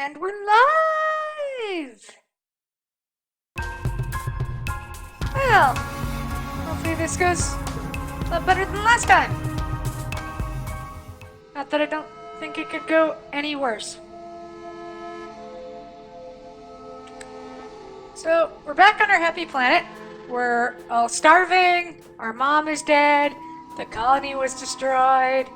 And we're live! Well, hopefully this goes a lot better than last time. Not that I don't think it could go any worse. So, we're back on our happy planet. We're all starving, our mom is dead, the colony was destroyed.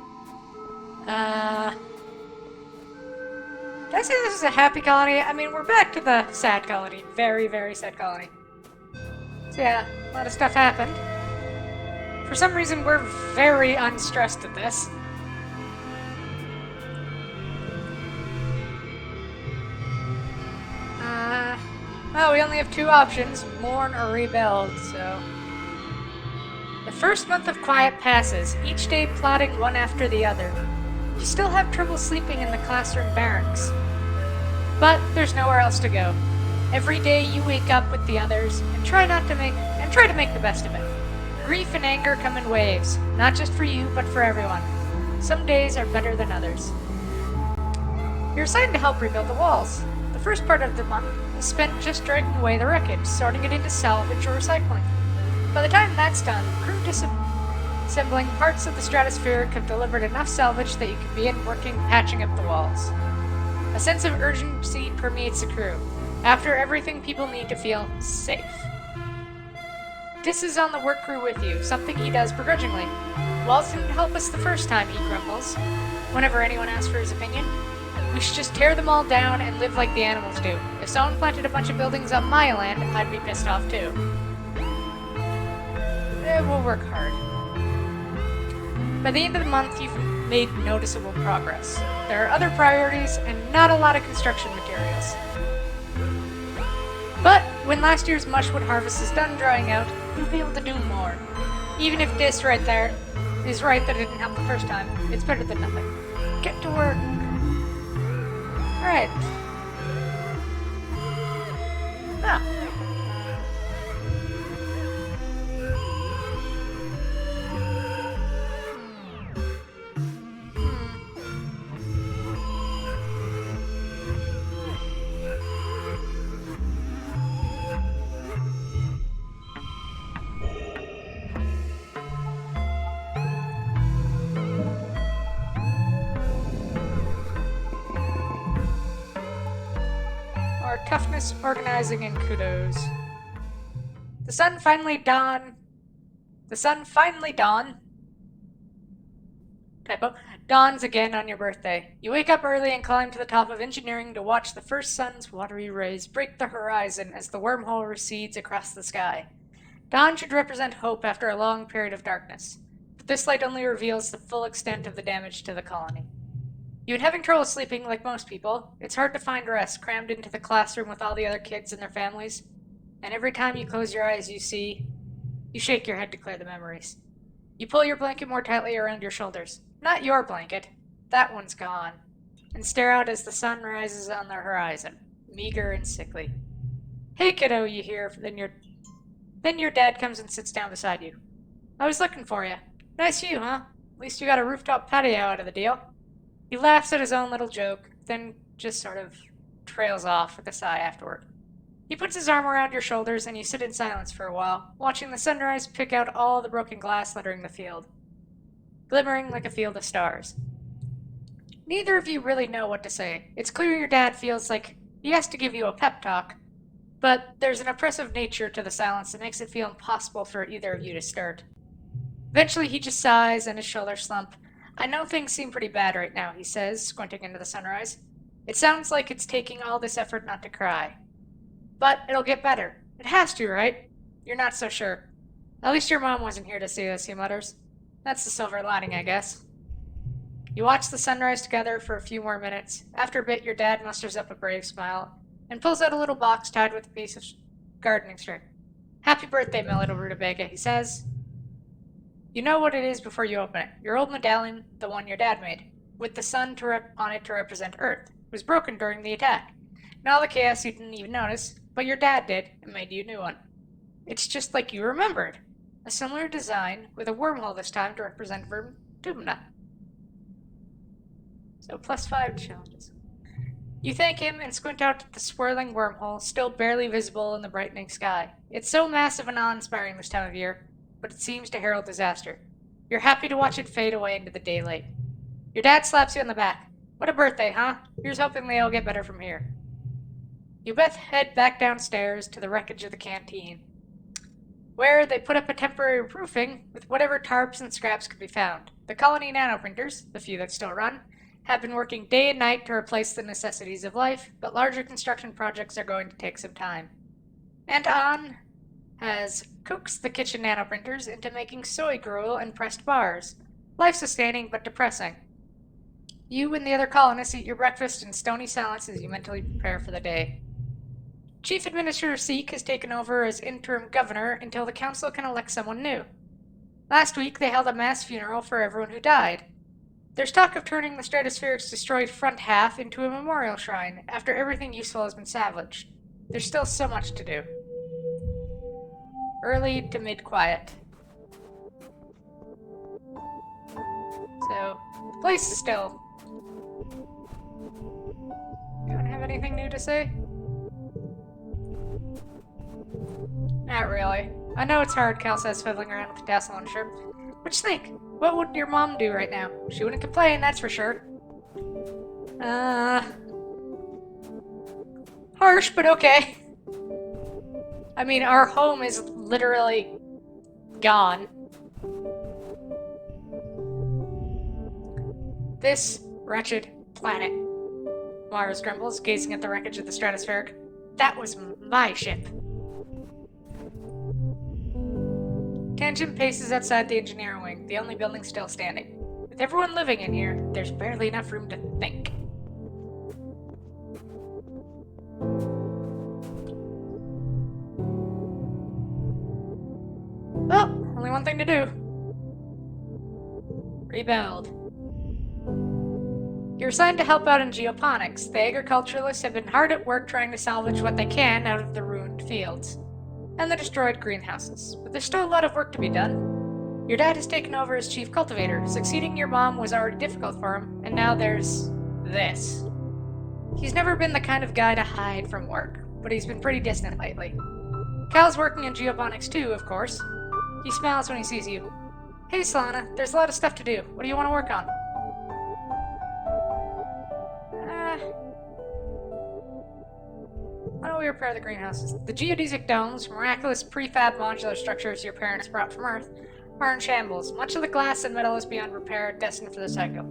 Did I say this is a happy colony? I mean, we're back to the sad colony. Very, very sad colony. So yeah, a lot of stuff happened. For some reason, we're very unstressed at this. Well, we only have two options, mourn or rebuild, so... The first month of quiet passes, each day plodding one after the other. You still have trouble sleeping in the classroom barracks. But there's nowhere else to go. Every day you wake up with the others and try to make the best of it. Grief and anger come in waves, not just for you, but for everyone. Some days are better than others. You're assigned to help rebuild the walls. The first part of the month is spent just dragging away the wreckage, sorting it into salvage or recycling. By the time that's done, crew disassembling parts of the Stratospheric have delivered enough salvage that you can begin working patching up the walls. A sense of urgency permeates the crew. After everything, people need to feel safe. Dis is on the work crew with you, something he does begrudgingly. Walls didn't help us the first time, he grumbles, whenever anyone asks for his opinion. We should just tear them all down and live like the animals do. If someone planted a bunch of buildings on my land, I'd be pissed off too. We'll work hard. By the end of the month, you've made noticeable progress. There are other priorities and not a lot of construction materials. But when last year's mushwood harvest is done drying out, you'll be able to do more. Even if this right there is right that it didn't help the first time, it's better than nothing. Get to work. Alright. Ah. Toughness, organizing, and kudos. The sun finally dawned. Typo. Dawns again on your birthday. You wake up early and climb to the top of engineering to watch the first sun's watery rays break the horizon as the wormhole recedes across the sky. Dawn should represent hope after a long period of darkness, but this light only reveals the full extent of the damage to the colony. You've been having trouble sleeping like most people. It's hard to find rest, crammed into the classroom with all the other kids and their families. And every time you close your eyes, you shake your head to clear the memories. You pull your blanket more tightly around your shoulders. Not your blanket. That one's gone. And stare out as the sun rises on the horizon, meager and sickly. Hey kiddo, you hear, then your dad comes and sits down beside you. I was looking for you. Nice view, huh? At least you got a rooftop patio out of the deal. He laughs at his own little joke, then just sort of trails off with a sigh afterward. He puts his arm around your shoulders and you sit in silence for a while, watching the sunrise pick out all the broken glass littering the field, glimmering like a field of stars. Neither of you really know what to say. It's clear your dad feels like he has to give you a pep talk, but there's an oppressive nature to the silence that makes it feel impossible for either of you to start. Eventually he just sighs and his shoulders slump. I know things seem pretty bad right now, he says, squinting into the sunrise. It sounds like it's taking all this effort not to cry. But it'll get better. It has to, right? You're not so sure. At least your mom wasn't here to see this, he mutters. That's the silver lining, I guess. You watch the sunrise together for a few more minutes. After a bit, your dad musters up a brave smile and pulls out a little box tied with a piece of gardening string. Happy birthday, my little rutabaga, he says. You know what it is before you open it. Your old medallion, the one your dad made, with the sun on it to represent Earth, was broken during the attack. In all the chaos you didn't even notice, but your dad did, and made you a new one. It's just like you remembered. A similar design, with a wormhole this time to represent Vertumna. So +5 challenges. You thank him and squint out at the swirling wormhole, still barely visible in the brightening sky. It's so massive and awe-inspiring this time of year, but it seems to herald disaster. You're happy to watch it fade away into the daylight. Your dad slaps you on the back. What a birthday, huh? Here's hoping they all get better from here. You both head back downstairs to the wreckage of the canteen, where they put up a temporary roofing with whatever tarps and scraps could be found. The colony nanoprinters, the few that still run, have been working day and night to replace the necessities of life, but larger construction projects are going to take some time. And An has coaxed the kitchen nanoprinters into making soy gruel and pressed bars. Life-sustaining but depressing. You and the other colonists eat your breakfast in stony silence as you mentally prepare for the day. Chief Administrator Seek has taken over as interim governor until the council can elect someone new. Last week, they held a mass funeral for everyone who died. There's talk of turning the Stratospheric's destroyed front half into a memorial shrine after everything useful has been salvaged. There's still so much to do. Early to mid-quiet. So, the place is still. You don't have anything new to say? Not really. I know it's hard, Cal says, fiddling around with the tassel on her shirt. What you think? What would your mom do right now? She wouldn't complain, that's for sure. Harsh, but okay. I mean, our home is literally gone. This wretched planet. Mars grumbles, gazing at the wreckage of the Stratospheric. That was my ship. Tangent paces outside the engineering wing, the only building still standing. With everyone living in here, there's barely enough room to think. Well, only one thing to do. Rebuild. You're assigned to help out in geoponics. The agriculturalists have been hard at work trying to salvage what they can out of the ruined fields and the destroyed greenhouses, but there's still a lot of work to be done. Your dad has taken over as chief cultivator. Succeeding your mom was already difficult for him, and now there's this. He's never been the kind of guy to hide from work, but he's been pretty distant lately. Cal's working in geoponics too, of course. He smiles when he sees you. Hey, Solana, there's a lot of stuff to do. What do you want to work on? Why don't we repair the greenhouses? The geodesic domes, miraculous prefab modular structures your parents brought from Earth, are in shambles. Much of the glass and metal is beyond repair, destined for the cycle.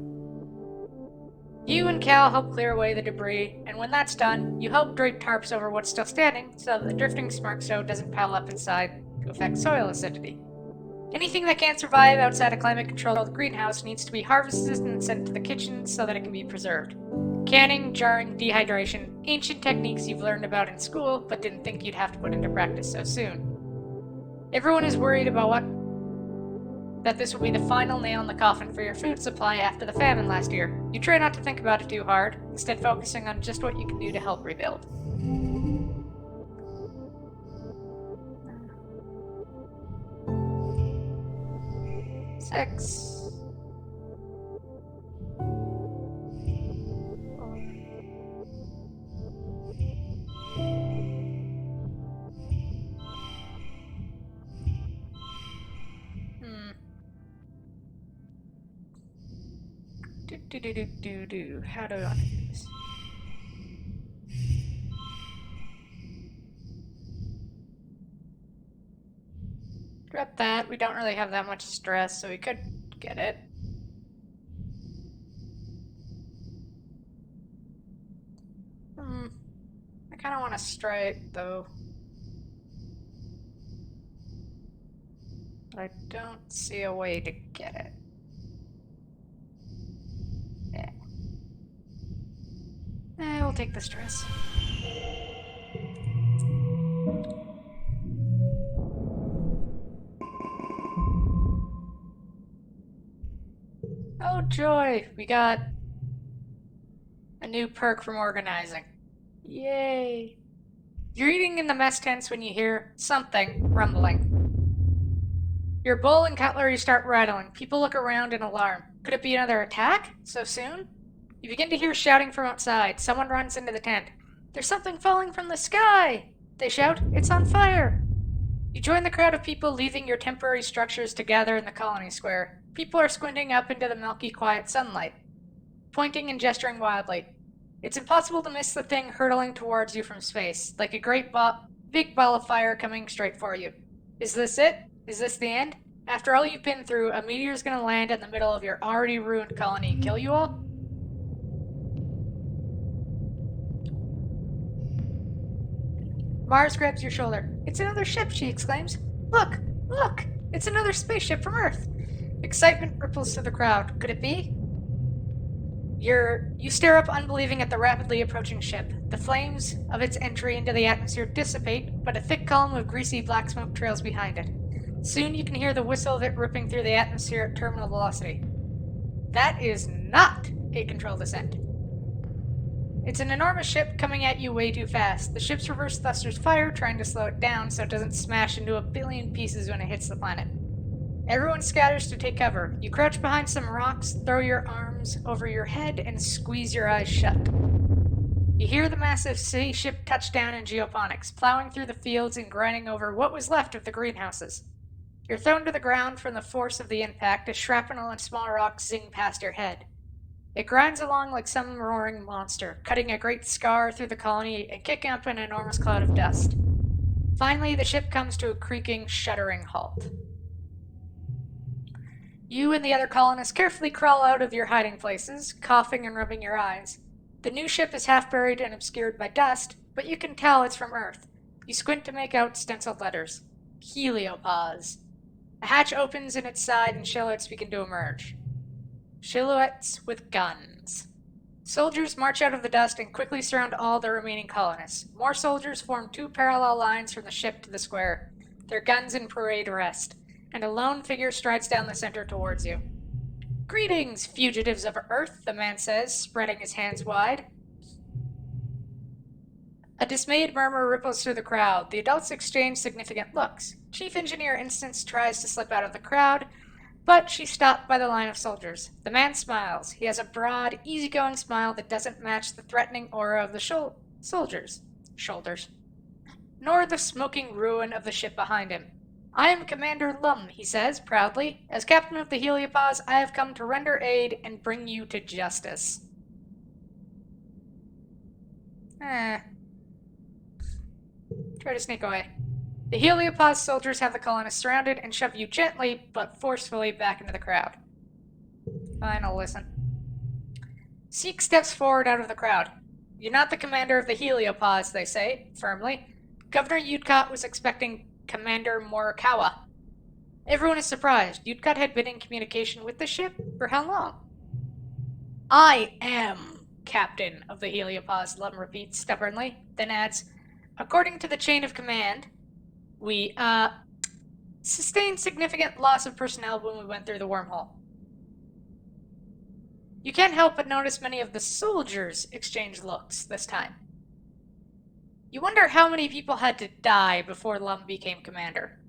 You and Cal help clear away the debris, and when that's done, you help drape tarps over what's still standing so that the drifting smart snow doesn't pile up inside to affect soil acidity. Anything that can't survive outside a climate-controlled greenhouse needs to be harvested and sent to the kitchen so that it can be preserved. Canning, jarring, dehydration, ancient techniques you've learned about in school but didn't think you'd have to put into practice so soon. Everyone is worried about that this will be the final nail in the coffin for your food supply after the famine last year. You try not to think about it too hard, instead focusing on just what you can do to help rebuild. Six. How do I want to do this? Drop that. We don't really have that much stress, so we could get it. I kind of want to strike, though. But I don't see a way to get it. We'll take the stress. Oh joy! We got a new perk from organizing. Yay! You're eating in the mess tents when you hear something rumbling. Your bowl and cutlery start rattling. People look around in alarm. Could it be another attack? So soon? You begin to hear shouting from outside. Someone runs into the tent. "There's something falling from the sky!" they shout. "It's on fire!" You join the crowd of people leaving your temporary structures to gather in the colony square. People are squinting up into the milky, quiet sunlight, pointing and gesturing wildly. It's impossible to miss the thing hurtling towards you from space, like a big ball of fire coming straight for you. Is this it? Is this the end? After all you've been through, a meteor's gonna land in the middle of your already ruined colony and kill you all? Mars grabs your shoulder. "It's another ship," she exclaims. "Look! Look! It's another spaceship from Earth!" Excitement ripples through the crowd. Could it be? You stare up unbelieving at the rapidly approaching ship. The flames of its entry into the atmosphere dissipate, but a thick column of greasy black smoke trails behind it. Soon you can hear the whistle of it ripping through the atmosphere at terminal velocity. That is not a controlled descent. It's an enormous ship coming at you way too fast. The ship's reverse thrusters fire, trying to slow it down so it doesn't smash into a billion pieces when it hits the planet. Everyone scatters to take cover. You crouch behind some rocks, throw your arms over your head, and squeeze your eyes shut. You hear the massive spaceship touch down in geoponics, plowing through the fields and grinding over what was left of the greenhouses. You're thrown to the ground from the force of the impact as shrapnel and small rocks zing past your head. It grinds along like some roaring monster, cutting a great scar through the colony and kicking up an enormous cloud of dust. Finally, the ship comes to a creaking, shuddering halt. You and the other colonists carefully crawl out of your hiding places, coughing and rubbing your eyes. The new ship is half buried and obscured by dust, but you can tell it's from Earth. You squint to make out stenciled letters. Heliopause. A hatch opens in its side and silhouettes begin to emerge. Silhouettes with guns. Soldiers march out of the dust and quickly surround all the remaining colonists. More soldiers form two parallel lines from the ship to the square, their guns in parade rest, and a lone figure strides down the center towards you. "Greetings, fugitives of Earth," the man says, spreading his hands wide. A dismayed murmur ripples through the crowd. The adults exchange significant looks. Chief Engineer Instance tries to slip out of the crowd, but she's stopped by the line of soldiers. The man smiles. He has a broad, easygoing smile that doesn't match the threatening aura of the soldiers' shoulders, nor the smoking ruin of the ship behind him. "I am Commander Lum," he says, proudly. "As captain of the Heliopause, I have come to render aid and bring you to justice." Try to sneak away. The Heliopause soldiers have the colonists surrounded and shove you gently but forcefully back into the crowd. Fine, I'll listen. Seek steps forward out of the crowd. "You're not the commander of the Heliopause," they say, firmly. Governor Yudcott was expecting Commander Morikawa. Everyone is surprised. Yudcott had been in communication with the ship for how long? "I am captain of the Heliopause," Lum repeats stubbornly, then adds, "According to the chain of command, we, sustained significant loss of personnel when we went through the wormhole." You can't help but notice many of the soldiers exchange looks this time. You wonder how many people had to die before Lum became commander.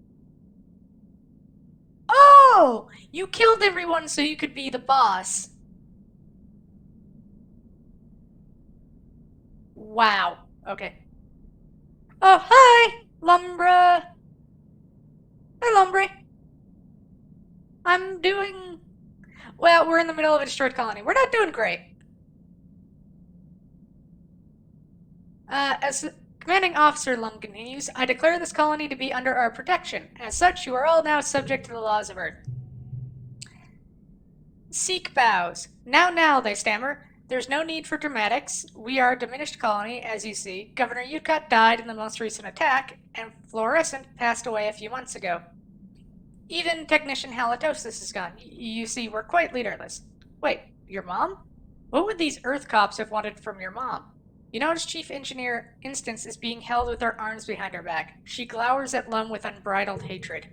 "Oh! You killed everyone so you could be the boss." Wow. Okay. "Oh, hi, Lumbra." "Hi, Lumbre. I'm doing... Well, we're in the middle of a destroyed colony. We're not doing great." As commanding officer," Lum continues, "I declare this colony to be under our protection. As such, you are all now subject to the laws of Earth." Seek bows. Now, they stammer. "There's no need for dramatics. We are a diminished colony, as you see. Governor Yudcott died in the most recent attack, and Fluorescent passed away a few months ago. Even Technician Halitosis is gone. You see, we're quite leaderless." "Wait, your mom? What would these Earth cops have wanted from your mom?" You notice Chief Engineer Instance is being held with her arms behind her back. She glowers at Lum with unbridled hatred.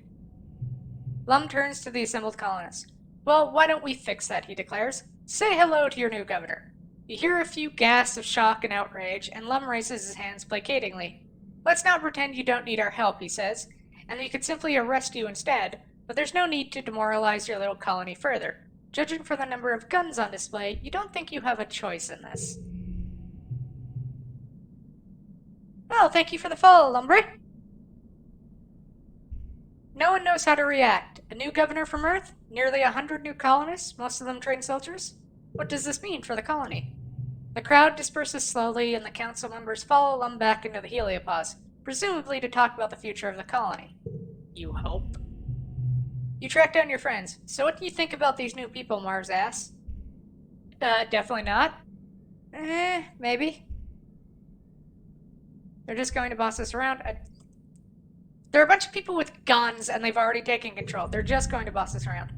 Lum turns to the assembled colonists. "Well, why don't we fix that?" he declares. "Say hello to your new governor." You hear a few gasps of shock and outrage, and Lum raises his hands placatingly. "Let's not pretend you don't need our help," he says, "and we could simply arrest you instead, but there's no need to demoralize your little colony further. Judging from the number of guns on display, you don't think you have a choice in this. Well, thank you for the follow, Lumbre. No one knows how to react. A new governor from Earth? Nearly 100 new colonists, most of them trained soldiers? What does this mean for the colony? The crowd disperses slowly, and the council members follow Lum back into the heliopause, presumably to talk about the future of the colony. You hope? You track down your friends. So what do you think about these new people, Mars asks. Definitely not. Maybe. They're just going to boss us around. There are a bunch of people with guns, and they've already taken control. They're just going to boss us around.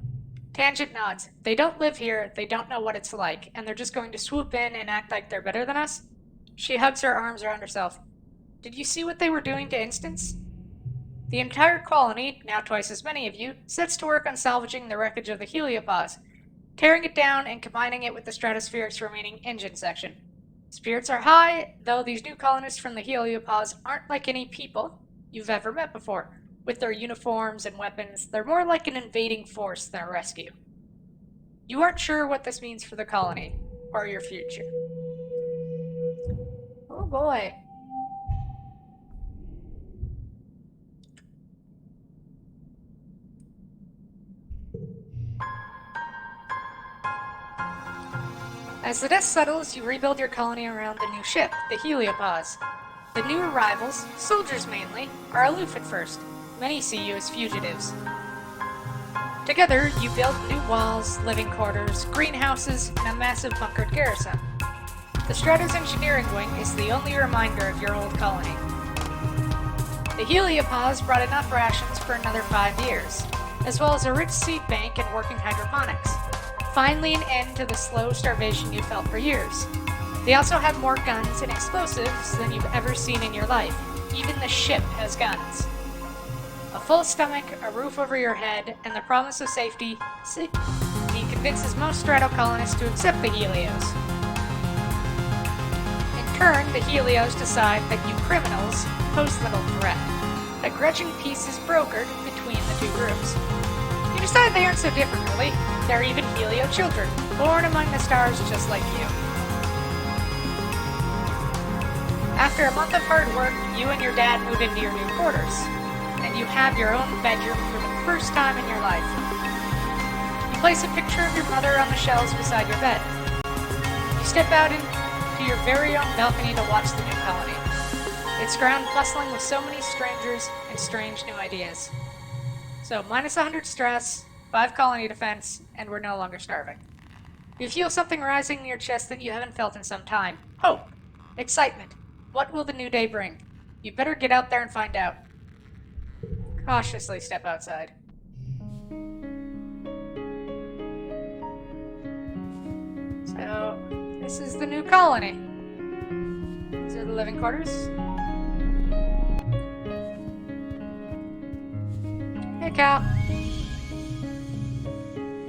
Tangent nods. They don't live here, they don't know what it's like, and they're just going to swoop in and act like they're better than us? She hugs her arms around herself. Did you see what they were doing to Instance? The entire colony, now twice as many of you, sets to work on salvaging the wreckage of the heliopause, tearing it down and combining it with the Stratosphere's remaining engine section. Spirits are high, though these new colonists from the heliopause aren't like any people you've ever met before. With their uniforms and weapons, they're more like an invading force than a rescue. You aren't sure what this means for the colony, or your future. Oh boy. As the dust settles, you rebuild your colony around the new ship, the heliopause. The new arrivals, soldiers mainly, are aloof at first. Many see you as fugitives. Together, you build new walls, living quarters, greenhouses, and a massive bunkered garrison. The Stratos Engineering Wing is the only reminder of your old colony. The heliopause brought enough rations for another 5 years, as well as a rich seed bank and working hydroponics. Finally an end to the slow starvation you felt for years. They also have more guns and explosives than you've ever seen in your life. Even the ship has guns. A full stomach, a roof over your head, and the promise of safety, he convinces most Strato colonists to accept the Helios. In turn, the Helios decide that you criminals pose little threat. A grudging peace is brokered between the two groups. You decide they aren't so different, really. They're even Helio children, born among the stars just like you. After a month of hard work, you and your dad move into your new quarters, and you have your own bedroom for the first time in your life. You place a picture of your mother on the shelves beside your bed. You step out into your very own balcony to watch the new colony. Its ground bustling with so many strangers and strange new ideas. So, minus 100 stress, 5 colony defense, and we're no longer starving. You feel something rising in your chest that you haven't felt in some time. Hope. Excitement. What will the new day bring? You better get out there and find out. Cautiously step outside. So, this is the new colony. These are the living quarters. Hey, Cal.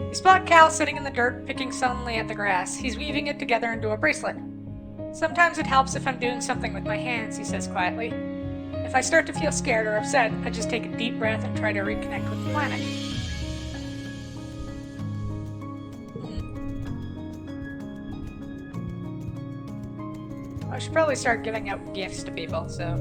You spot Cal sitting in the dirt, picking sullenly at the grass. He's weaving it together into a bracelet. Sometimes it helps if I'm doing something with my hands, he says quietly. If I start to feel scared or upset, I just take a deep breath and try to reconnect with the planet. I should probably start giving out gifts to people, so...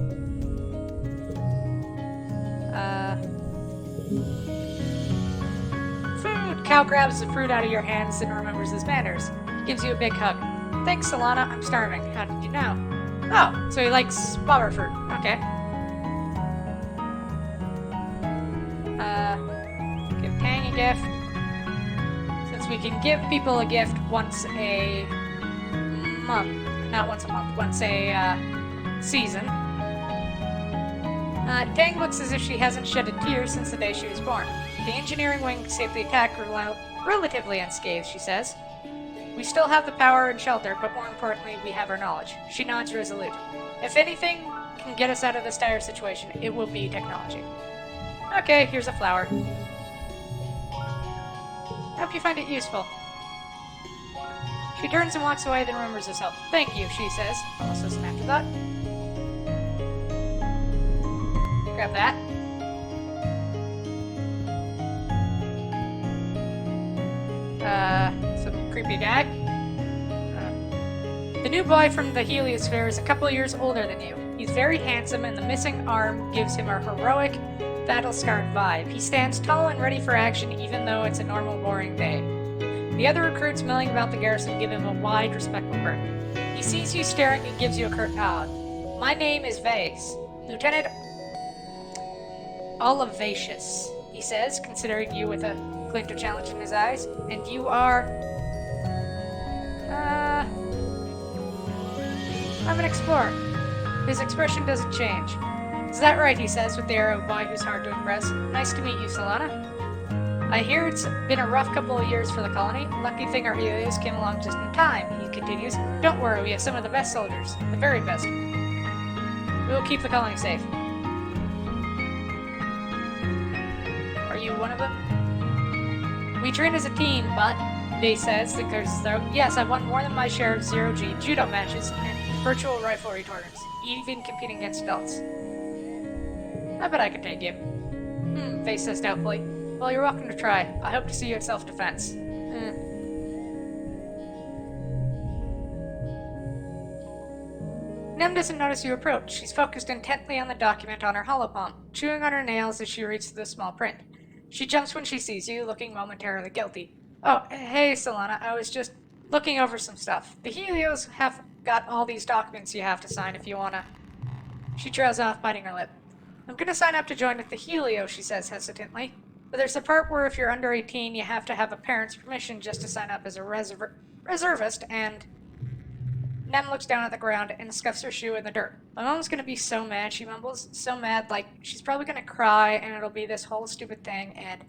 Food! Cal grabs the fruit out of your hands and remembers his manners. Gives you a big hug. Thanks, Solana. I'm starving. How did you know? Oh, so he likes bobber fruit. Okay. Give Tang a gift. Since we can give people a gift once a month. Not once a month. Once a, season. Tang looks as if she hasn't shed a tear since the day she was born. The engineering wing saved the attack relatively unscathed, she says. We still have the power and shelter, but more importantly, we have our knowledge. She nods resolute. If anything can get us out of this dire situation, it will be technology. Okay, here's a flower. Hope you find it useful. She turns and walks away, then remembers herself. Thank you, she says, almost as an afterthought. Grab that. creepy guy. The new boy from the heliosphere is a couple of years older than you. He's very handsome, and the missing arm gives him a heroic, battle-scarred vibe. He stands tall and ready for action, even though it's a normal, boring day. The other recruits milling about the garrison give him a wide, respectful berth. He sees you staring and gives you a curt nod. My name is Vase, Lieutenant Olivacious, he says, considering you with a glint of challenge in his eyes. And you are... I'm an explorer. His expression doesn't change. Is that right, he says, with the air of a boy who's hard to impress. Nice to meet you, Solana. I hear it's been a rough couple of years for the colony. Lucky thing our Helios came along just in time, he continues. Don't worry, we have some of the best soldiers. The very best. We will keep the colony safe. Are you one of them? We train as a team, but, Day says, the clears his throat. Yes, I've won more than my share of zero-G judo matches and virtual riflery tournaments, even competing against adults. I bet I could take you. Face says doubtfully. Well, you're welcome to try. I hope to see you at self-defense. Nem doesn't notice you approach. She's focused intently on the document on her holopalm, chewing on her nails as she reads through the small print. She jumps when she sees you, looking momentarily guilty. Oh, hey, Solana, I was just looking over some stuff. The Helios have got all these documents you have to sign if you wanna... She trails off, biting her lip. I'm gonna sign up to join with the Helio, she says hesitantly. But there's a part where if you're under 18, you have to have a parent's permission just to sign up as a reservist, and... Nem looks down at the ground and scuffs her shoe in the dirt. My mom's gonna be so mad, she mumbles. So mad, like, she's probably gonna cry, and it'll be this whole stupid thing, and...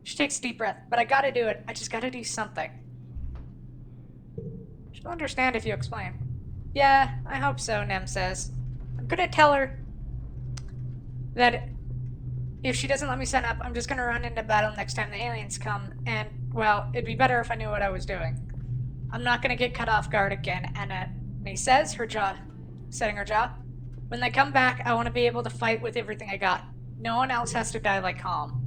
She takes a deep breath. But I gotta do it. I just gotta do something. She'll understand if you explain. Yeah, I hope so, Nem says. I'm gonna tell her that if she doesn't let me sign up, I'm just gonna run into battle next time the aliens come, and, well, it'd be better if I knew what I was doing. I'm not gonna get cut off guard again, and he says, setting her jaw. When they come back, I want to be able to fight with everything I got. No one else has to die like Calm.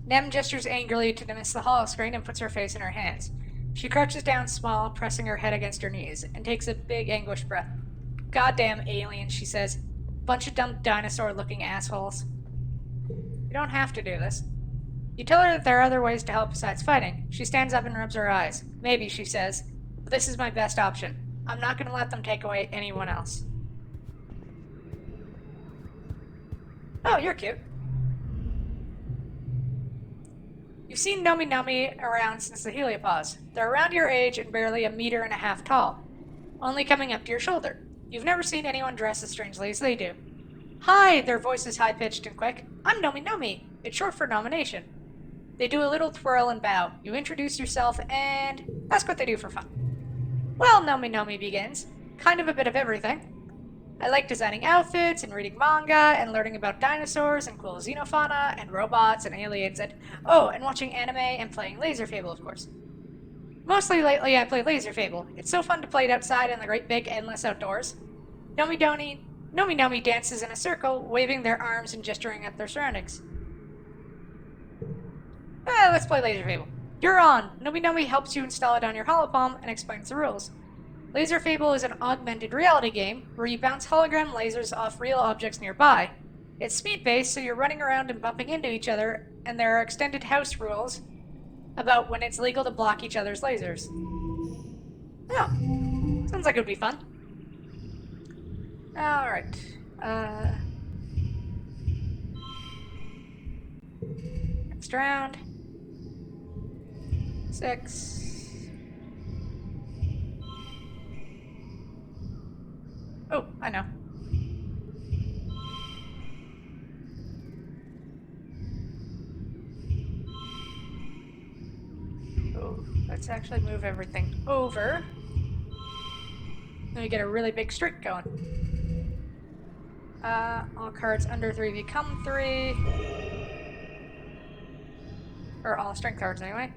Nem gestures angrily to miss the holoscreen and puts her face in her hands. She crouches down small, pressing her head against her knees, and takes a big, anguished breath. Goddamn aliens, she says. Bunch of dumb dinosaur-looking assholes. You don't have to do this. You tell her that there are other ways to help besides fighting. She stands up and rubs her eyes. Maybe, she says, but this is my best option. I'm not going to let them take away anyone else. Oh, you're cute. You've seen Nomi Nomi around since the heliopause. They're around your age and barely 1.5 meters tall, only coming up to your shoulder. You've never seen anyone dress as strangely as they do. Hi, their voice is high-pitched and quick. I'm Nomi Nomi. It's short for nomination. They do a little twirl and bow. You introduce yourself and ask what they do for fun. Well, Nomi Nomi begins. Kind of a bit of everything. I like designing outfits and reading manga and learning about dinosaurs and cool xenofauna and robots and aliens and watching anime and playing Laser Fable, of course. Mostly lately I play Laser Fable. It's so fun to play it outside in the great big endless outdoors. Nomi Nomi dances in a circle, waving their arms and gesturing at their surroundings. Let's play Laser Fable. You're on! Nomi Nomi helps you install it on your holopalm and explains the rules. Laser Fable is an augmented reality game where you bounce hologram lasers off real objects nearby. It's speed-based, so you're running around and bumping into each other, and there are extended house rules about when it's legal to block each other's lasers. Oh, sounds like it would be fun. Alright. Next round. 6. Oh, I know. Oh, let's actually move everything over. Then we get a really big streak going. All cards under 3 become 3. Or all strength cards anyway.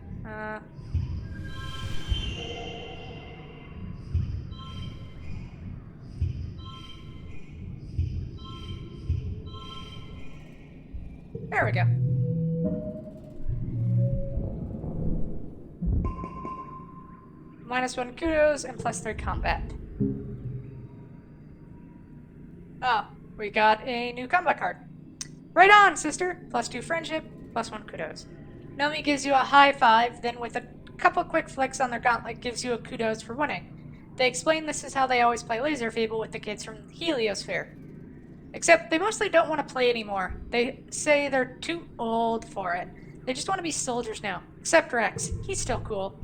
There we go. -1 kudos, and +3 combat. Oh, we got a new combat card. Right on, sister! +2 friendship, +1 kudos. Nomi gives you a high five, then with a couple quick flicks on their gauntlet gives you a kudos for winning. They explain this is how they always play Laser Fable with the kids from the Heliosphere. Except they mostly don't want to play anymore. They say they're too old for it. They just want to be soldiers now. Except Rex. He's still cool.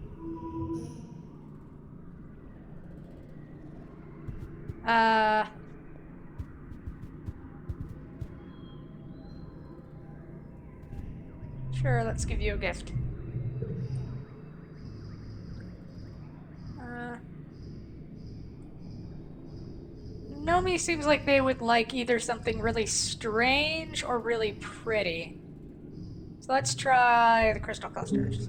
Sure, let's give you a gift. Nomi seems like they would like either something really strange or really pretty. So let's try the crystal clusters.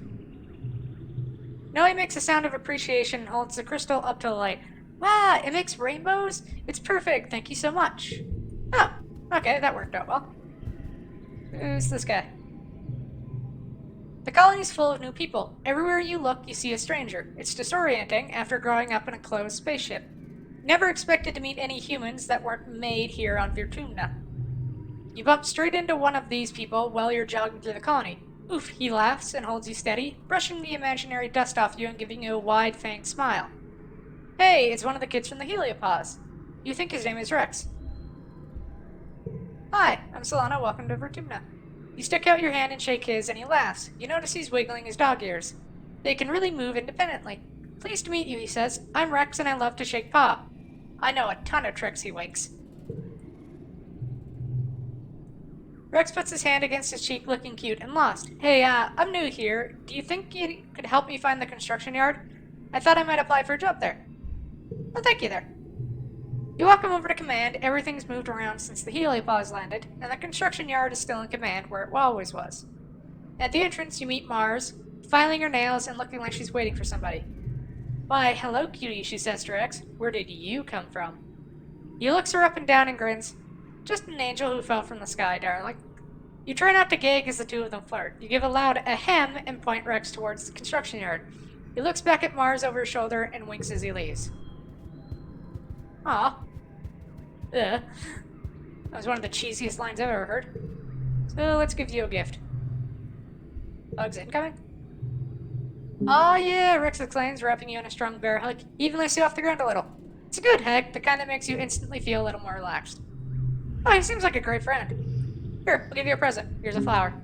Nomi makes a sound of appreciation and holds the crystal up to the light. Wow, it makes rainbows? It's perfect, thank you so much. Oh, okay, that worked out well. Who's this guy? The colony's full of new people. Everywhere you look, you see a stranger. It's disorienting after growing up in a closed spaceship. Never expected to meet any humans that weren't made here on Virtumna. You bump straight into one of these people while you're jogging through the colony. Oof, he laughs and holds you steady, brushing the imaginary dust off you and giving you a wide-fanged smile. Hey, it's one of the kids from the Heliopause. You think his name is Rex. Hi, I'm Solana, welcome to Virtumna. You stick out your hand and shake his, and he laughs. You notice he's wiggling his dog ears. They can really move independently. Pleased to meet you, he says. I'm Rex and I love to shake paw. I know a ton of tricks, he winks. Rex puts his hand against his cheek, looking cute and lost. Hey, I'm new here. Do you think you could help me find the construction yard? I thought I might apply for a job there. Well, thank you there. You welcome over to command. Everything's moved around since the heliopause landed, and the construction yard is still in command where it always was. At the entrance, you meet Mars, filing her nails and looking like she's waiting for somebody. Why, hello, cutie, she says to Rex. Where did you come from? He looks her up and down and grins. Just an angel who fell from the sky, darling. You try not to gag as the two of them flirt. You give a loud ahem and point Rex towards the construction yard. He looks back at Mars over his shoulder and winks as he leaves. Aw. That was one of the cheesiest lines I've ever heard. So let's give you a gift. Hugs incoming? Aw, yeah, Rex exclaims, wrapping you in a strong bear hug. He even lifts you off the ground a little. It's a good hug, the kind that makes you instantly feel a little more relaxed. Oh, he seems like a great friend. Here, I'll give you a present. Here's a flower.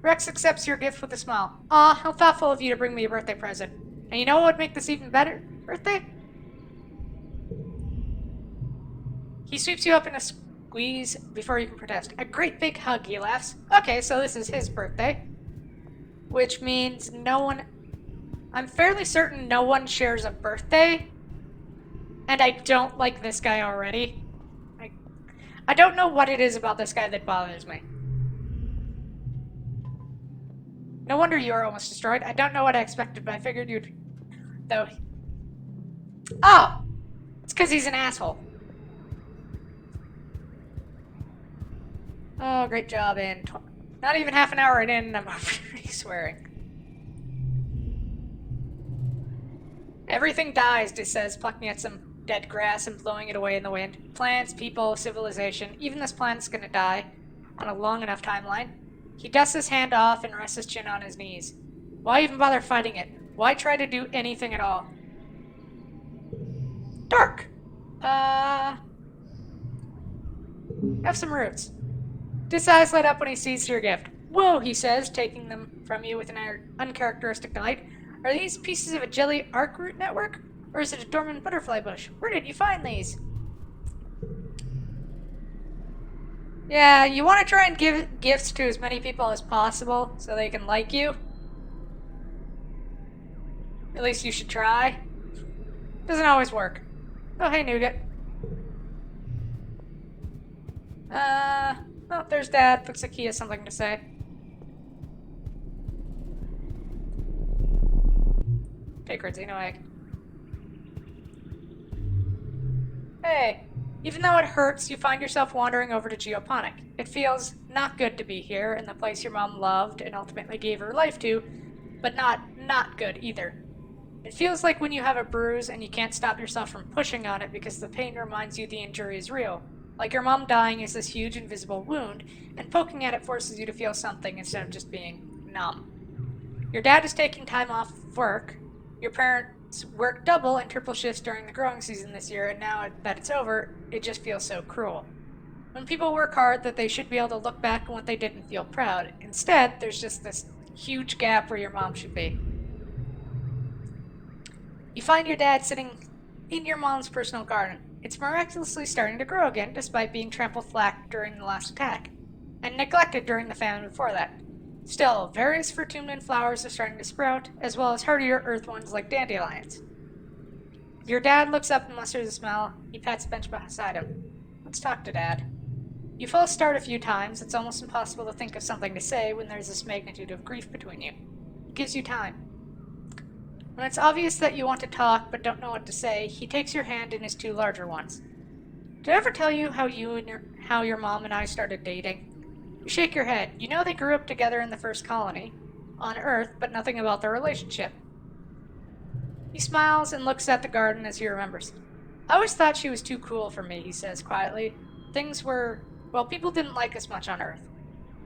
Rex accepts your gift with a smile. Aw, how thoughtful of you to bring me a birthday present. And you know what would make this even better? Birthday? He sweeps you up in a squeeze before you can protest. A great big hug, he laughs. Okay, so this is his birthday. Which means no one... I'm fairly certain no one shares a birthday. And I don't like this guy already. I don't know what it is about this guy that bothers me. No wonder you are almost destroyed. I don't know what I expected, but I figured you'd... Though... Oh! It's because he's an asshole. Oh, great job, in not even half an hour in, and I'm already swearing. Everything dies, it says, plucking at some dead grass and blowing it away in the wind. Plants, people, civilization, even this planet's gonna die on a long enough timeline. He dusts his hand off and rests his chin on his knees. Why even bother fighting it? Why try to do anything at all? Dark! Have some roots. His eyes light up when he sees your gift. Whoa, he says, taking them from you with an uncharacteristic delight. Are these pieces of a jelly arc root network? Or is it a dormant butterfly bush? Where did you find these? Yeah, you want to try and give gifts to as many people as possible so they can like you. At least you should try. Doesn't always work. Oh, hey, Nougat. Oh, there's Dad. Looks like he has something to say. Take her, Xenoegg. Hey, even though it hurts, you find yourself wandering over to Geoponic. It feels not good to be here in the place your mom loved and ultimately gave her life to, but not not good either. It feels like when you have a bruise and you can't stop yourself from pushing on it because the pain reminds you the injury is real. Like your mom dying is this huge invisible wound, and poking at it forces you to feel something instead of just being numb. Your dad is taking time off of work. Your parents work double and triple shifts during the growing season this year, and now that it's over, it just feels so cruel. When people work hard, that they should be able to look back on what they did and feel proud. Instead, there's just this huge gap where your mom should be. You find your dad sitting in your mom's personal garden. It's miraculously starting to grow again, despite being trampled flat during the last attack, and neglected during the famine before that. Still, various Fortuna flowers are starting to sprout, as well as hardier earth ones like dandelions. Your dad looks up and musters a smile. He pats the bench beside him. Let's talk to Dad. You false start a few times. It's almost impossible to think of something to say when there's this magnitude of grief between you. He gives you time. When it's obvious that you want to talk but don't know what to say, he takes your hand in his two larger ones. Did I ever tell you how your mom and I started dating? You shake your head. You know they grew up together in the first colony on Earth, but nothing about their relationship. He smiles and looks at the garden as he remembers. I always thought she was too cool for me, he says quietly. People didn't like us much on Earth.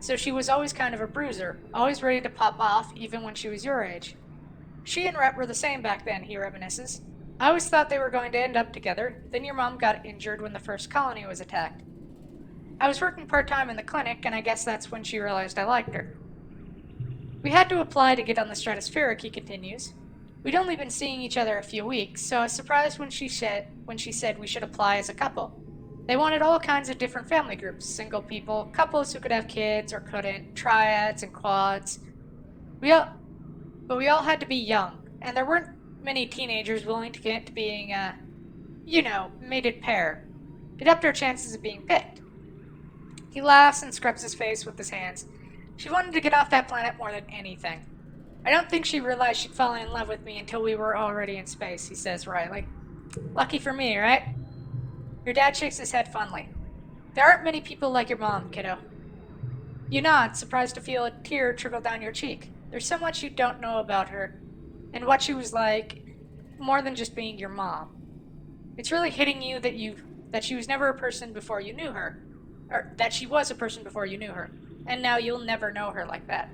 So she was always kind of a bruiser, always ready to pop off even when she was your age. She and Rhett were the same back then, he reminisces. I always thought they were going to end up together, then your mom got injured when the first colony was attacked. I was working part-time in the clinic, and I guess that's when she realized I liked her. We had to apply to get on the stratospheric, he continues. We'd only been seeing each other a few weeks, so I was surprised when she said we should apply as a couple. They wanted all kinds of different family groups, single people, couples who could have kids or couldn't, triads and quads. But we all had to be young, and there weren't many teenagers willing to get to being a, mated pair. It upped our chances of being picked. He laughs and scrubs his face with his hands. She wanted to get off that planet more than anything. I don't think she realized she'd fallen in love with me until we were already in space, he says wryly. Lucky for me, right? Your dad shakes his head fondly. There aren't many people like your mom, kiddo. You nod, surprised to feel a tear trickle down your cheek. There's so much you don't know about her, and what she was like, more than just being your mom. It's really hitting you that she was never a person before you knew her. Or that she was a person before you knew her. And now you'll never know her like that.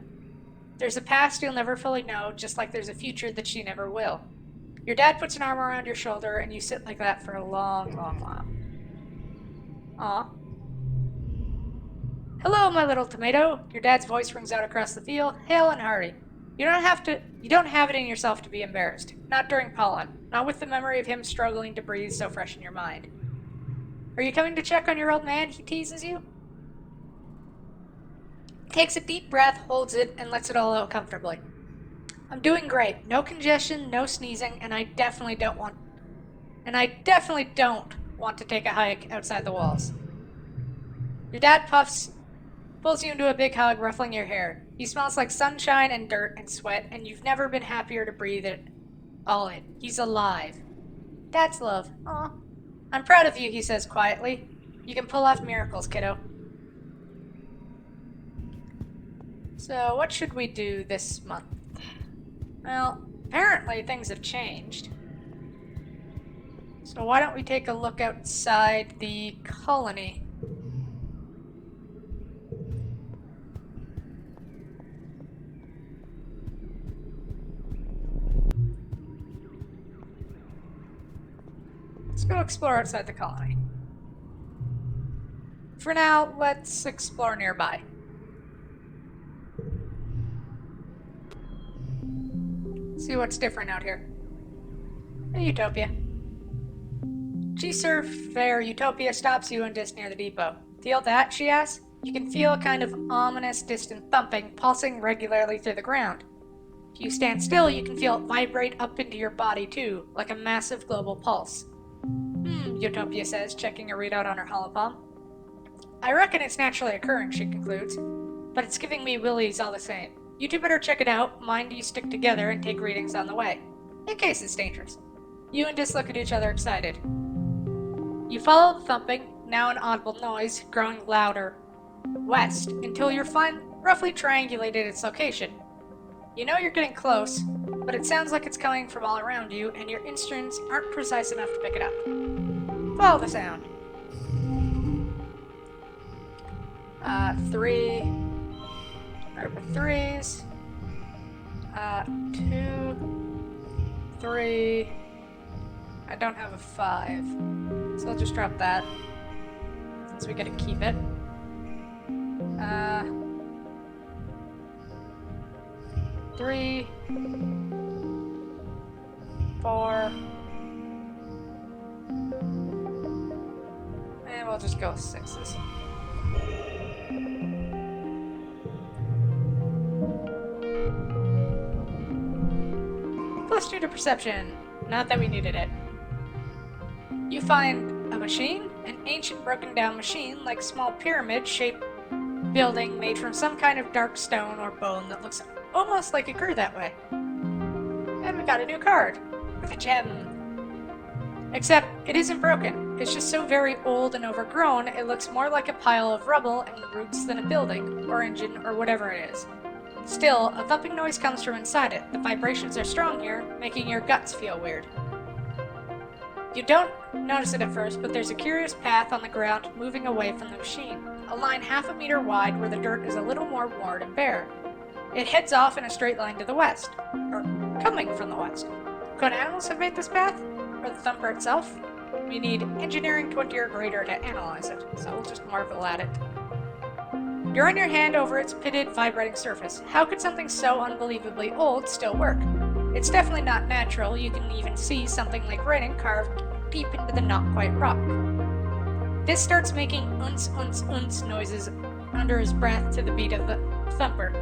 There's a past you'll never fully know, just like there's a future that she never will. Your dad puts an arm around your shoulder, and you sit like that for a long, long while. Aw. Hello, my little tomato. Your dad's voice rings out across the field, hale and hearty. You don't have it in yourself to be embarrassed. Not during pollen. Not with the memory of him struggling to breathe so fresh in your mind. Are you coming to check on your old man? He teases you. He takes a deep breath, holds it, and lets it all out comfortably. I'm doing great. No congestion, no sneezing, and I definitely don't want to take a hike outside the walls. Your dad pulls you into a big hug, ruffling your hair. He smells like sunshine and dirt and sweat, and you've never been happier to breathe it all in. He's alive. Dad's love. Aw. I'm proud of you, he says quietly. You can pull off miracles, kiddo. So, what should we do this month? Well, apparently things have changed. So why don't we take a look outside the colony? Let's go explore outside the colony. For now, let's explore nearby. See what's different out here. A utopia. G-Surf Fair Utopia stops you and just near the depot. Feel that? She asks. You can feel a kind of ominous, distant thumping pulsing regularly through the ground. If you stand still, you can feel it vibrate up into your body too, like a massive global pulse. Utopia says, checking a readout on her holopalm. I reckon it's naturally occurring, she concludes, but it's giving me willies all the same. You two better check it out, mind you stick together and take readings on the way, in case it's dangerous. You and Dis look at each other excited. You follow the thumping, now an audible noise, growing louder, west, until you're roughly triangulated its location. You know you're getting close, but it sounds like it's coming from all around you, and your instruments aren't precise enough to pick it up. Follow the sound. 3. Start with 3s. 2, 3. I don't have a 5, so I'll just drop that, since we get to keep it. 3, 4, and we'll just go with 6s. +2 to perception. Not that we needed it. You find a machine, an ancient broken down machine, like a small pyramid-shaped building made from some kind of dark stone or bone that looks almost like it grew that way. And we got a new card with a gem. Except it isn't broken. It's just so very old and overgrown, it looks more like a pile of rubble and roots than a building, or engine, or whatever it is. Still, a thumping noise comes from inside it. The vibrations are strong here, making your guts feel weird. You don't notice it at first, but there's a curious path on the ground moving away from the machine. A line half a meter wide where the dirt is a little more worn and bare. It heads off in a straight line to the west, or coming from the west. Could animals have made this path? Or the thumper itself? We need engineering 20 or greater to analyze it, so we'll just marvel at it. You run your hand over its pitted, vibrating surface. How could something so unbelievably old still work? It's definitely not natural. You can even see something like writing carved deep into the not-quite rock. This starts making unce noises under his breath to the beat of the thumper.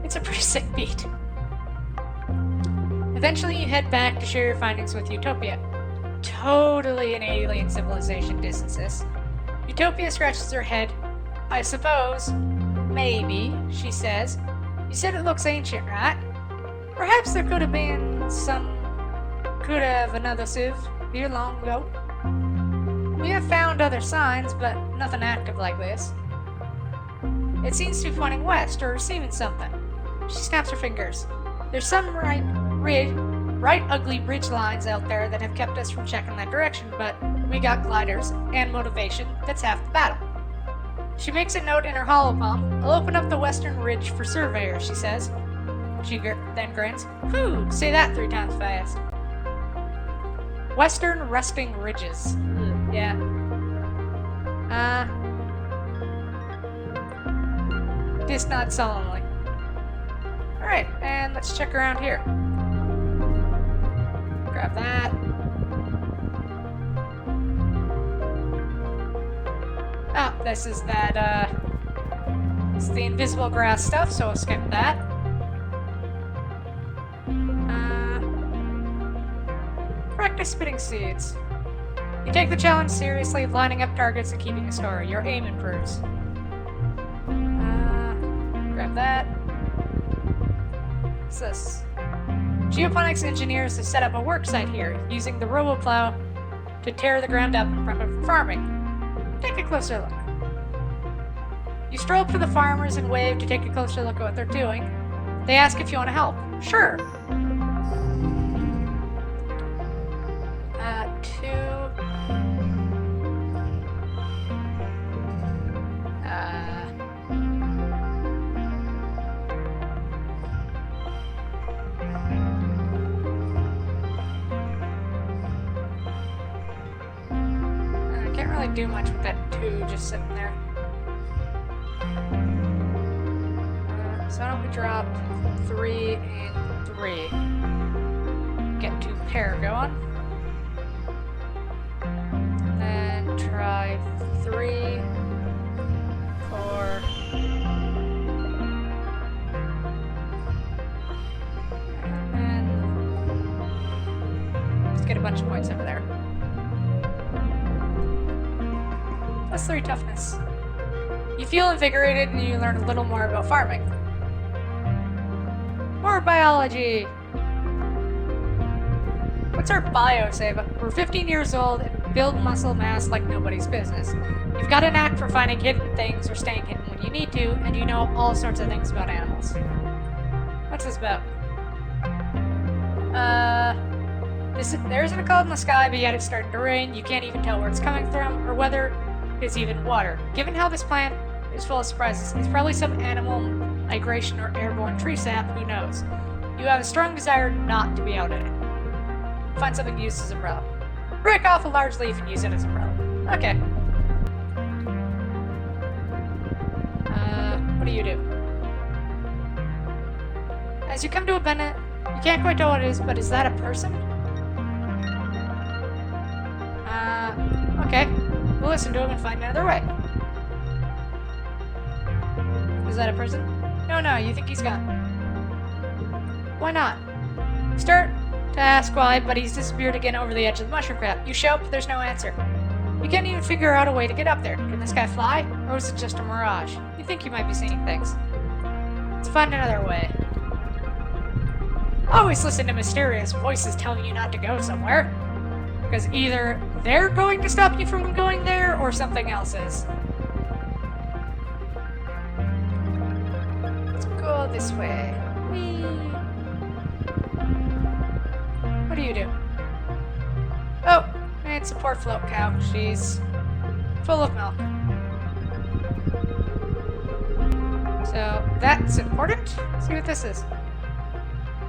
It's a pretty sick beat. Eventually you head back to share your findings with Utopia. Totally an alien civilization distances. Utopia scratches her head. I suppose. Maybe, she says. You said it looks ancient, right? Perhaps there could have been another civ here long ago. We have found other signs, but nothing active like this. It seems to be pointing west or receiving something. She snaps her fingers. There's some right ugly ridge lines out there that have kept us from checking that direction, but we got gliders and motivation. That's half the battle. She makes a note in her hollow palm. I'll open up the western ridge for surveyors, she says. She then grins. Whew, say that 3 times fast. Western resting ridges. Yeah. Just not solemnly. Alright, and let's check around here. Grab that. Oh, this is that, it's the invisible grass stuff, so I'll skip that. Practice spitting seeds. You take the challenge seriously, lining up targets and keeping a score. Your aim improves. Grab that. What's this? Geoponics engineers have set up a work site here, using the roboplow to tear the ground up in front of farming. Take a closer look. You stroll up to the farmers and wave to take a closer look at what they're doing. They ask if you want to help. Sure. 2. I can't really do much with that 2 just sitting there. So why don't we drop 3 and 3. Get 2 pair going. And then try 3, 4. And then let's get a bunch of points over there. Plus 3 toughness. You feel invigorated and you learn a little more about farming. More biology! What's our bio say? We're 15 years old and build muscle mass like nobody's business. You've got a knack for finding hidden things or staying hidden when you need to, and you know all sorts of things about animals. What's this about? There isn't a cloud in the sky, but yet it's starting to rain. You can't even tell where it's coming from, or whether it's even water. Given how this plant is full of surprises, it's probably some animal migration or airborne tree sap, who knows. You have a strong desire not to be out in it. Find something to use as an umbrella. Break off a large leaf and use it as an umbrella. Okay. What do you do? As you come to a bend, you can't quite tell what it is, but is that a person? Okay. We'll listen to him and find another way. Is that a person? No, you think he's gone. Why not? Start to ask why, but he's disappeared again over the edge of the mushroom crab. You show up, but there's no answer. You can't even figure out a way to get up there. Can this guy fly? Or is it just a mirage? You think you might be seeing things. Let's find another way. Always listen to mysterious voices telling you not to go somewhere. Because either they're going to stop you from going there, or something else is. Let's go this way. Whee! What do you do? Oh, it's a poor float cow. She's full of milk. So that's important. Let's see what this is.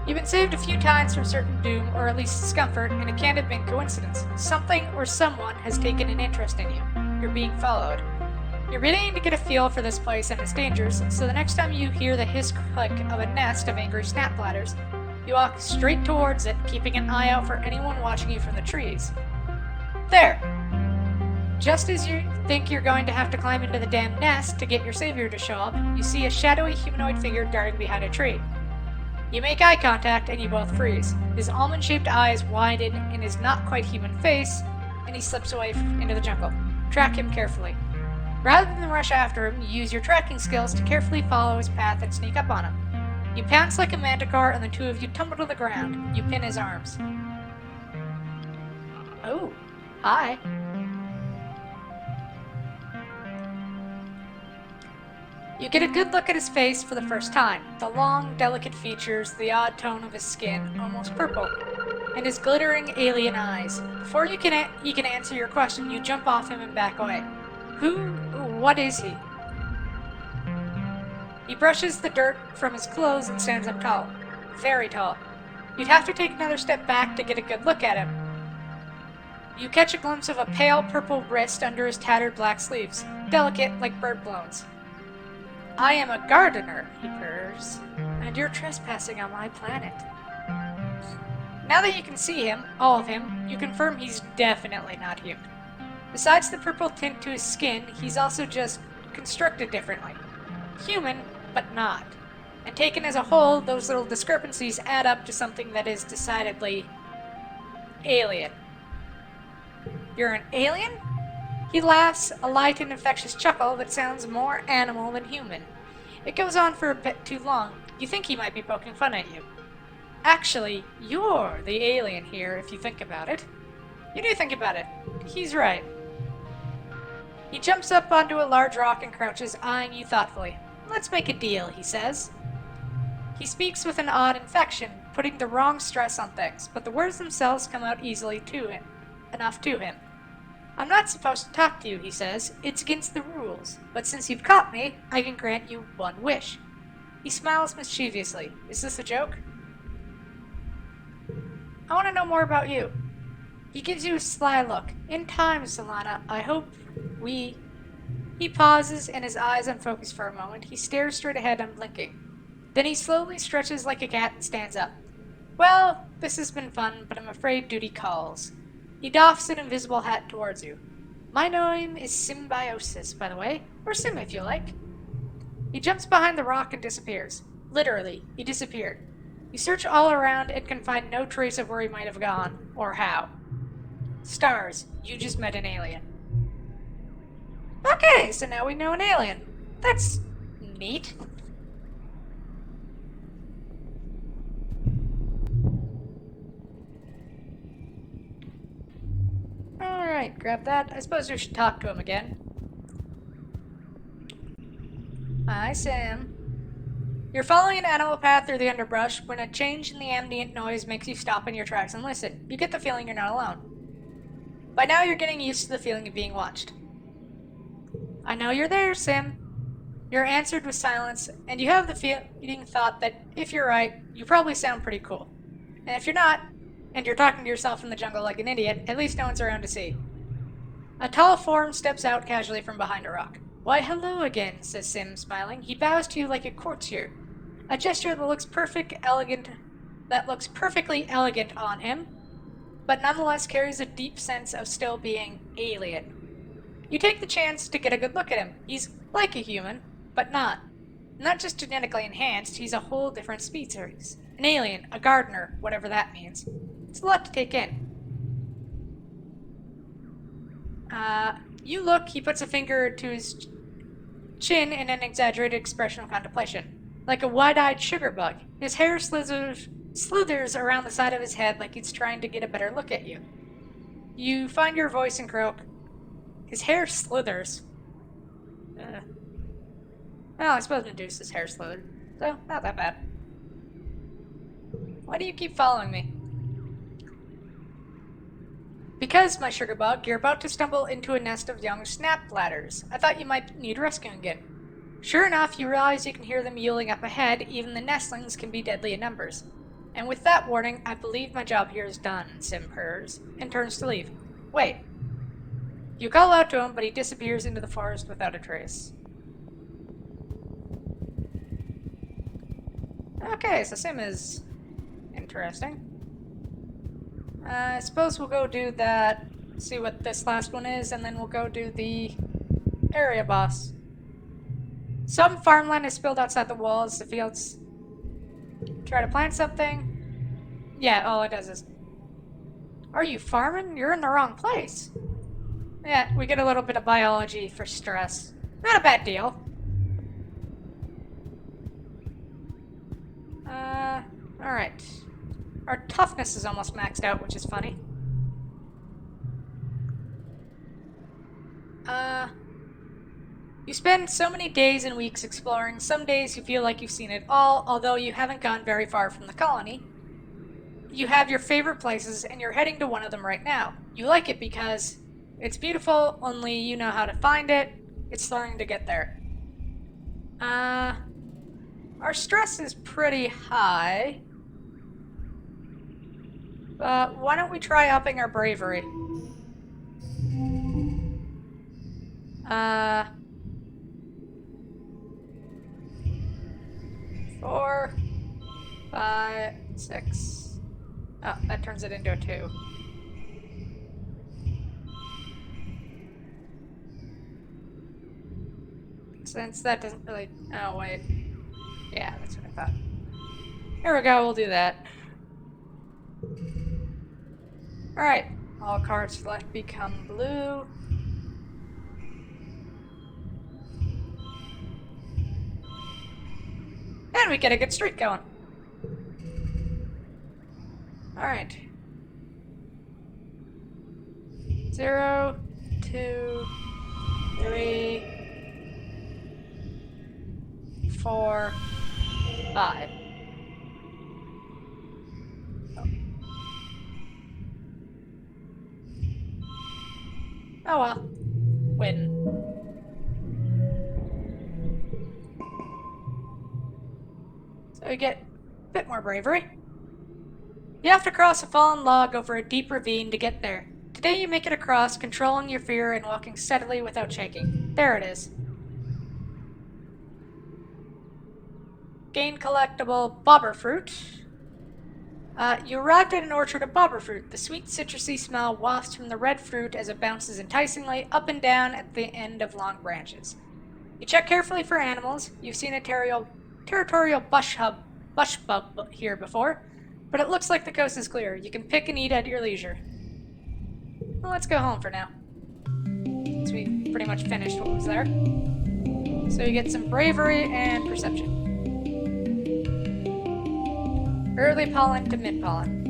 You've been saved a few times from certain doom, or at least discomfort, and it can't have been coincidence. Something or someone has taken an interest in you. You're being followed. You're beginning to get a feel for this place and its dangers, so the next time you hear the hiss-click of a nest of angry snap bladders, you walk straight towards it, keeping an eye out for anyone watching you from the trees. There! Just as you think you're going to have to climb into the damn nest to get your savior to show up, you see a shadowy humanoid figure darting behind a tree. You make eye contact, and you both freeze. His almond-shaped eyes widen in his not-quite-human face, and he slips away into the jungle. Track him carefully. Rather than rush after him, you use your tracking skills to carefully follow his path and sneak up on him. You pounce like a manticore, and the two of you tumble to the ground. You pin his arms. Oh, hi. You get a good look at his face for the first time. The long, delicate features, the odd tone of his skin, almost purple, and his glittering alien eyes. Before he can answer your question, you jump off him and back away. What is he? He brushes the dirt from his clothes and stands up tall. Very tall. You'd have to take another step back to get a good look at him. You catch a glimpse of a pale purple wrist under his tattered black sleeves, delicate like bird blowns. I am a gardener, he purrs, and you're trespassing on my planet. Now that you can see him, all of him, you confirm he's definitely not human. Besides the purple tint to his skin, he's also just constructed differently. Human, but not. And taken as a whole, those little discrepancies add up to something that is decidedly alien. You're an alien? He laughs, a light and infectious chuckle that sounds more animal than human. It goes on for a bit too long. You think he might be poking fun at you. Actually, you're the alien here, if you think about it. You do think about it. He's right. He jumps up onto a large rock and crouches, eyeing you thoughtfully. Let's make a deal, he says. He speaks with an odd inflection, putting the wrong stress on things, but the words themselves come out easily to him. Enough to him. I'm not supposed to talk to you, he says. It's against the rules. But since you've caught me, I can grant you one wish. He smiles mischievously. Is this a joke? I want to know more about you. He gives you a sly look. In time, Solana, I hope we... He pauses and his eyes unfocus for a moment. He stares straight ahead, unblinking. Then he slowly stretches like a cat and stands up. Well, this has been fun, but I'm afraid duty calls. He doffs an invisible hat towards you. My name is Symbiosis, by the way. Or Sim, if you like. He jumps behind the rock and disappears. Literally, he disappeared. You search all around and can find no trace of where he might have gone, or how. Stars, you just met an alien. Okay, so now we know an alien. That's neat. Alright, grab that. I suppose we should talk to him again. Hi, Sam. You're following an animal path through the underbrush when a change in the ambient noise makes you stop in your tracks and listen. You get the feeling you're not alone. By now, you're getting used to the feeling of being watched. I know you're there, Sim. You're answered with silence, and you have the fleeting thought that if you're right, you probably sound pretty cool. And if you're not, and you're talking to yourself in the jungle like an idiot, at least no one's around to see. A tall form steps out casually from behind a rock. Why, hello again, says Sim, smiling. He bows to you like a courtier. A gesture that looks perfectly elegant on him, but nonetheless carries a deep sense of still being alien. You take the chance to get a good look at him. He's like a human, but not. Not just genetically enhanced, he's a whole different species. An alien, a gardener, whatever that means. It's a lot to take in. You look, he puts a finger to his chin in an exaggerated expression of contemplation. Like a wide-eyed sugar bug. His hair slithers around the side of his head like he's trying to get a better look at you. You find your voice and croak. His hair slithers. Well, I suppose Medusa's hair slithered, so not that bad. Why do you keep following me? Because, my sugar bug, you're about to stumble into a nest of young snap bladders. I thought you might need rescuing again. Sure enough, you realize you can hear them mewling up ahead. Even the nestlings can be deadly in numbers. And with that warning, I believe my job here is done, Sim purrs, and turns to leave. Wait. You call out to him, but he disappears into the forest without a trace. Okay, so Sim is interesting. I suppose we'll go do that, see what this last one is, and then we'll go do the area boss. Some farmland is spilled outside the walls. The fields try to plant something. Yeah, all it does is... Are you farming? You're in the wrong place. Yeah, we get a little bit of biology for stress. Not a bad deal. Alright. Our toughness is almost maxed out, which is funny. You spend so many days and weeks exploring. Some days you feel like you've seen it all, although you haven't gone very far from the colony. You have your favorite places, and you're heading to one of them right now. You like it because it's beautiful, only you know how to find it. It's learning to get there. Our stress is pretty high. Why don't we try upping our bravery? 4, 5, 6. Oh, that turns it into a 2. Since that doesn't really... Oh, wait. Yeah, that's what I thought. Here we go, we'll do that. Alright, all cards left become blue. And we get a good streak going. Alright. 0, 2, 3, 4, 5. Oh well. Win. So we get a bit more bravery. You have to cross a fallen log over a deep ravine to get there. Today you make it across, controlling your fear and walking steadily without shaking. There it is. Gain collectible bobber fruit. You arrived at an orchard of bobber fruit. The sweet citrusy smell wafts from the red fruit as it bounces enticingly up and down at the end of long branches. You check carefully for animals. You've seen a territorial bush bug here before, but it looks like the coast is clear. You can pick and eat at your leisure. Well, let's go home for now, since we pretty much finished what was there. So you get some bravery and perception. Early pollen to mid pollen.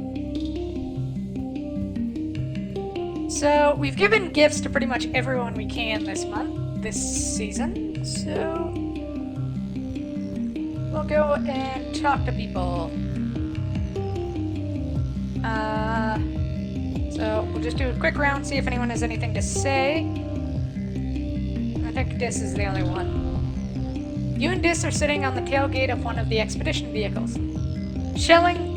So we've given gifts to pretty much everyone we can this season. So we'll go and talk to people. So we'll just do a quick round, see if anyone has anything to say. I think Dis is the only one. You and Dis are sitting on the tailgate of one of the expedition vehicles, shelling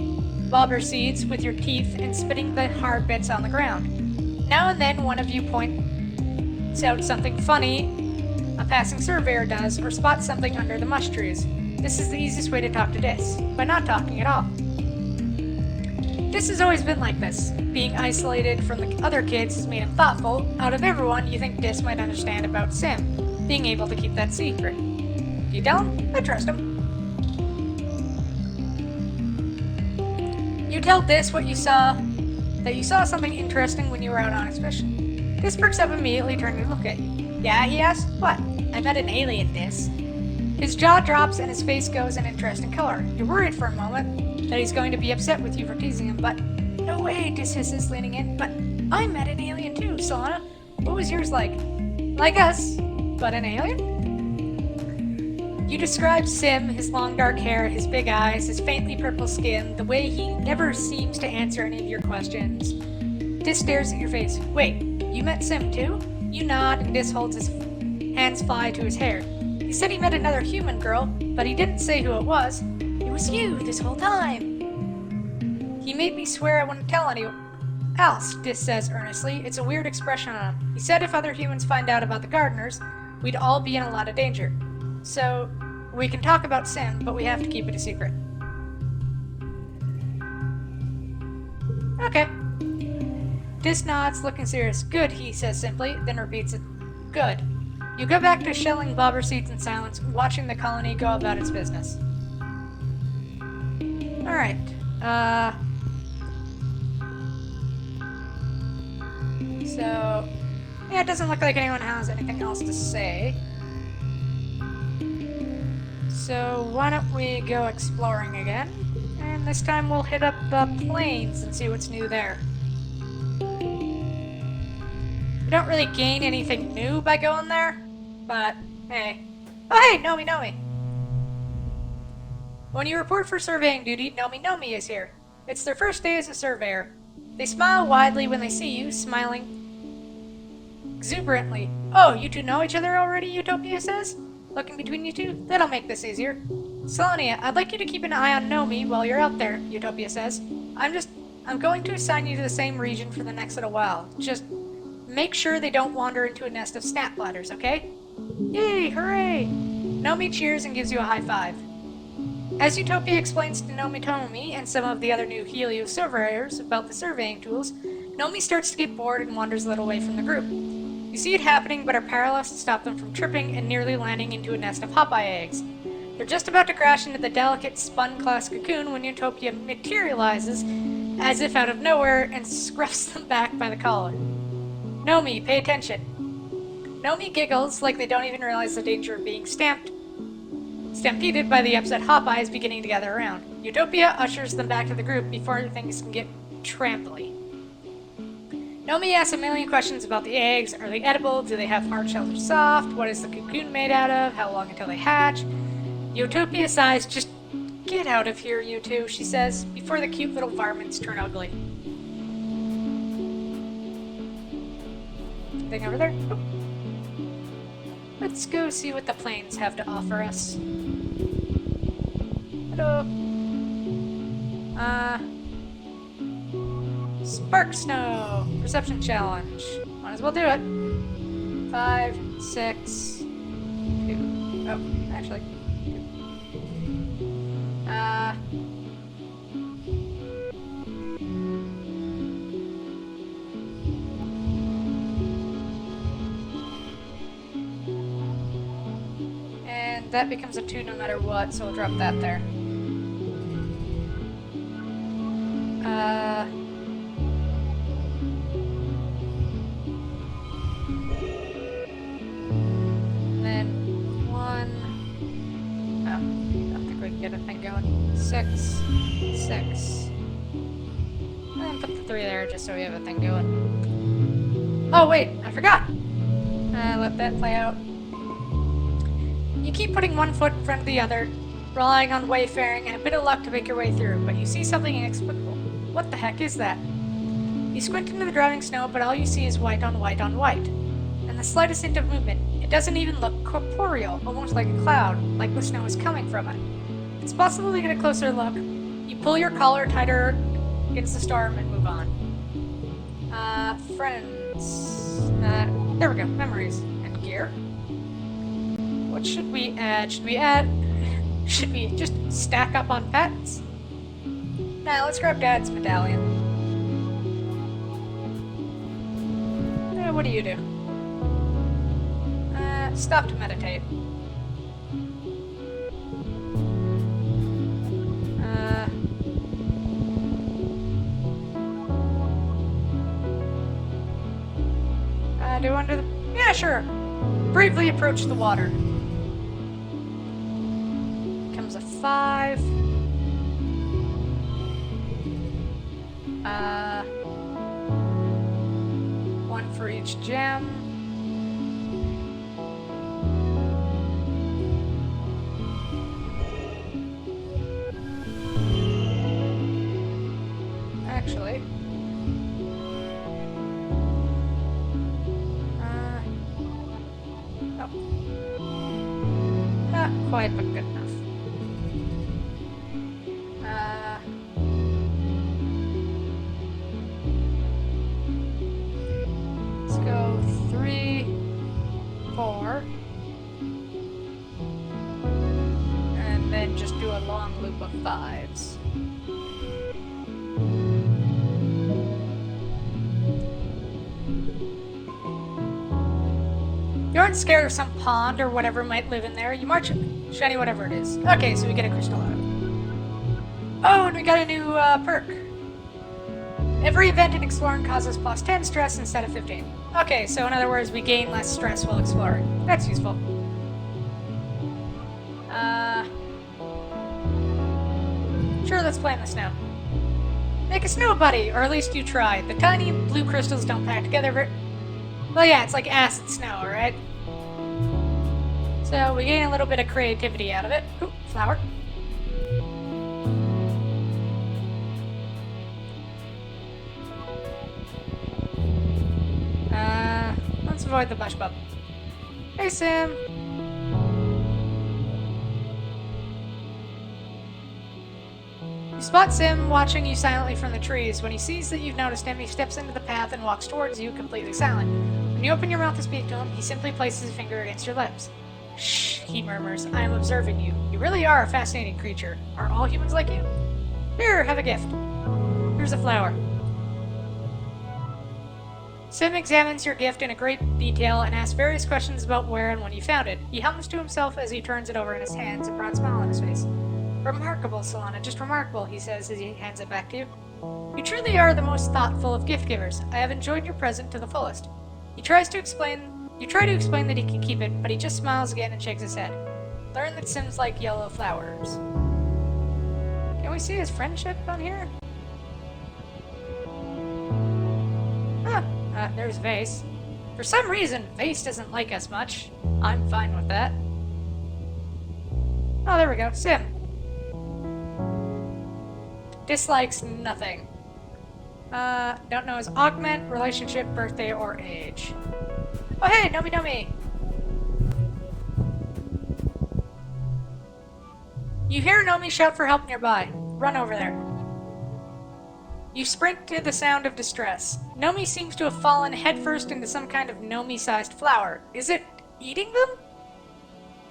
bobber seeds with your teeth and spitting the hard bits on the ground. Now and then one of you points out something funny a passing surveyor does, or spots something under the mush trees. This is the easiest way to talk to Dis, by not talking at all. Dis has always been like this. Being isolated from the other kids has made him thoughtful. Out of everyone, you think Dis might understand about Sim, being able to keep that secret. Do you tell him? I trust him. You tell Dis what you saw, that you saw something interesting when you were out on expedition. Dis perks up immediately, turning to look at you. Yeah, he asks. What? I met an alien, Dis. His jaw drops and his face goes an interesting color. You're worried for a moment that he's going to be upset with you for teasing him, but no way, Dis hisses, leaning in. But I met an alien too, Solana. What was yours like? Like us, but an alien? You describe Sim, his long dark hair, his big eyes, his faintly purple skin, the way he never seems to answer any of your questions. Dis stares at your face. Wait, you met Sim too? You nod, and Dis holds his hands fly to his hair. He said he met another human girl, but he didn't say who it was. It was you this whole time. He made me swear I wouldn't tell anyone else, Dis says earnestly. It's a weird expression on him. He said if other humans find out about the gardeners, we'd all be in a lot of danger. So, we can talk about Sim, but we have to keep it a secret. Okay. Dis nods, looking serious. Good, he says simply, then repeats it. Good. You go back to shelling bobber seeds in silence, watching the colony go about its business. Alright. So, yeah, it doesn't look like anyone has anything else to say. So, why don't we go exploring again? And this time we'll hit up the plains and see what's new there. We don't really gain anything new by going there, but hey. Oh hey, Nomi! When you report for surveying duty, Nomi is here. It's their first day as a surveyor. They smile widely when they see you, smiling exuberantly. Oh, you two know each other already, Utopia says? Looking between you two? That'll make this easier. Salonia, I'd like you to keep an eye on Nomi while you're out there, Utopia says. I'm going to assign you to the same region for the next little while. Just make sure they don't wander into a nest of snap bladders, okay? Yay, hooray! Nomi cheers and gives you a high five. As Utopia explains to Nomi and some of the other new Helio surveyors about the surveying tools, Nomi starts to get bored and wanders a little away from the group. You see it happening, but are powerless to stop them from tripping and nearly landing into a nest of Popeye eggs. They're just about to crash into the delicate spun-glass cocoon when Utopia materializes, as if out of nowhere, and scruffs them back by the collar. Nomi, pay attention. Nomi giggles like they don't even realize the danger of being stampeded by the upset Popeyes beginning to gather around. Utopia ushers them back to the group before things can get tramply. Nomi asks a million questions about the eggs. Are they edible? Do they have hard shells or soft? What is the cocoon made out of? How long until they hatch? Utopia sighs. Just get out of here, you two, she says, before the cute little varmints turn ugly. Thing over there? Oh. Let's go see what the plains have to offer us. Hello. Spark Snow! Perception challenge. Might as well do it. 5, 6, 2. Oh, actually. 2. And that becomes a 2 no matter what, so we'll drop that there. Then 1. Oh, I don't think we can get a thing going. 6, 6. And put the 3 there just so we have a thing going. Oh wait, I forgot! Let that play out. You keep putting one foot in front of the other, relying on wayfaring and a bit of luck to make your way through, but you see something inexplicable. What the heck is that? You squint into the driving snow, but all you see is white on white on white. And the slightest hint of movement. It doesn't even look corporeal, almost like a cloud, like the snow is coming from it. It's possible to get a closer look. You pull your collar tighter against the storm and move on. Friends. There we go. Memories. And gear. What should we add? Should we just stack up on pets? Nah, let's grab Dad's medallion. What do you do? Stop to meditate. Do under the... Yeah, sure. Bravely approach the water. Comes a 5. One for each gem. Actually... Not quite, but good enough. Let's go 3, 4. And then just do a long loop of 5s. You aren't scared of some pond or whatever might live in there. You march shiny whatever it is. Okay, so we get a crystal out of it. Oh, and we got a new perk. Every event in exploring causes plus 10 stress instead of 15. Okay, so in other words, we gain less stress while exploring. That's useful. Sure, let's play in the snow. Make a snow buddy, or at least you try. The tiny blue crystals don't pack together very... Well, yeah, it's like acid snow, right? So we gain a little bit of creativity out of it. Ooh, flower. Let's avoid the bush bub. Hey, Sim. You spot Sim watching you silently from the trees. When he sees that you've noticed him, he steps into the path and walks towards you, completely silent. When you open your mouth to speak to him, he simply places his finger against your lips. Shh, he murmurs. I am observing you. You really are a fascinating creature. Are all humans like you? Here, have a gift. Here's a flower. Sim examines your gift in a great detail and asks various questions about where and when you found it. He hums to himself as he turns it over in his hands, a broad smile on his face. Remarkable, Solana, just remarkable, he says as he hands it back to you. You truly are the most thoughtful of gift givers. I have enjoyed your present to the fullest. You try to explain that he can keep it, but he just smiles again and shakes his head. Learn that Sims like yellow flowers. Can we see his friendship on here? There's Vase. For some reason, Vase doesn't like us much. I'm fine with that. Oh, there we go. Sim. Dislikes nothing. Don't know his augment, relationship, birthday, or age. Oh, hey, Nomi. You hear Nomi shout for help nearby. Run over there. You sprint to the sound of distress. Nomi seems to have fallen headfirst into some kind of Nomi-sized flower. Is it eating them?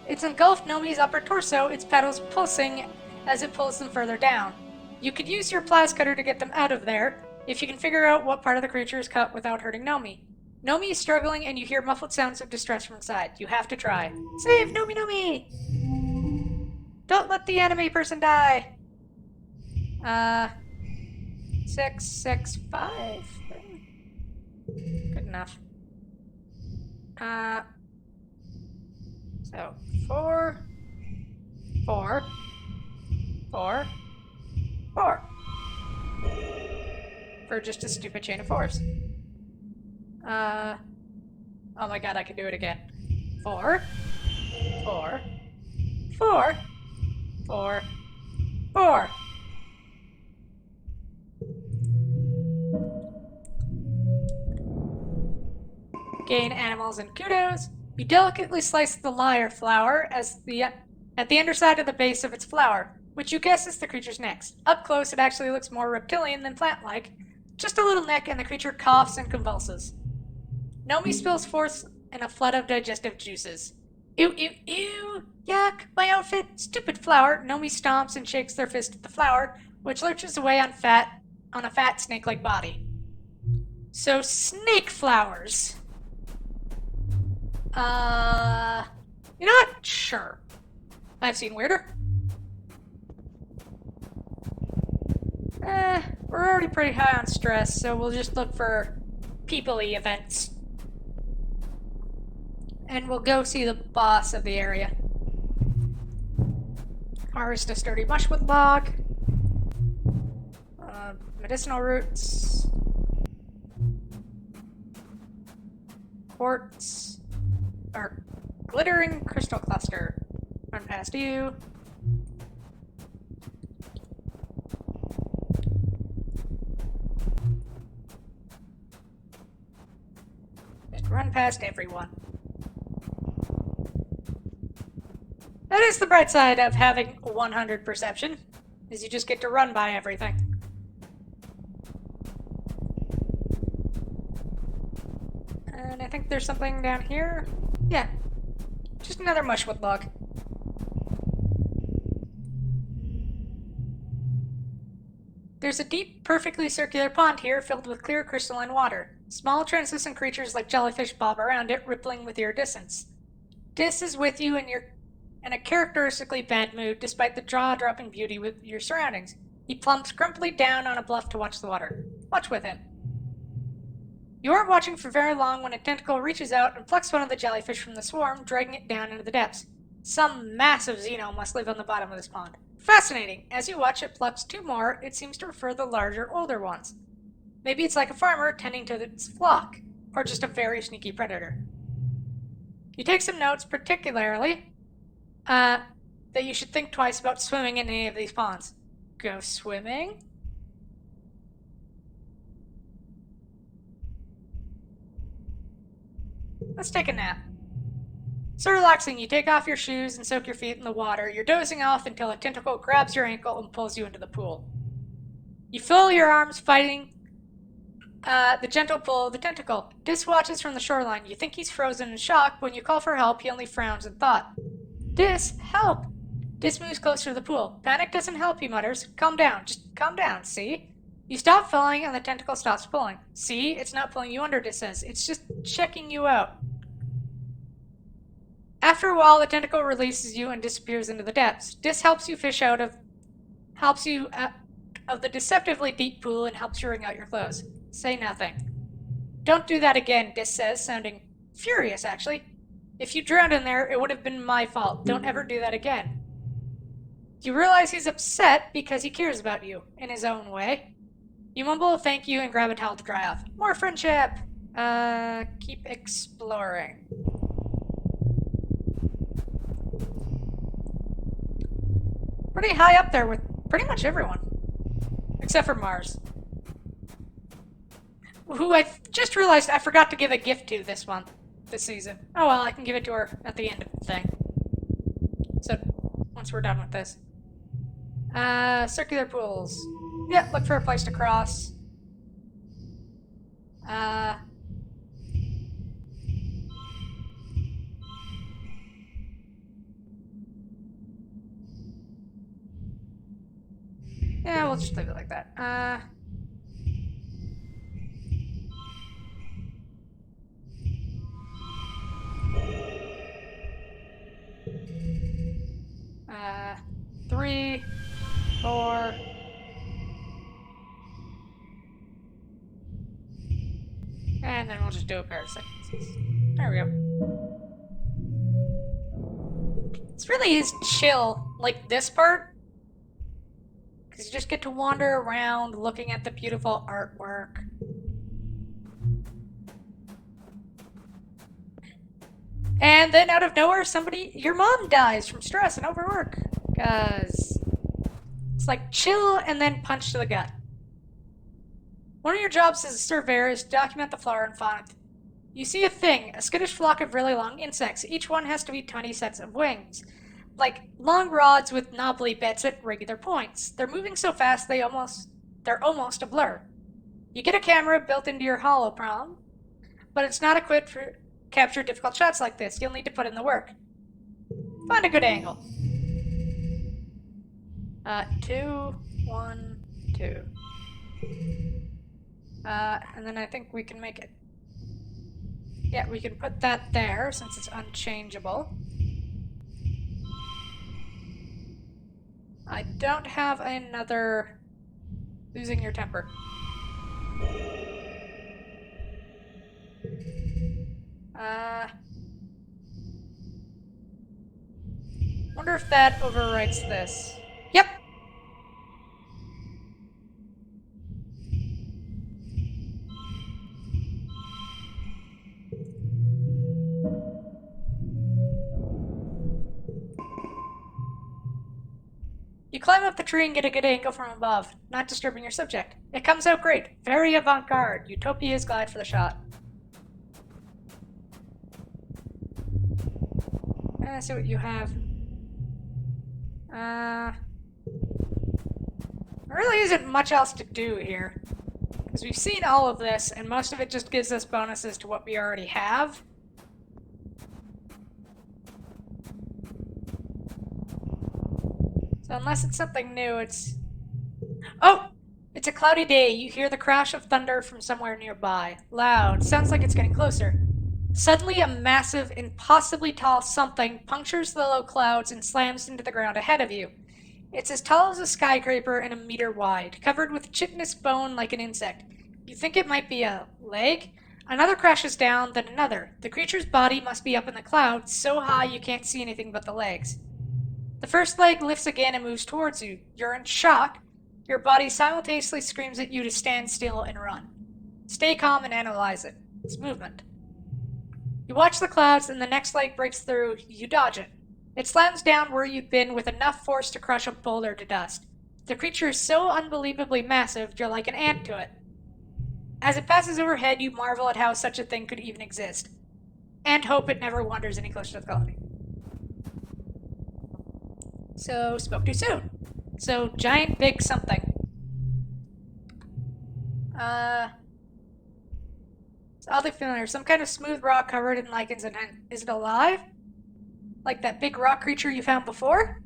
It's engulfed Nomi's upper torso, its petals pulsing as it pulls them further down. You could use your plas cutter to get them out of there, if you can figure out what part of the creature is cut without hurting Nomi. Nomi is struggling and you hear muffled sounds of distress from inside. You have to try. Save Nomi! Don't let the anime person die! 6, 6, 5. Good enough. So 4, 4, 4, 4. For just a stupid chain of 4s. Oh my god, I can do it again. 4, 4, 4, 4, 4. Gain animals and kudos. You delicately slice the lyre flower at the underside of the base of its flower, which you guess is the creature's neck. Up close, it actually looks more reptilian than plant-like. Just a little neck, and the creature coughs and convulses. Nomi spills forth in a flood of digestive juices. Ew, ew, ew! Yuck! My outfit! Stupid flower! Nomi stomps and shakes their fist at the flower, which lurches away on a fat snake-like body. So, snake flowers. You know what? Sure. I've seen weirder. We're already pretty high on stress, so we'll just look for people-y events. And we'll go see the boss of the area. Harvest a sturdy mushwood log. Medicinal roots. Quartz. Or glittering crystal cluster. Run past you. Just run past everyone. That is the bright side of having 100 perception, is you just get to run by everything. And I think there's something down here. Yeah, just another mushwood log. There's a deep, perfectly circular pond here filled with clear crystalline water. Small, translucent creatures like jellyfish bob around it, rippling with iridescence. Dis is with you and you're in a characteristically bad mood despite the jaw-dropping beauty with your surroundings. He plumps grumpily down on a bluff to watch the water. Watch with him. You aren't watching for very long when a tentacle reaches out and plucks one of the jellyfish from the swarm, dragging it down into the depths. Some massive xeno must live on the bottom of this pond. Fascinating. As you watch it plucks two more, it seems to prefer the larger, older ones. Maybe it's like a farmer tending to its flock, or just a very sneaky predator. You take some notes, particularly that you should think twice about swimming in any of these ponds. Go swimming? Let's take a nap. So relaxing, you take off your shoes and soak your feet in the water. You're dozing off until a tentacle grabs your ankle and pulls you into the pool. You feel your arms fighting the gentle pull of the tentacle. Dis watches from the shoreline. You think he's frozen in shock. When you call for help, he only frowns in thought. Dis, help! Dis moves closer to the pool. Panic doesn't help, he mutters. Calm down. Just calm down, see? You stop falling and the tentacle stops pulling. See? It's not pulling you under, Dis says. It's just checking you out. After a while, the tentacle releases you and disappears into the depths. Dis helps you out of the deceptively deep pool and helps you wring out your clothes. Say nothing. Don't do that again, Dis says, sounding furious, actually. If you drowned in there, it would have been my fault. Don't ever do that again. You realize he's upset because he cares about you, in his own way. You mumble a thank you and grab a towel to dry off. More friendship! Keep exploring. Pretty high up there with pretty much everyone. Except for Mars. Who I just realized I forgot to give a gift to this season. Oh well, I can give it to her at the end of the thing. So, once we're done with this. Circular pools. Yeah, look for a place to cross. Yeah, we'll just leave it like that. Three, 4. And then we'll just do a pair of sentences. There we go. This really is chill, like this part. Because you just get to wander around looking at the beautiful artwork. And then out of nowhere, your mom dies from stress and overwork. Because it's like chill and then punch to the gut. One of your jobs as a surveyor is to document the flora and fauna. You see a thing, a skittish flock of really long insects. Each one has to be 20 sets of wings. Like long rods with knobbly bits at regular points. They're moving so fast they're almost a blur. You get a camera built into your holoprogram, but it's not equipped for capture difficult shots like this. You'll need to put in the work. Find a good angle. 2, 1, 2. And then I think we can make it. Yeah, we can put that there since it's unchangeable. I don't have another losing your temper. Wonder if that overwrites this. Yep. You climb up the tree and get a good angle from above, not disturbing your subject. It comes out great. Very avant-garde. Utopia is glad for the shot. Let's see what you have. There really isn't much else to do here. Because we've seen all of this, and most of it just gives us bonuses to what we already have. So unless it's something new, it's... Oh! It's a cloudy day. You hear the crash of thunder from somewhere nearby. Loud. Sounds like it's getting closer. Suddenly, a massive, impossibly tall something punctures the low clouds and slams into the ground ahead of you. It's as tall as a skyscraper and a meter wide, covered with chitinous bone like an insect. You think it might be a leg? Another crashes down, then another. The creature's body must be up in the clouds, so high you can't see anything but the legs. The first leg lifts again and moves towards you. You're in shock. Your body simultaneously screams at you to stand still and run. Stay calm and analyze it. It's movement. You watch the clouds, and the next leg breaks through. You dodge it. It slams down where you've been with enough force to crush a boulder to dust. The creature is so unbelievably massive, you're like an ant to it. As it passes overhead, you marvel at how such a thing could even exist. And hope it never wanders any closer to the colony. So, spoke too soon. So, giant big something. It's oddly familiar. Some kind of smooth rock covered in lichens and is it alive? Like that big rock creature you found before?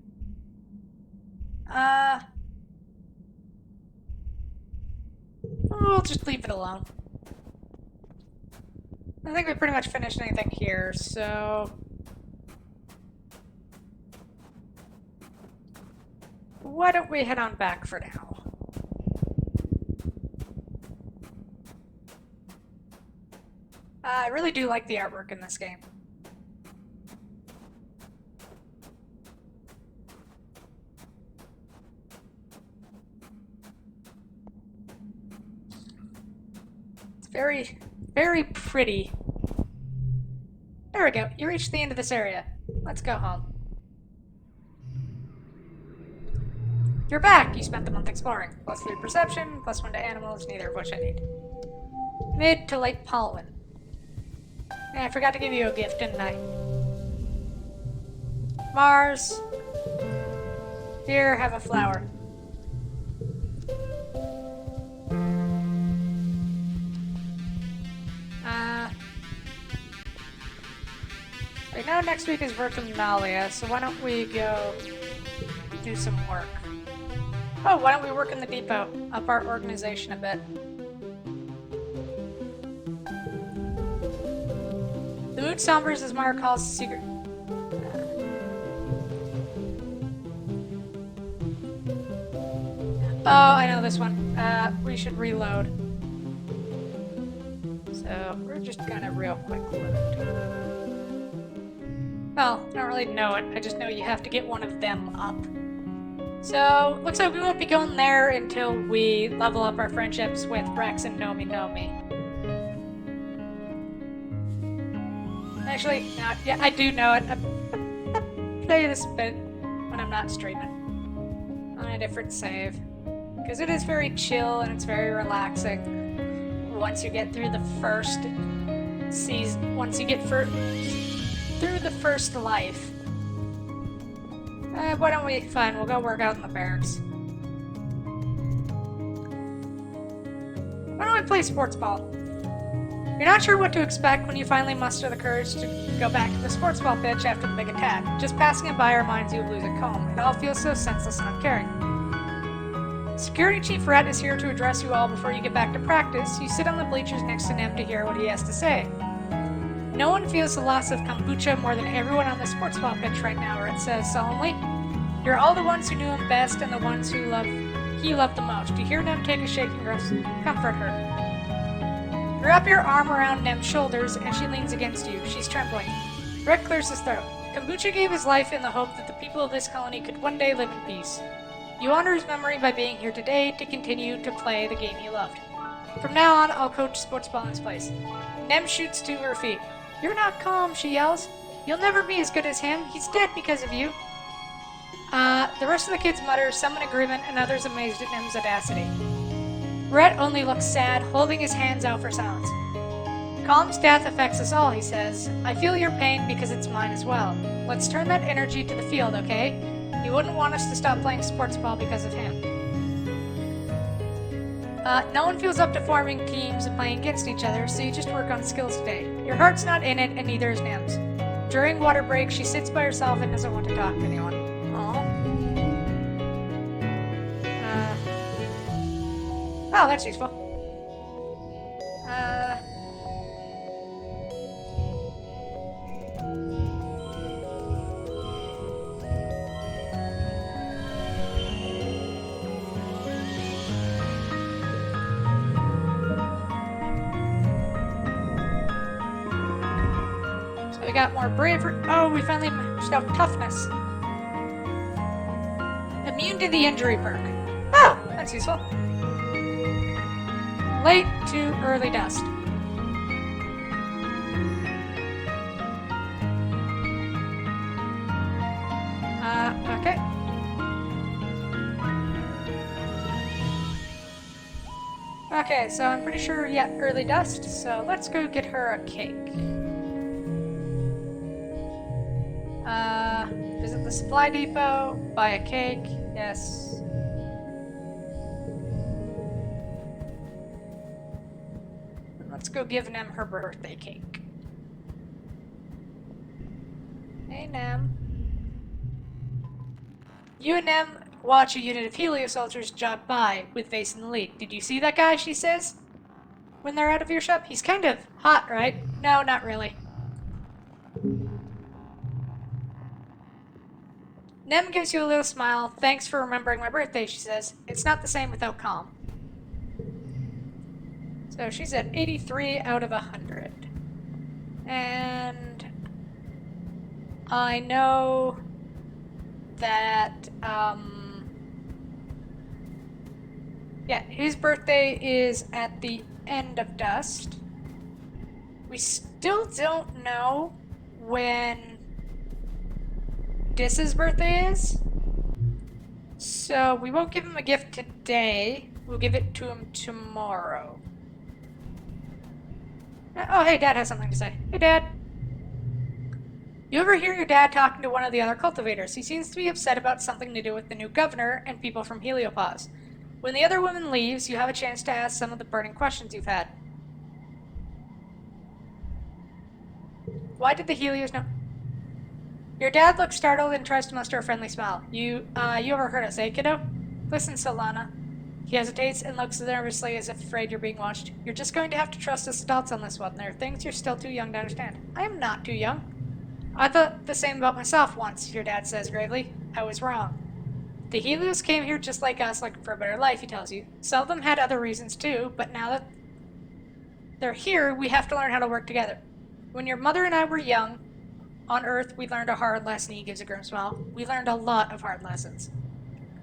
We'll just leave it alone. I think we pretty much finished anything here, so... Why don't we head on back for now? I really do like the artwork in this game. It's very, very pretty. There we go. You reached the end of this area. Let's go home. You're back! You spent the month exploring. +3 perception, +1 to animals, neither of which I need. Mid to late pollen. Yeah, I forgot to give you a gift, didn't I? Mars. Here, have a flower. Right now next week is Vertumnalia, so why don't we go do some work? Oh, why don't we work in the depot? Up our organization a bit. The Mood Sombers, as Mara calls the secret. Oh, I know this one. We should reload. So, we're just gonna real quick load. Well, I don't really know it. I just know you have to get one of them up. So, looks like we won't be going there until we level up our friendships with Rex and Nomi Nomi. Actually, no, yeah, I do know it. I'll tell you this a bit when I'm not streaming. On a different save. Because it is very chill and it's very relaxing. Once you get through the first season, once you get through the first life. Why don't we, fine, we'll go work out in the barracks. Why don't we play sports ball? You're not sure what to expect when you finally muster the courage to go back to the sports ball pitch after the big attack. Just passing it by reminds you of losing home. It all feels so senseless and uncaring. Security Chief Rhett is here to address you all before you get back to practice. You sit on the bleachers next to Nem to hear what he has to say. No one feels the loss of kombucha more than everyone on the sports ball pitch right now, Rhett says solemnly. You're all the ones who knew him best and the ones who he loved the most. You hear Nem take a shaking breath. Comfort her. You wrap your arm around Nem's shoulders and she leans against you. She's trembling. Rhett clears his throat. Kombucha gave his life in the hope that the people of this colony could one day live in peace. You honor his memory by being here today to continue to play the game he loved. From now on, I'll coach sports ball in his place. Nem shoots to her feet. You're not calm, she yells. You'll never be as good as him. He's dead because of you. The rest of the kids mutter, some in agreement, and others amazed at Nem's audacity. Rhett only looks sad, holding his hands out for silence. Calm's death affects us all, he says. I feel your pain because it's mine as well. Let's turn that energy to the field, okay? You wouldn't want us to stop playing sports ball because of him. No one feels up to forming teams and playing against each other, so you just work on skills today. Your heart's not in it, and neither is Nem's. During water break, she sits by herself and doesn't want to talk to anyone. Oh, that's useful. So we got more bravery. Oh, we finally matched out toughness. Immune to the injury perk. Oh, that's useful. Late to early dust. Okay. Okay, so I'm pretty sure, yeah, early dust, so let's go get her a cake. Visit the supply depot, buy a cake, yes. Let's go give Nem her birthday cake. Hey, Nem. You and Nem watch a unit of Helio soldiers jog by, with Vase in the lead. Did you see that guy, she says? When they're out of earshot? He's kind of hot, right? No, not really. Nem gives you a little smile. Thanks for remembering my birthday, she says. It's not the same without Calm. So she's at 83 out of 100. And I know that, yeah, his birthday is at the end of Dust. We still don't know when Dis's birthday is. So we won't give him a gift today. We'll give it to him tomorrow. Oh, hey, Dad has something to say. Hey, Dad. You ever hear your dad talking to one of the other cultivators? He seems to be upset about something to do with the new governor and people from Heliopause. When the other woman leaves, you have a chance to ask some of the burning questions you've had. Why did the Helios know? Your dad looks startled and tries to muster a friendly smile. You overheard us, eh, kiddo? Listen, Solana. He hesitates and looks nervously as if afraid you're being watched. You're just going to have to trust us adults on this one. There are things you're still too young to understand. I am not too young. I thought the same about myself once, your dad says gravely. I was wrong. The Helios came here just like us, looking for a better life, he tells you. Some of them had other reasons too, but now that they're here, we have to learn how to work together. When your mother and I were young, on Earth, we learned a hard lesson, he gives a grim smile. We learned a lot of hard lessons.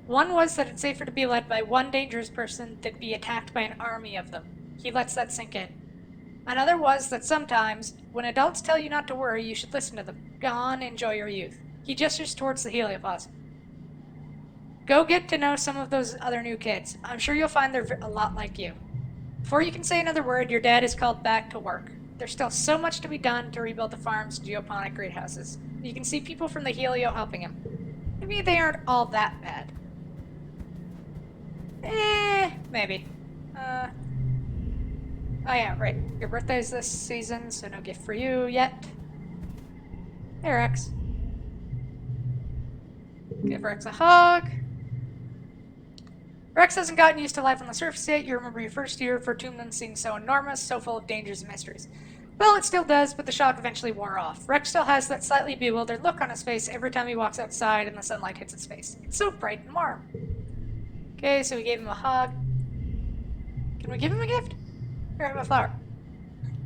One was that it's safer to be led by one dangerous person than be attacked by an army of them. He lets that sink in. Another was that sometimes, when adults tell you not to worry, you should listen to them. Go on, enjoy your youth. He gestures towards the Heliopause. Go get to know some of those other new kids. I'm sure you'll find they're a lot like you. Before you can say another word, your dad is called back to work. There's still so much to be done to rebuild the farm's geoponic greenhouses. You can see people from the Helio helping him. Maybe they aren't all that bad. Maybe. Oh yeah, right. Your birthday's this season, so no gift for you yet. Hey, Rex. Give Rex a hug. Rex hasn't gotten used to life on the surface yet. You remember your first year for Tombland seemed so enormous, so full of dangers and mysteries. Well, it still does, but the shock eventually wore off. Rex still has that slightly bewildered look on his face every time he walks outside and the sunlight hits his face. It's so bright and warm. Okay, so we gave him a hug. Can we give him a gift? Here, have a flower.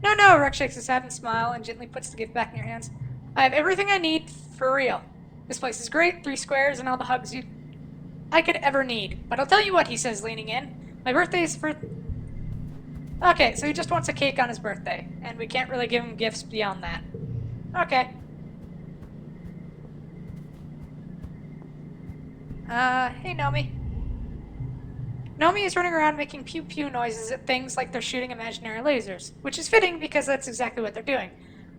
No, Rex shakes his head and smiles and gently puts the gift back in your hands. I have everything I need for real. This place is great, 3 squares and all the hugs I could ever need. But I'll tell you what, he says, leaning in. My birthday is for... Okay, so he just wants a cake on his birthday, and we can't really give him gifts beyond that. Okay. Hey, Nomi. Nomi is running around making pew-pew noises at things like they're shooting imaginary lasers, which is fitting because that's exactly what they're doing.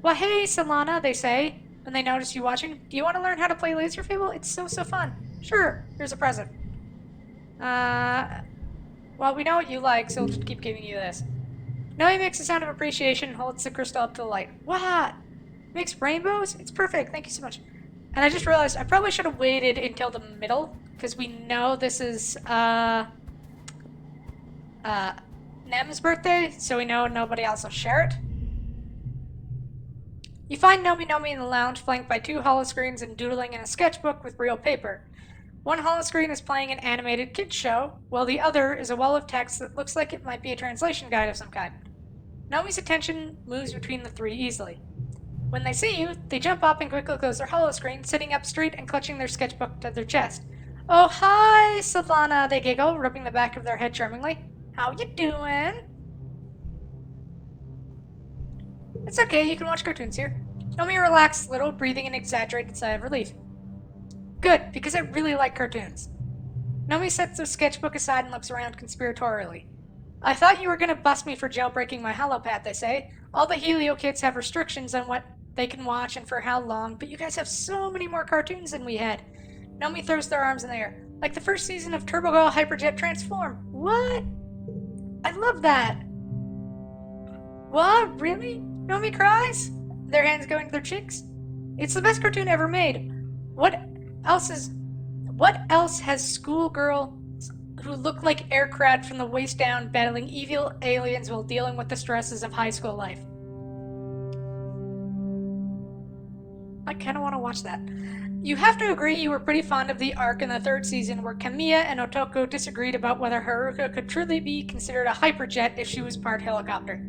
Well, hey, Solana, they say, when they notice you watching. Do you want to learn how to play Laser Fable? It's so fun. Sure, here's a present. Well, we know what you like, so we'll just keep giving you this. Nomi makes a sound of appreciation and holds the crystal up to the light. What? Makes rainbows? It's perfect, thank you so much. And I just realized I probably should have waited until the middle, because we know this is, Nem's birthday, so we know nobody else will share it. You find Nomi in the lounge, flanked by 2 holoscreens and doodling in a sketchbook with real paper. One holoscreen is playing an animated kids show, while the other is a wall of text that looks like it might be a translation guide of some kind. Nomi's attention moves between the 3 easily. When they see you, they jump up and quickly close their holoscreen, sitting up straight and clutching their sketchbook to their chest. Oh, hi, Savannah, they giggle, rubbing the back of their head charmingly. How you doing? It's okay, you can watch cartoons here. Nomi relaxed a little, breathing an exaggerated sigh of relief. Good, because I really like cartoons. Nomi sets the sketchbook aside and looks around conspiratorially. I thought you were going to bust me for jailbreaking my holopath, they say. All the Helio kids have restrictions on what they can watch and for how long, but you guys have so many more cartoons than we had. Nomi throws their arms in the air. Like the first season of Turbo Girl Hyperjet Transform. What? I love that. What? Really? Nomi cries? Their hands going to their cheeks? It's the best cartoon ever made. What else has schoolgirls who look like aircraft from the waist down battling evil aliens while dealing with the stresses of high school life? I kind of want to watch that. You have to agree you were pretty fond of the arc in the 3rd season where Kamiya and Otoko disagreed about whether Haruka could truly be considered a hyperjet if she was part helicopter.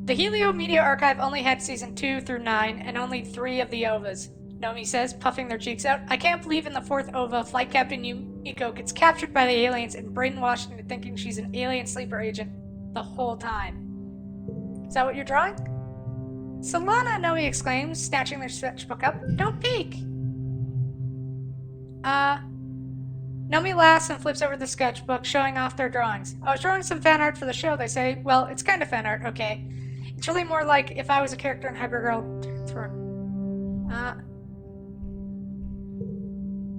The Helio Media Archive only had season 2 through 9 and only 3 of the OVAs, Nomi says, puffing their cheeks out. I can't believe in the 4th OVA, Flight Captain Yumiko gets captured by the aliens and brainwashed into thinking she's an alien sleeper agent the whole time. Is that what you're drawing? Solana, Nomi exclaims, snatching their sketchbook up. Don't peek! Nomi laughs and flips over the sketchbook, showing off their drawings. I was drawing some fan art for the show, they say. Well, it's kind of fan art, okay. It's really more like if I was a character in Hypergirl.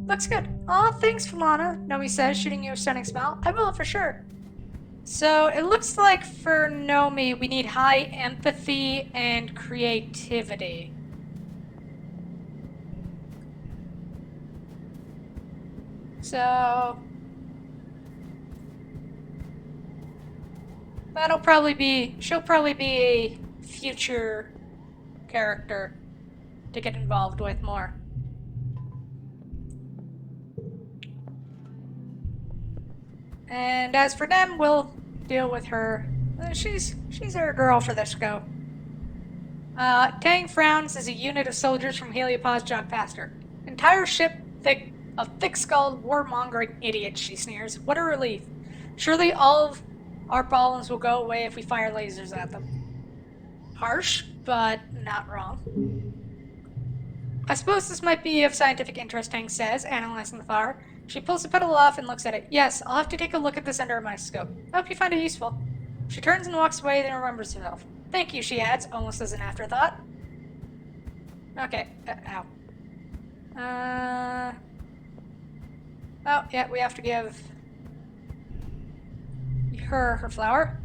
Looks good. Aw, thanks, Fulana, Nomi says, shooting you a stunning smile. I will, for sure. So, it looks like for Nomi, we need high empathy and creativity. So... she'll probably be a future character to get involved with more. And as for them, we'll deal with her. She's our girl for this go. Tang frowns as a unit of soldiers from Heliopause jog past her. Entire ship of thick-skulled, warmongering idiots, she sneers. What a relief. Surely all of our problems will go away if we fire lasers at them. Harsh, but not wrong. I suppose this might be of scientific interest, Hank says, analyzing the flower. She pulls the petal off and looks at it. Yes, I'll have to take a look at this under a microscope. I hope you find it useful. She turns and walks away, then remembers herself. Thank you, she adds, almost as an afterthought. Okay, ow. Oh, yeah, we have to give her flower.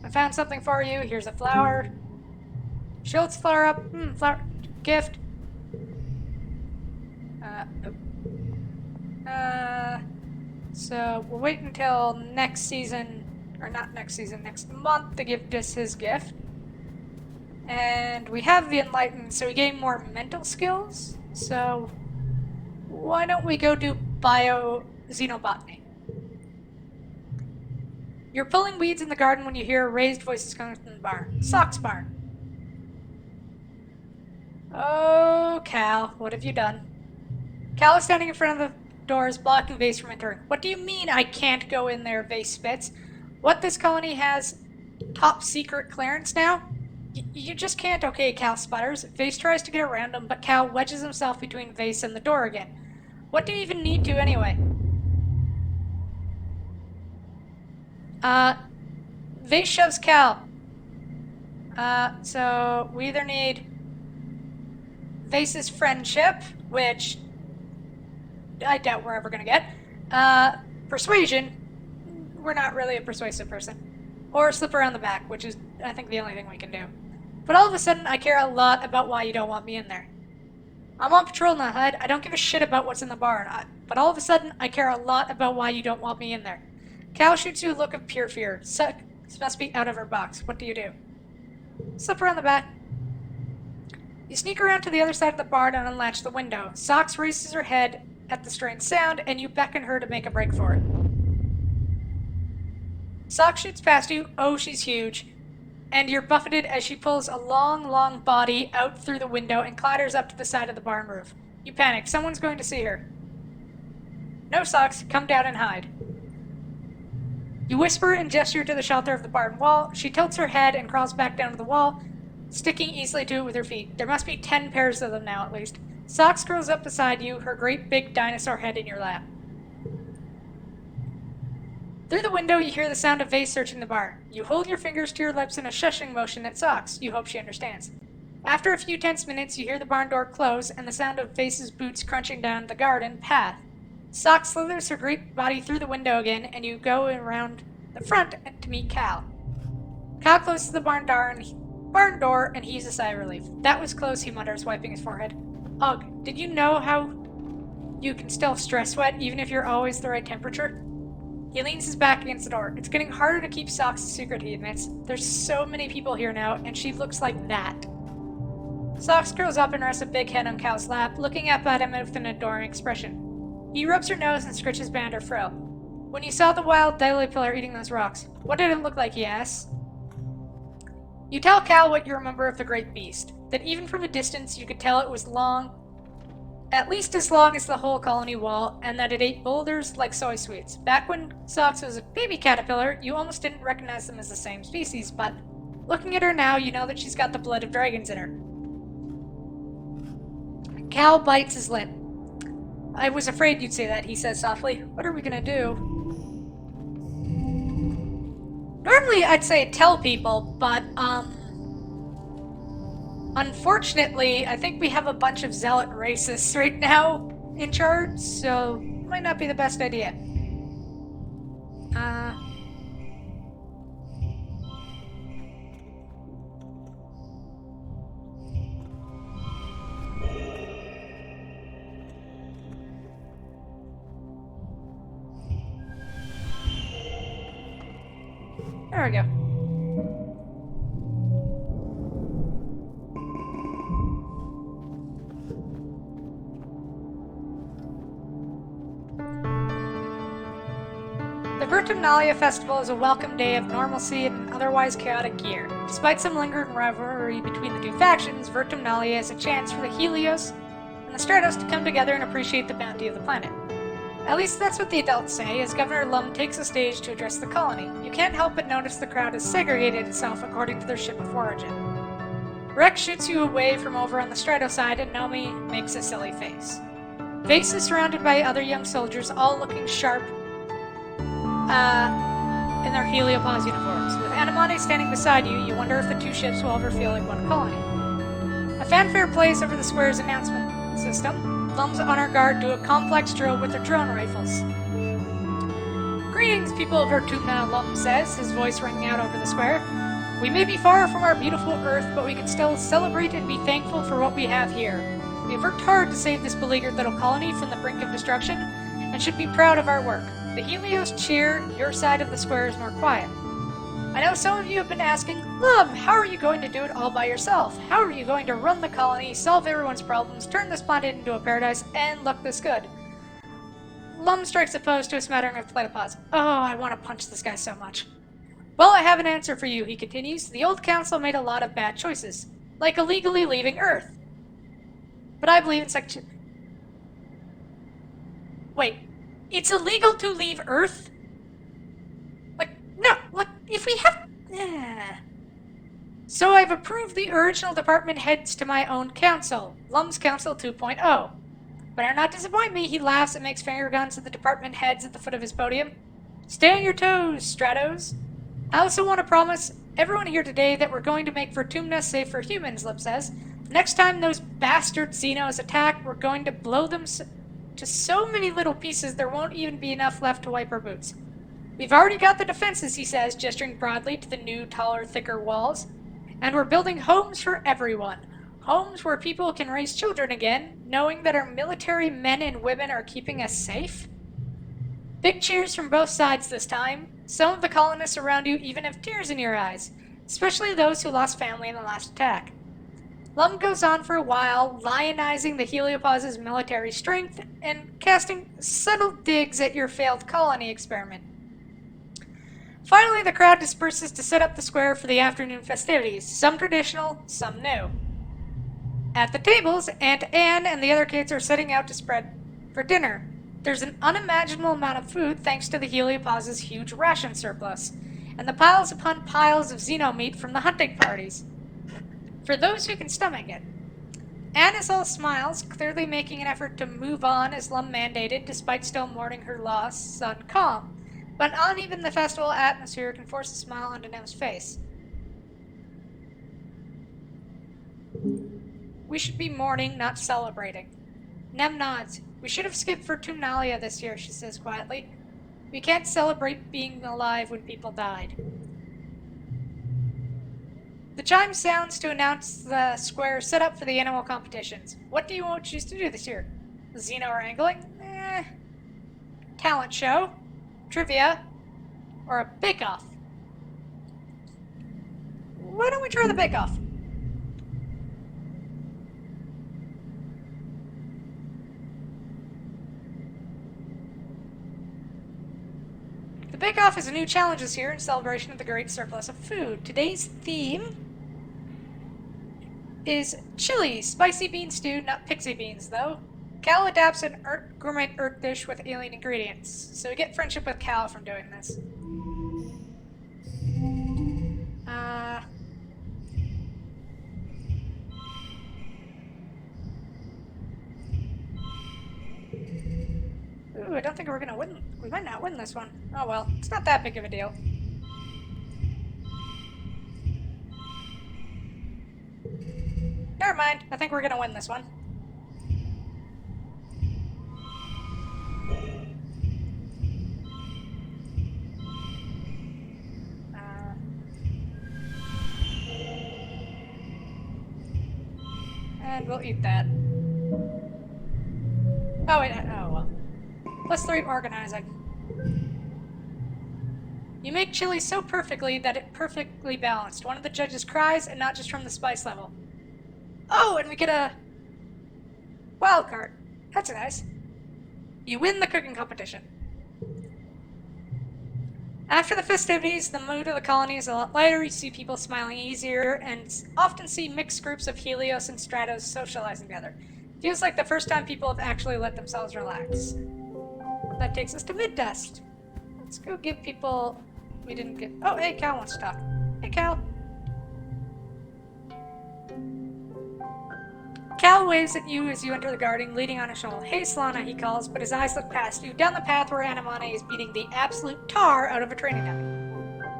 I found something for you. Here's a flower. She holds the flower up. Flower. Gift. So we'll wait until next season, or not next season, next month to give this his gift. And we have the Enlightened, so we gain more mental skills. So why don't we go do bio-xenobotany? You're pulling weeds in the garden when you hear raised voices coming from the barn. Sock's barn. Oh, Cal, what have you done? Cal is standing in front of the doors, blocking Vase from entering. What do you mean I can't go in there, Vase spits? What, this colony has top secret clearance now? You just can't, okay, Cal sputters. Vase tries to get around him, but Cal wedges himself between Vase and the door again. What do you even need to anyway? Vase shoves Cal. So we either need Vase's friendship, which I doubt we're ever gonna get. Persuasion. We're not really a persuasive person. Or slip around the back, which is, I think, the only thing we can do. But all of a sudden, I care a lot about why you don't want me in there. I'm on patrol now, Hud. I don't give a shit about what's in the barn. But all of a sudden, I care a lot about why you don't want me in there. Cal shoots you a look of pure fear. Suck. This must be out of her box. What do? Slip around the back. You sneak around to the other side of the barn and unlatch the window. Socks raises her head at the strange sound, and you beckon her to make a break for it. Socks shoots past you. Oh, she's huge. And you're buffeted as she pulls a long, long body out through the window and clatters up to the side of the barn roof. You panic. Someone's going to see her. No, Socks. Come down and hide. You whisper and gesture to the shelter of the barn wall. She tilts her head and crawls back down to the wall, sticking easily to it with her feet. There must be 10 pairs of them now, at least. Socks curls up beside you, her great big dinosaur head in your lap. Through the window, you hear the sound of Vase searching the barn. You hold your fingers to your lips in a shushing motion at Socks. You hope she understands. After a few tense minutes, you hear the barn door close and the sound of Vase's boots crunching down the garden path. Socks slithers her great body through the window again, and you go around the front to meet Cal. Cal closes the barn door and heaves a sigh of relief. That was close, he mutters, wiping his forehead. Ugh, did you know how you can still stress sweat even if you're always the right temperature? He leans his back against the door. It's getting harder to keep Socks a secret, he admits. There's so many people here now, and she looks like that. Socks curls up and rests a big head on Cal's lap, looking up at him with an adoring expression. He rubs her nose and scritches behind her frill. When you saw the wild pillar eating those rocks, what did it look like, he asks. You tell Cal what you remember of the great beast, that even from a distance you could tell it was long, at least as long as the whole colony wall, and that it ate boulders like soy sweets. Back when Socks was a baby caterpillar, you almost didn't recognize them as the same species, but looking at her now, you know that she's got the blood of dragons in her. Cal bites his lip. I was afraid you'd say that, he says softly. What are we gonna do? Normally I'd say tell people, but, unfortunately, I think we have a bunch of zealot racists right now in charge, so might not be the best idea. There we go. The Vertumnalia Festival is a welcome day of normalcy in an otherwise chaotic year. Despite some lingering rivalry between the two factions, Vertumnalia is a chance for the Helios and the Stratos to come together and appreciate the bounty of the planet. At least that's what the adults say, as Governor Lum takes the stage to address the colony. You can't help but notice the crowd has segregated itself according to their ship of origin. Rex shoots you away from over on the Strato side, and Nomi makes a silly face. Vase is surrounded by other young soldiers, all looking sharp in their heliopause uniforms. With Anamante standing beside you, you wonder if the two ships will ever feel like one colony. A fanfare plays over the square's announcement system. Lums on our guard do a complex drill with their drone rifles. Greetings, people of Vertumna, Lum says, his voice ringing out over the square. We may be far from our beautiful Earth, but we can still celebrate and be thankful for what we have here. We have worked hard to save this beleaguered little colony from the brink of destruction, and should be proud of our work. The Helios cheer, your side of the square is more quiet. I know some of you have been asking, Lum, how are you going to do it all by yourself? How are you going to run the colony, solve everyone's problems, turn this planet into a paradise, and look this good? Lum strikes a pose to a smattering of platypus. Oh, I want to punch this guy so much. Well, I have an answer for you, he continues. The old council made a lot of bad choices, like illegally leaving Earth. But I believe in section... Wait, it's illegal to leave Earth? Like, no, like, if we have... So I've approved the original department heads to my own council, Lum's Council 2.0. Better not disappoint me, he laughs and makes finger guns at the department heads at the foot of his podium. Stay on your toes, Stratos. I also want to promise everyone here today that we're going to make Vertumna safe for humans, Lip says. Next time those bastard Xenos attack, we're going to blow them to so many little pieces there won't even be enough left to wipe our boots. We've already got the defenses, he says, gesturing broadly to the new, taller, thicker walls. And we're building homes for everyone. Homes where people can raise children again, knowing that our military men and women are keeping us safe. Big cheers from both sides this time. Some of the colonists around you even have tears in your eyes, especially those who lost family in the last attack. Lum goes on for a while, lionizing the Heliopause's military strength and casting subtle digs at your failed colony experiment. Finally, the crowd disperses to set up the square for the afternoon festivities, some traditional, some new. At the tables, Aunt Anne and the other kids are setting out to spread for dinner. There's an unimaginable amount of food thanks to the Heliopause's huge ration surplus, and the piles upon piles of xeno meat from the hunting parties. For those who can stomach it. Anne is all smiles, clearly making an effort to move on as Lum mandated, despite still mourning her lost son Calm. But not even the festival atmosphere can force a smile onto Nem's face. We should be mourning, not celebrating. Nem nods. We should have skipped Vertumnalia this year, she says quietly. We can't celebrate being alive when people died. The chime sounds to announce the square set up for the animal competitions. What do you choose to do this year? Xeno wrangling? Talent show? Trivia? Or a bake-off? Why don't we try the bake-off? The bake-off is a new challenge this year in celebration of the great surplus of food. Today's theme is chili, spicy bean stew, not pixie beans though. Cal adapts an gourmet earth dish with alien ingredients, so we get friendship with Cal from doing this. Ooh, I don't think we're gonna win. We might not win this one. Oh well, it's not that big of a deal. Never mind, I think we're gonna win this one. And we'll eat that. Oh wait, oh well. +3 organizing. You make chili so perfectly that it's perfectly balanced. One of the judges cries, and not just from the spice level. Oh, and we get a wild card. That's nice. You win the cooking competition. After the festivities, the mood of the colony is a lot lighter. You see people smiling easier, and often see mixed groups of Helios and Stratos socializing together. Feels like the first time people have actually let themselves relax. That takes us to mid-dust. Let's go give people... We didn't get... Oh, hey, Cal wants to talk. Hey, Cal. Cal waves at you as you enter the garden, leading on a shoal. Hey, Solana, he calls, but his eyes look past you, down the path where Anamane is beating the absolute tar out of a training dummy.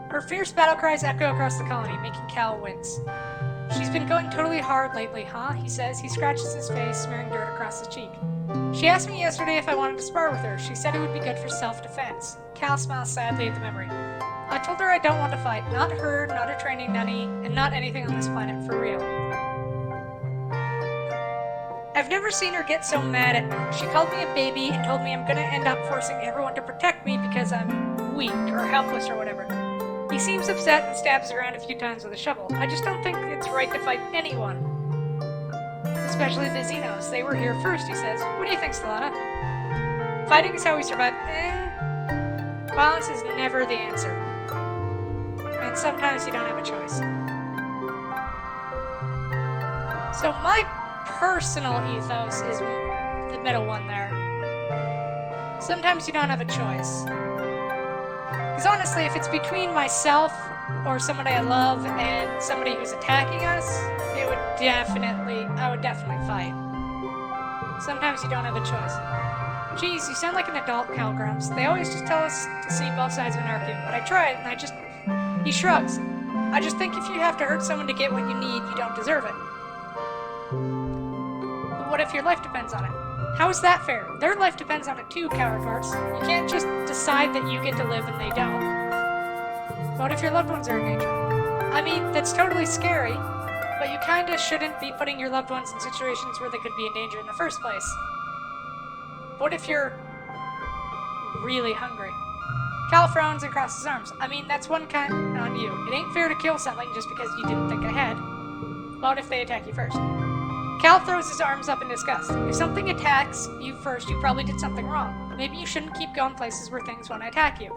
Her fierce battle cries echo across the colony, making Cal wince. She's been going totally hard lately, huh? He says. He scratches his face, smearing dirt across his cheek. She asked me yesterday if I wanted to spar with her. She said it would be good for self-defense. Cal smiles sadly at the memory. I told her I don't want to fight. Not her, not a training nanny, and not anything on this planet for real. I've never seen her get so mad at me. She called me a baby and told me I'm gonna end up forcing everyone to protect me because I'm weak or helpless or whatever. He seems upset and stabs around a few times with a shovel. I just don't think it's right to fight anyone. Especially the Xenos. They were here first, he says. What do you think, Solana? Fighting is how we survive. Violence is never the answer. And sometimes you don't have a choice. So my personal ethos is the middle one there. Sometimes you don't have a choice. Because honestly, if it's between myself or somebody I love and somebody who's attacking us, I would definitely fight. Sometimes you don't have a choice. Geez, you sound like an adult, Cal grumps. They always just tell us to see both sides of an argument, but I try it and he shrugs. I just think if you have to hurt someone to get what you need, you don't deserve it. But what if your life depends on it? How is that fair? Their life depends on it too, Cal retorts. You can't just decide that you get to live and they don't. What if your loved ones are in danger? I mean, that's totally scary, but you kinda shouldn't be putting your loved ones in situations where they could be in danger in the first place. What if you're really hungry? Cal frowns and crosses his arms. I mean, that's one kind on you. It ain't fair to kill something just because you didn't think ahead. What if they attack you first? Cal throws his arms up in disgust. If something attacks you first, you probably did something wrong. Maybe you shouldn't keep going places where things want to attack you.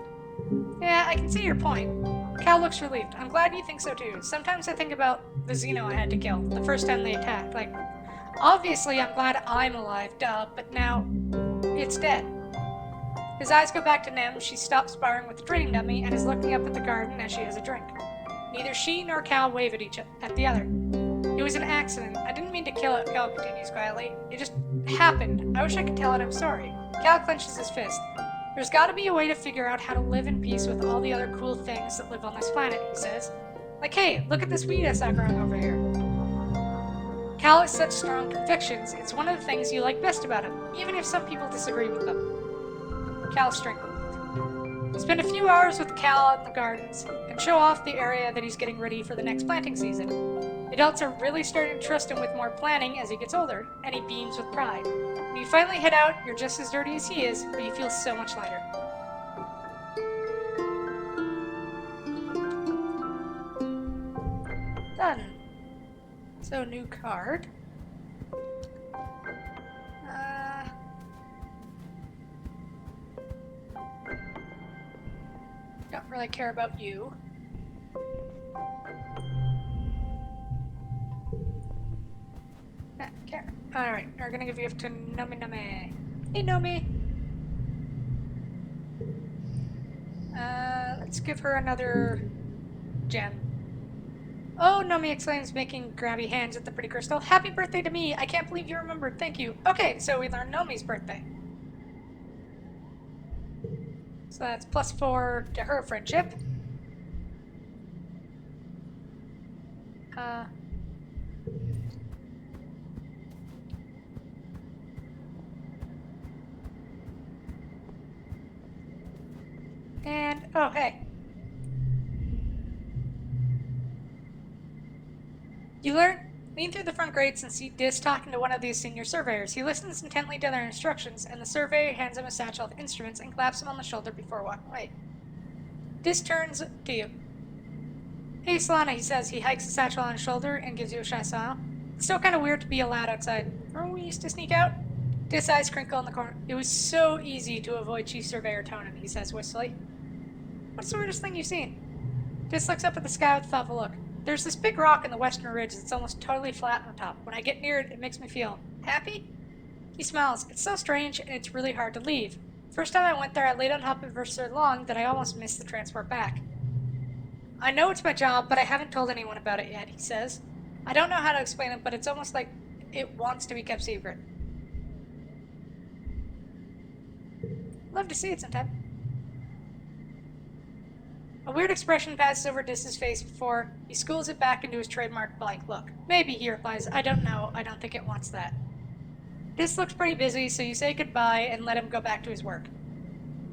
Yeah, I can see your point. Cal looks relieved. I'm glad you think so too. Sometimes I think about the Xeno I had to kill, the first time they attacked. Like, obviously I'm glad I'm alive, duh, but now it's dead. His eyes go back to Nem. She stops sparring with the training dummy and is looking up at the garden as she has a drink. Neither she nor Cal wave at the other. It was an accident. I didn't mean to kill it, Cal continues quietly. It just happened. I wish I could tell it I'm sorry. Cal clenches his fist. There's gotta be a way to figure out how to live in peace with all the other cool things that live on this planet, he says. Like, hey, look at this weed I saw growing over here. Cal has such strong convictions. It's one of the things you like best about him, even if some people disagree with them. Cal straightened. Spend a few hours with Cal in the gardens and show off the area that he's getting ready for the next planting season. Adults are really starting to trust him with more planning as he gets older, and he beams with pride. When you finally head out, you're just as dirty as he is, but you feel so much lighter. Done. So, new card. Don't really care about you. Care. Alright, we're gonna give you to Nomi Nome. Hey, Nomi! Let's give her another gem. Oh, Nomi exclaims, making grabby hands at the pretty crystal. Happy birthday to me! I can't believe you remembered, thank you. Okay, so we learned Nomi's birthday. So that's +4 to her friendship. And, oh, hey. You lean through the front grates and see Dis talking to one of these senior surveyors. He listens intently to their instructions, and the surveyor hands him a satchel of instruments and claps him on the shoulder before walking away. Dis turns to you. Hey, Solana, he says. He hikes the satchel on his shoulder and gives you a shy smile. It's still kind of weird to be allowed outside. Remember when we used to sneak out? Dis' eyes crinkle in the corner. It was so easy to avoid Chief Surveyor Tonin, he says wistfully. What's the weirdest thing you've seen? Dis looks up at the sky with a thoughtful look. There's this big rock in the western ridge that's almost totally flat on top. When I get near it, it makes me feel happy. He smiles. It's so strange, and it's really hard to leave. First time I went there, I laid on top of it for so long that I almost missed the transport back. I know it's my job, but I haven't told anyone about it yet, he says. I don't know how to explain it, but it's almost like it wants to be kept secret. Love to see it sometime. A weird expression passes over Dis's face before he schools it back into his trademark blank look. Maybe, he replies. I don't know. I don't think it wants that. Dis looks pretty busy, so you say goodbye and let him go back to his work.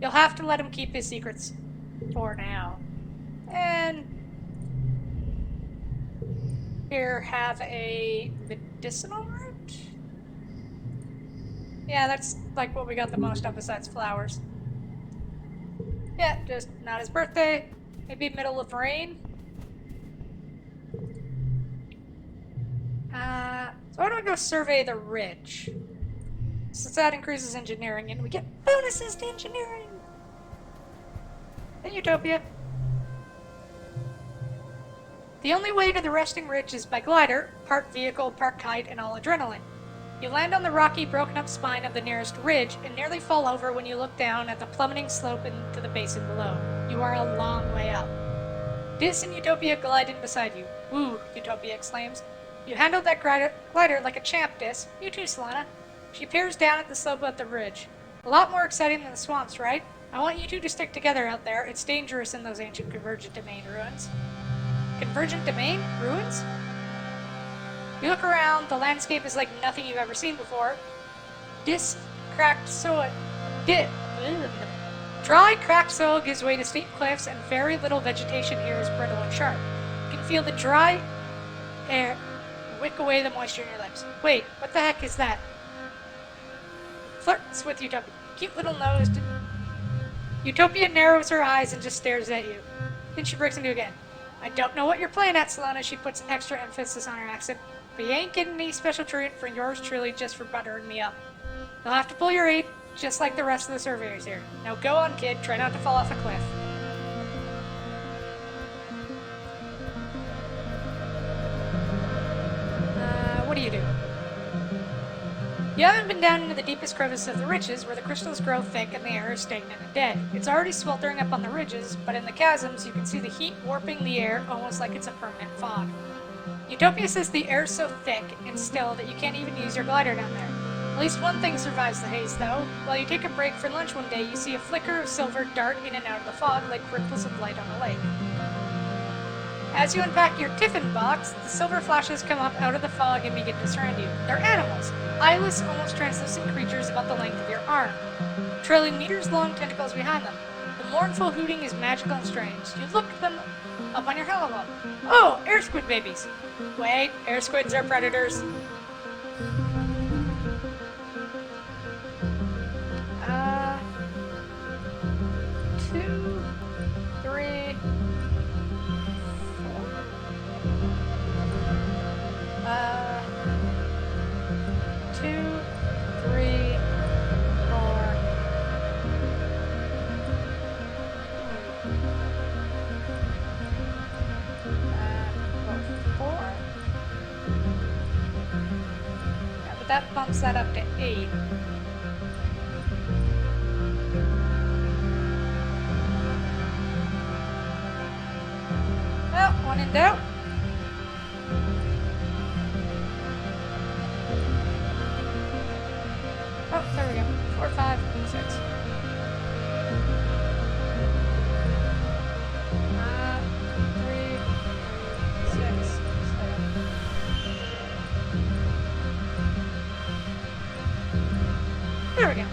You'll have to let him keep his secrets for now. And here, have a medicinal root? Yeah, that's like what we got the most of besides flowers. Yeah, just not his birthday. Maybe middle of rain. So why don't we go survey the ridge? Since that increases engineering and we get bonuses to engineering. In Utopia. The only way to the resting ridge is by glider, part vehicle, part kite, and all adrenaline. You land on the rocky, broken up spine of the nearest ridge and nearly fall over when you look down at the plummeting slope into the basin below. You are a long way up. Dis and Utopia glide in beside you. Woo, Utopia exclaims. You handled that glider like a champ, Dis. You too, Solana. She peers down at the slope of the ridge. A lot more exciting than the swamps, right? I want you two to stick together out there. It's dangerous in those ancient Convergent Domain ruins. Convergent Domain? Ruins? You look around, the landscape is like nothing you've ever seen before. Dry, cracked soil gives way to steep cliffs, and very little vegetation here is brittle and sharp. You can feel the dry air wick away the moisture in your lips. Wait, what the heck is that? Flirts with Utopia. Cute little nose. Utopia narrows her eyes and just stares at you. Then she breaks into again. I don't know what you're playing at, Solana. She puts extra emphasis on her accent. But you ain't getting any special treat for yours truly just for buttering me up. You'll have to pull your weight, just like the rest of the surveyors here. Now go on, kid. Try not to fall off a cliff. What do you do? You haven't been down into the deepest crevices of the ridges, where the crystals grow thick and the air is stagnant and dead. It's already sweltering up on the ridges, but in the chasms you can see the heat warping the air almost like it's a permanent fog. Utopia says the air's so thick and still that you can't even use your glider down there. At least one thing survives the haze, though. While you take a break for lunch one day, you see a flicker of silver dart in and out of the fog like ripples of light on a lake. As you unpack your tiffin box, the silver flashes come up out of the fog and begin to surround you. They're animals, eyeless, almost translucent creatures about the length of your arm, trailing meters-long tentacles behind them. The mournful hooting is magical and strange. You look them up on your holophone. Oh, air squid babies. Wait, air squids are predators. 2, 3, 2, 3, 4. 4. Yeah, but that bumps that up to 8. Well, one in doubt. Oh, there we go. 4, 5, 6. 3, 6, 7. There we go.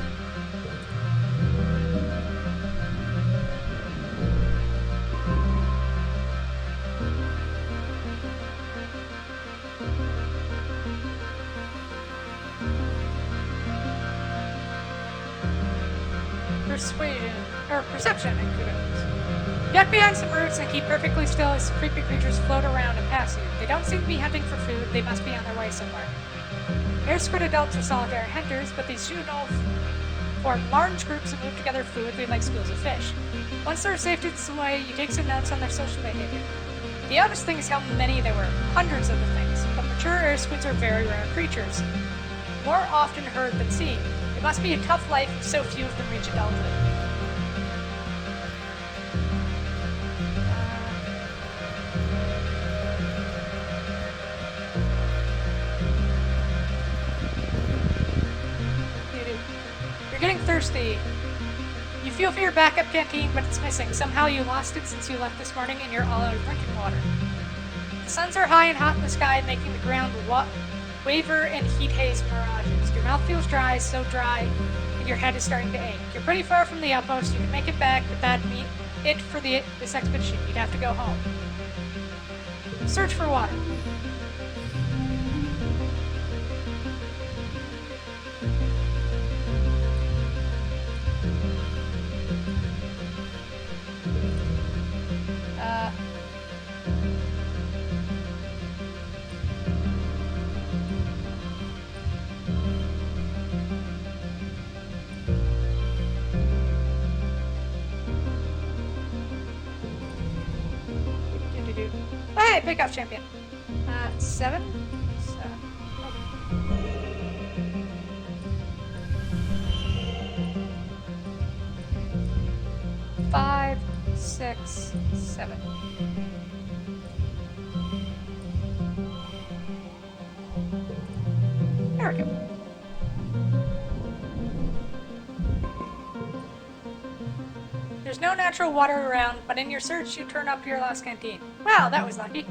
Perception and kudos. Duck behind some roots and keep perfectly still as creepy creatures float around and pass you. They don't seem to be hunting for food, they must be on their way somewhere. Air squid adults are solitary hunters, but these juvenile form large groups that move together fluidly like schools of fish. Once they're safe some way, you take some notes on their social behavior. The oddest thing is how many there were, hundreds of the things, but mature air squids are very rare creatures, more often heard than seen. It must be a tough life if so few of them reach adulthood. thirsty. You feel for your backup canteen, but it's missing. Somehow you lost it since you left this morning and you're all out of drinking water. The suns are high and hot in the sky, making the ground waver in heat haze mirages. Your mouth feels dry, so dry, and your head is starting to ache. You're pretty far from the outpost. You can make it back, but that'd mean it for this expedition. You'd have to go home. Search for water. Hey, pickup champion. 7? 5, 6, 7. There we go. There's no natural water around, but in your search you turn up your lost canteen. Wow, that was lucky.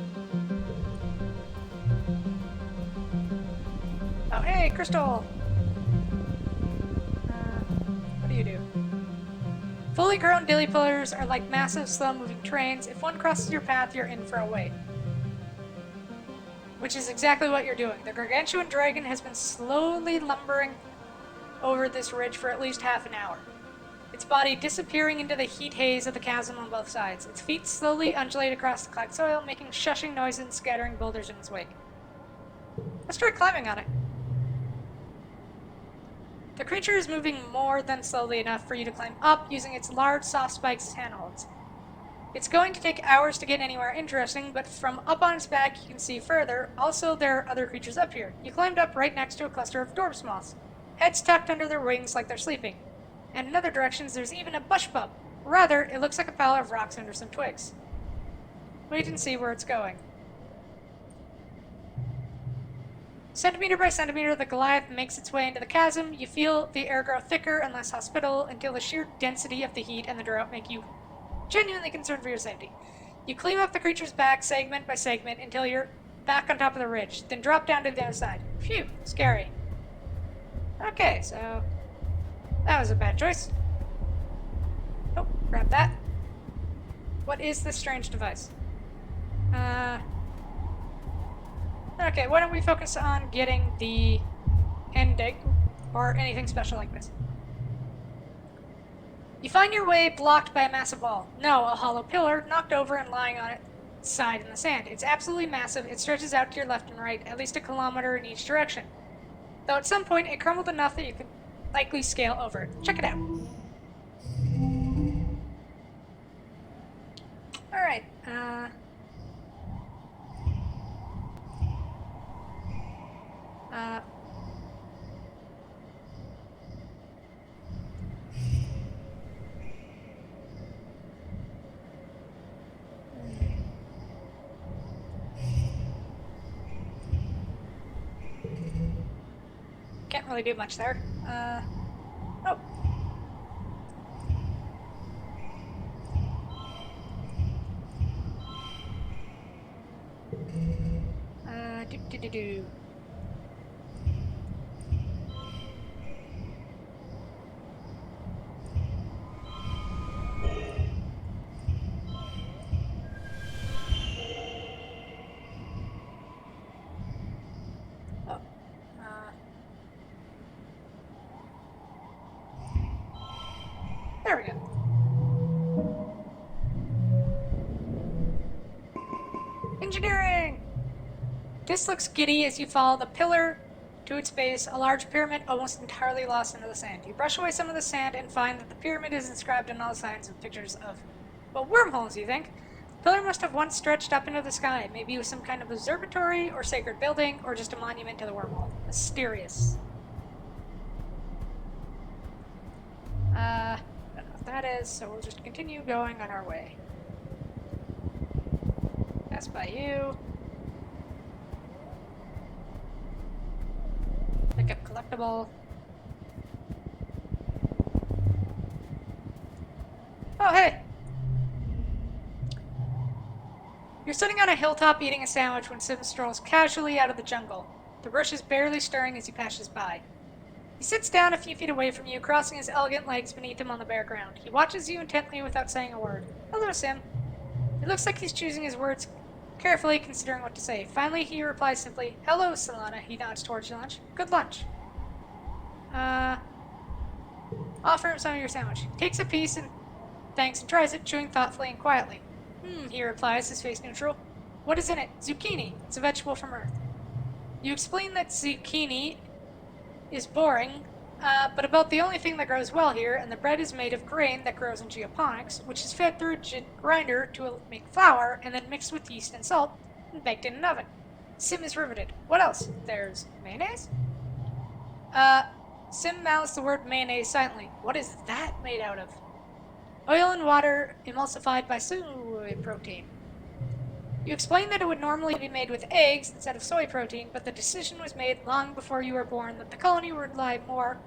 Oh, hey, Crystal! What do you do? Fully grown dilly pillars are like massive, slow-moving trains. If one crosses your path, you're in for a wait. Which is exactly what you're doing. The gargantuan dragon has been slowly lumbering over this ridge for at least half an hour. Its body disappearing into the heat haze of the chasm on both sides. Its feet slowly undulate across the clagged soil, making shushing noises and scattering boulders in its wake. Let's try climbing on it. The creature is moving more than slowly enough for you to climb up using its large, soft spikes as handholds. It's going to take hours to get anywhere interesting, but from up on its back you can see further. Also, there are other creatures up here. You climbed up right next to a cluster of dwarf moths, heads tucked under their wings like they're sleeping. And in other directions, there's even a bush bub. Rather, it looks like a pile of rocks under some twigs. Wait and see where it's going. Centimeter by centimeter, the Goliath makes its way into the chasm. You feel the air grow thicker and less hospitable until the sheer density of the heat and the drought make you genuinely concerned for your safety. You climb up the creature's back segment by segment until you're back on top of the ridge, then drop down to the other side. Phew, scary. Okay, so that was a bad choice. Oh, grab that. What is this strange device? Okay, why don't we focus on getting the end egg, or anything special like this. You find your way blocked by a massive wall. No, a hollow pillar, knocked over and lying on its side in the sand. It's absolutely massive. It stretches out to your left and right, at least a kilometer in each direction. Though at some point, it crumbled enough that you could likely scale over it. Check it out. Alright, can't really do much there. Oh. Do. Oh. There we go. Engineering! This looks giddy as you follow the pillar to its base, a large pyramid almost entirely lost into the sand. You brush away some of the sand and find that the pyramid is inscribed on all sides with pictures of, well, wormholes, you think? The pillar must have once stretched up into the sky. Maybe it was some kind of observatory or sacred building, or just a monument to the wormhole. Mysterious. I don't know what that is, so we'll just continue going on our way. Pass by you. Pick up collectible. Oh, hey! You're sitting on a hilltop eating a sandwich when Sim strolls casually out of the jungle, the bushes barely stirring as he passes by. He sits down a few feet away from you, crossing his elegant legs beneath him on the bare ground. He watches you intently without saying a word. Hello, Sim. It looks like he's choosing his words carefully, considering what to say. Finally, he replies simply, Hello, Solana. He nods towards your lunch. Good lunch. Offer him some of your sandwich. He takes a piece and thanks and tries it, chewing thoughtfully and quietly. He replies, his face neutral. What is in it? Zucchini. It's a vegetable from Earth. You explain that zucchini is boring, but about the only thing that grows well here, and the bread is made of grain that grows in geoponics, which is fed through a grinder to make flour, and then mixed with yeast and salt, and baked in an oven. Sim is riveted. What else? There's mayonnaise? Sim mouths the word mayonnaise silently. What is that made out of? Oil and water emulsified by soy protein. You explained that it would normally be made with eggs instead of soy protein, but the decision was made long before you were born that the colony would rely more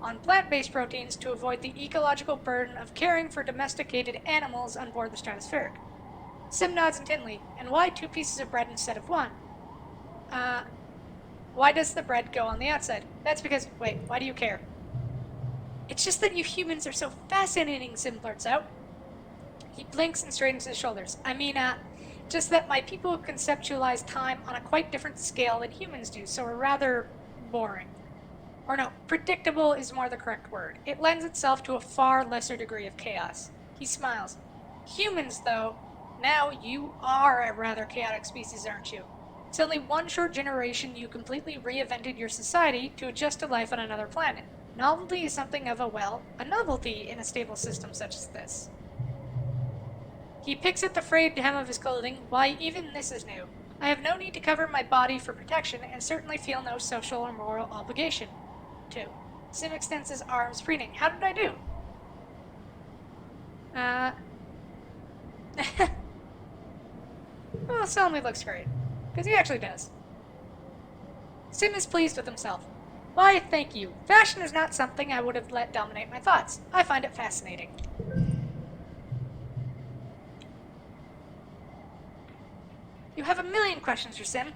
on plant-based proteins to avoid the ecological burden of caring for domesticated animals on board the Stratospheric. Sim nods intently. And why 2 pieces of bread instead of 1? Why does the bread go on the outside? That's because... Wait, why do you care? It's just that you humans are so fascinating, Sim blurts out. He blinks and straightens his shoulders. Just that my people conceptualize time on a quite different scale than humans do, so we're rather boring. Or no, predictable is more the correct word. It lends itself to a far lesser degree of chaos. He smiles. Humans, though, now you are a rather chaotic species, aren't you? It's only one short generation you completely reinvented your society to adjust to life on another planet. Novelty is something of a novelty in a stable system such as this. He picks at the frayed hem of his clothing. Why, even this is new. I have no need to cover my body for protection, and certainly feel no social or moral obligation to. Sim extends his arms, preening. How did I do? Well, Selmy looks great. Because he actually does. Sim is pleased with himself. Why, thank you. Fashion is not something I would have let dominate my thoughts. I find it fascinating. You have a million questions for Sim.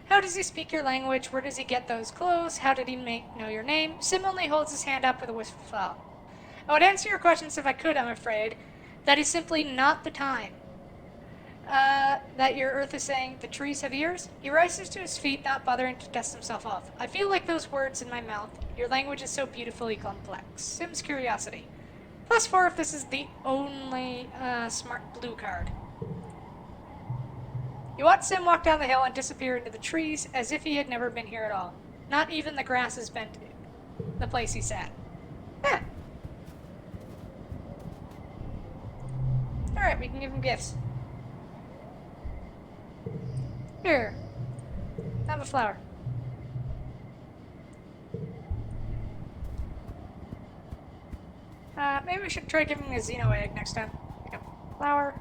How does he speak your language? Where does he get those clothes? How did he know your name? Sim only holds his hand up with a wistful thought. I would answer your questions if I could, I'm afraid. That is simply not the time. That your Earth is saying the trees have ears? He rises to his feet, not bothering to dust himself off. I feel like those words in my mouth. Your language is so beautifully complex. Sim's curiosity. +4 if this is the only, smart blue card. You watch Sim walk down the hill and disappear into the trees as if he had never been here at all. Not even the grass is bent the place he sat. Alright, we can give him gifts. Here. Have a flower. Maybe we should try giving him a Xeno egg next time. Pick up flower.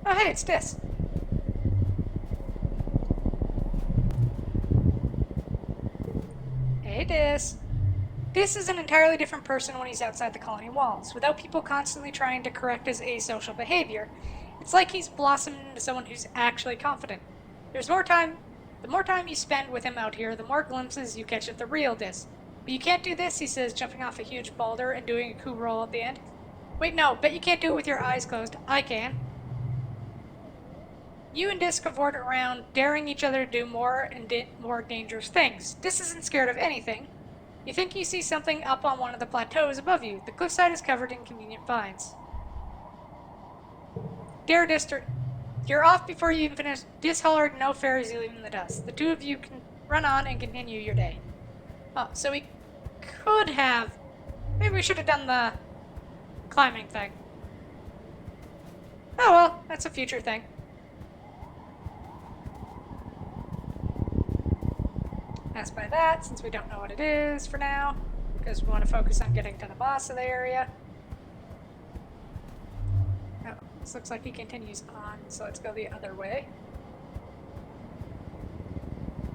Oh, hey, it's Dis. Hey, Dis. Dis is an entirely different person when he's outside the colony walls, without people constantly trying to correct his asocial behavior. It's like he's blossomed into someone who's actually confident. The more time you spend with him out here, the more glimpses you catch of the real Dis. But you can't do this, he says, jumping off a huge boulder and doing a cool roll at the end. Wait, no, bet you can't do it with your eyes closed. I can. You and Dis cavort around, daring each other to do more and more dangerous things. Dis isn't scared of anything. You think you see something up on one of the plateaus above you. The cliffside is covered in convenient vines. Dare Dis, you're off before you even finish. Dis hollered, no fairies leaving in the dust. The two of you can run on and continue your day. Oh, so we could have... Maybe we should have done the climbing thing. Oh well, that's a future thing. Pass by that, since we don't know what it is for now, because we want to focus on getting to the boss of the area. Oh, this looks like he continues on, so let's go the other way.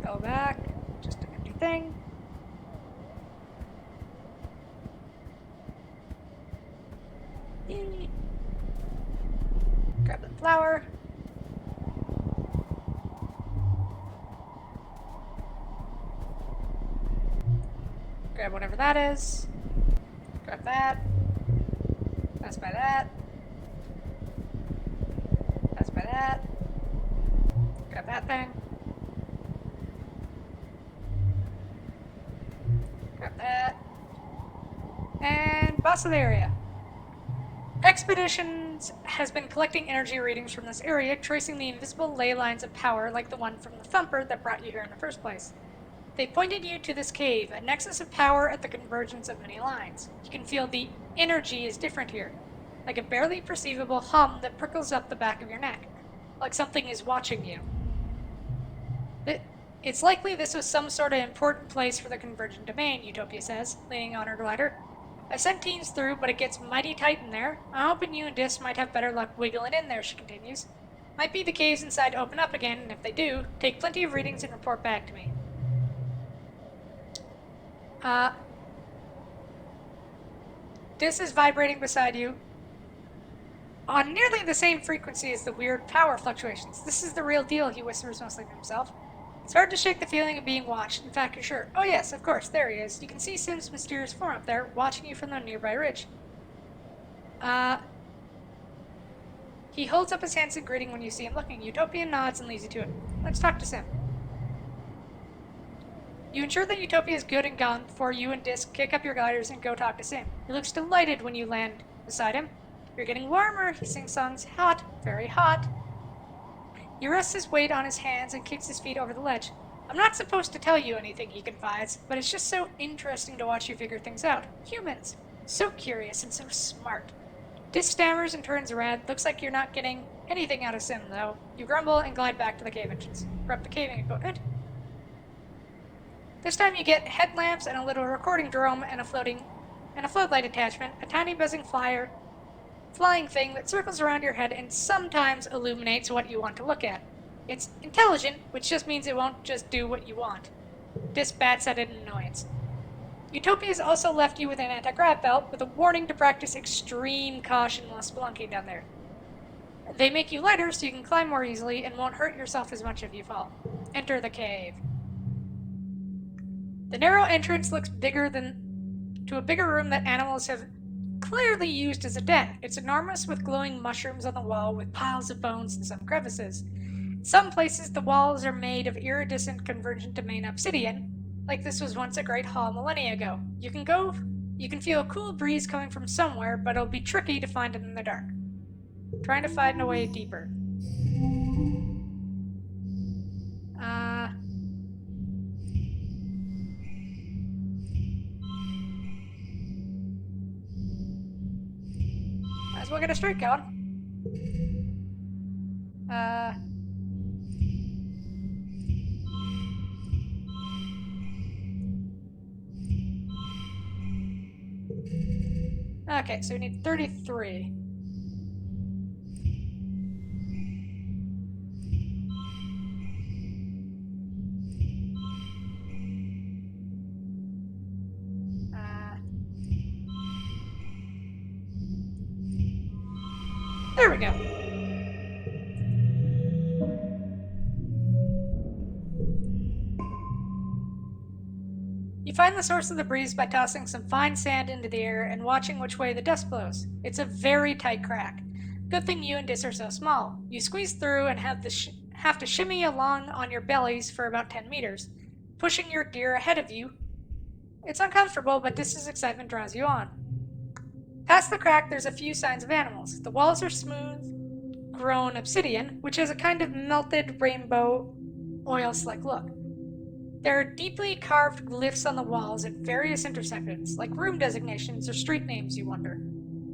Go back. Just an empty thing. Yay. Grab the flower. Grab whatever that is. Grab that. Pass by that. Pass by that. Grab that thing. Grab that. And boss of the area. Expeditions has been collecting energy readings from this area, tracing the invisible ley lines of power like the one from the thumper that brought you here in the first place. They pointed you to this cave, a nexus of power at the convergence of many lines. You can feel the energy is different here, like a barely perceivable hum that prickles up the back of your neck, like something is watching you. It's likely this was some sort of important place for the convergent domain, Utopia says, leaning on her glider. I sent teams through, but it gets mighty tight in there. I'm hoping you and Dis might have better luck wiggling in there, she continues. Might be the caves inside open up again, and if they do, take plenty of readings and report back to me. Dis is vibrating beside you on nearly the same frequency as the weird power fluctuations. This is the real deal, he whispers mostly to himself. It's hard to shake the feeling of being watched. In fact, you're sure. Oh yes, of course, there he is. You can see Sim's mysterious form up there, watching you from the nearby ridge. He holds up his hands in greeting when you see him looking. Utopia nods and leads you to it. Let's talk to Sim. You ensure that Utopia is good and gone before you and Disc kick up your gliders and go talk to Sim. He looks delighted when you land beside him. You're getting warmer, he sings songs. Hot, very hot. He rests his weight on his hands and kicks his feet over the ledge. I'm not supposed to tell you anything, he confides, but it's just so interesting to watch you figure things out. Humans. So curious and so smart. Dis stammers and turns red. Looks like you're not getting anything out of Sim, though. You grumble and glide back to the cave entrance. Prep the caving equipment. This time you get headlamps and a little recording drone and a floodlight attachment, a tiny buzzing flying thing that circles around your head and sometimes illuminates what you want to look at. It's intelligent, which just means it won't just do what you want. Dis bats at it in annoyance. Utopia's also left you with an anti-grav belt with a warning to practice extreme caution while spelunking down there. They make you lighter so you can climb more easily and won't hurt yourself as much if you fall. Enter the cave. The narrow entrance looks bigger to a bigger room that animals have clearly used as a den. It's enormous with glowing mushrooms on the wall with piles of bones and some crevices. In some places the walls are made of iridescent convergent domain obsidian, like this was once a great hall millennia ago. You can feel a cool breeze coming from somewhere, but it'll be tricky to find it in the dark. Trying to find a way deeper. Might as well get a streak going. Okay, so we need 33. There we go. You find the source of the breeze by tossing some fine sand into the air and watching which way the dust blows. It's a very tight crack. Good thing you and Dis are so small. You squeeze through and have to shimmy along on your bellies for about 10 meters, pushing your gear ahead of you. It's uncomfortable, but Dis's excitement draws you on. Past the crack, there's a few signs of animals. The walls are smooth, grown obsidian, which has a kind of melted rainbow oil-slick look. There are deeply carved glyphs on the walls at various intersections, like room designations or street names, you wonder.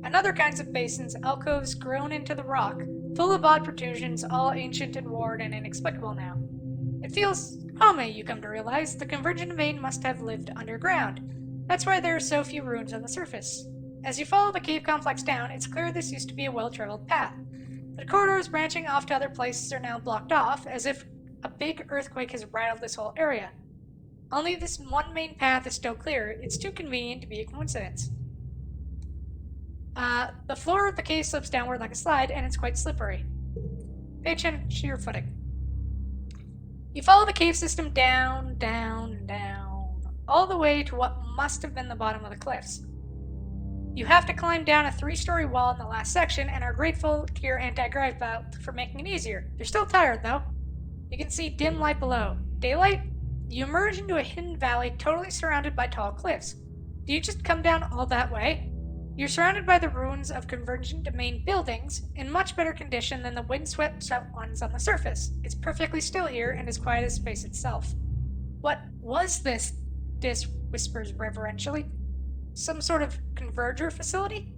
And other kinds of basins, alcoves grown into the rock, full of odd protrusions, all ancient and worn and inexplicable now. It feels homey, you come to realize. The convergent vein must have lived underground. That's why there are so few ruins on the surface. As you follow the cave complex down, it's clear this used to be a well-traveled path. The corridors branching off to other places are now blocked off, as if A big earthquake has rattled this whole area. Only this one main path is still clear. It's too convenient to be a coincidence. The floor of the cave slips downward like a slide, and it's quite slippery. Pay attention to your footing. You follow the cave system down, down, down, all the way to what must have been the bottom of the cliffs. You have to climb down a 3-story wall in the last section and are grateful to your anti-grav belt for making it easier. You're still tired, though. You can see dim light below. Daylight? You emerge into a hidden valley totally surrounded by tall cliffs. Do you just come down all that way? You're surrounded by the ruins of Convergent Domain buildings, in much better condition than the windswept ones on the surface. It's perfectly still here and as quiet as space itself. What was this? Dis whispers reverentially. Some sort of converger facility?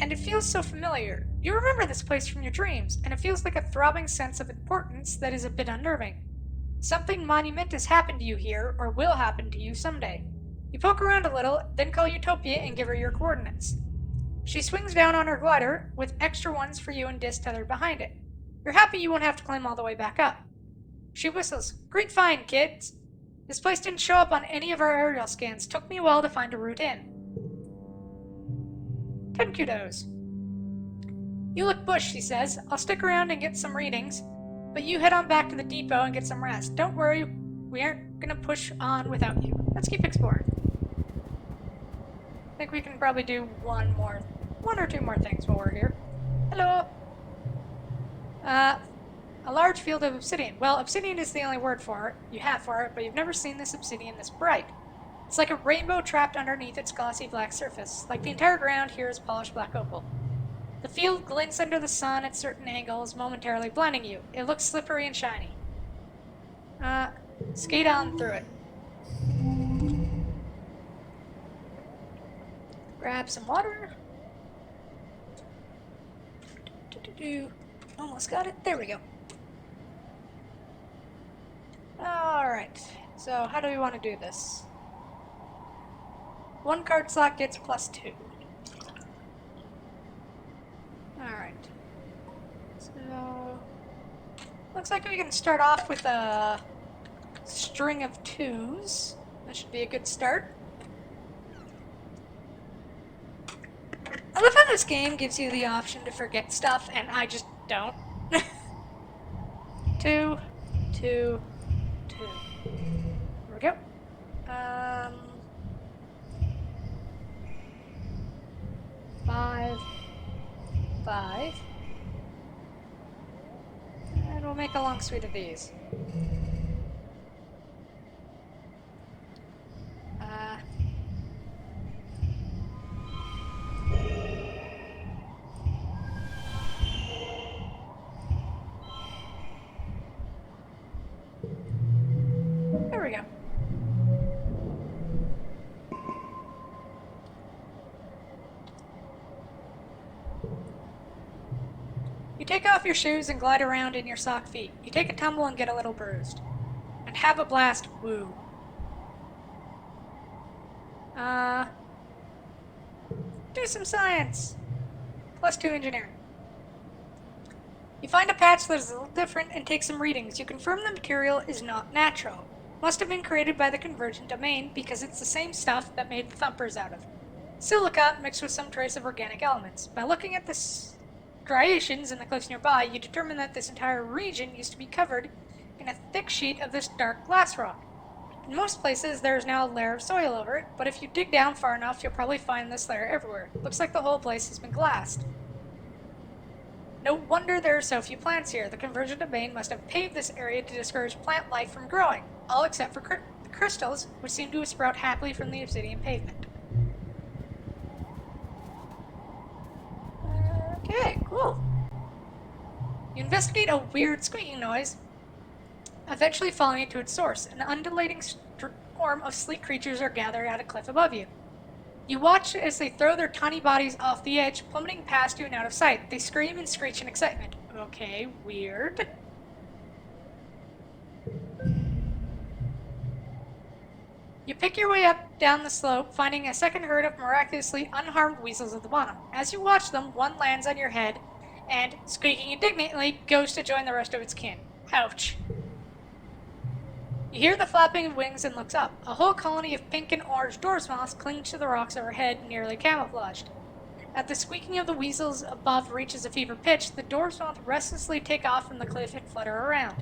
And it feels so familiar. You remember this place from your dreams, and it feels like a throbbing sense of importance that is a bit unnerving. Something monumentous happened to you here, or will happen to you someday. You poke around a little, then call Utopia and give her your coordinates. She swings down on her glider, with extra ones for you and Dis tethered behind it. You're happy you won't have to climb all the way back up. She whistles. Great find, kids. This place didn't show up on any of our aerial scans. Took me a while to find a route in. 10 kudos. You look bush, she says. I'll stick around and get some readings, but you head on back to the depot and get some rest. Don't worry, we aren't gonna push on without you. Let's keep exploring. I think we can probably do one or two more things while we're here. Hello! A large field of obsidian. Well, obsidian is the only word for it, you have for it, but you've never seen this obsidian this bright. It's like a rainbow trapped underneath its glossy black surface, like the entire ground here is polished black opal. The field glints under the sun at certain angles, momentarily blinding you. It looks slippery and shiny. Skate on through it. Grab some water. Almost got it. There we go. Alright, so how do we want to do this? 1 card slot gets +2. Alright. So, looks like we can start off with a string of 2s. That should be a good start. I love how this game gives you the option to forget stuff, and I just don't. 2, 2, 2. There we go. 5, 5. And we'll make a long suite of these. There we go. You take off your shoes and glide around in your sock feet. You take a tumble and get a little bruised. And have a blast, woo. Do some science. +2 engineering. You find a patch that is a little different and take some readings. You confirm the material is not natural. Must have been created by the Convergent Domain because it's the same stuff that made the thumpers out of. Silica mixed with some trace of organic elements. By looking at the striations in the cliffs nearby, you determine that this entire region used to be covered in a thick sheet of this dark glass rock. In most places, there is now a layer of soil over it, but if you dig down far enough, you'll probably find this layer everywhere. Looks like the whole place has been glassed. No wonder there are so few plants here. The Convergent Domain must have paved this area to discourage plant life from growing, all except for the crystals, which seem to sprout happily from the obsidian pavement. Okay, cool. You investigate a weird squeaking noise, eventually following it to its source. An undulating swarm of sleek creatures are gathered at a cliff above you. You watch as they throw their tiny bodies off the edge, plummeting past you and out of sight. They scream and screech in excitement. Okay, weird. You pick your way up down the slope, finding a second herd of miraculously unharmed weasels at the bottom. As you watch them, one lands on your head and, squeaking indignantly, goes to join the rest of its kin. Ouch. You hear the flapping of wings and looks up. A whole colony of pink and orange dwarf moths cling to the rocks overhead, nearly camouflaged. At the squeaking of the weasels above reaches a fever pitch, the dwarf moths restlessly take off from the cliff and flutter around.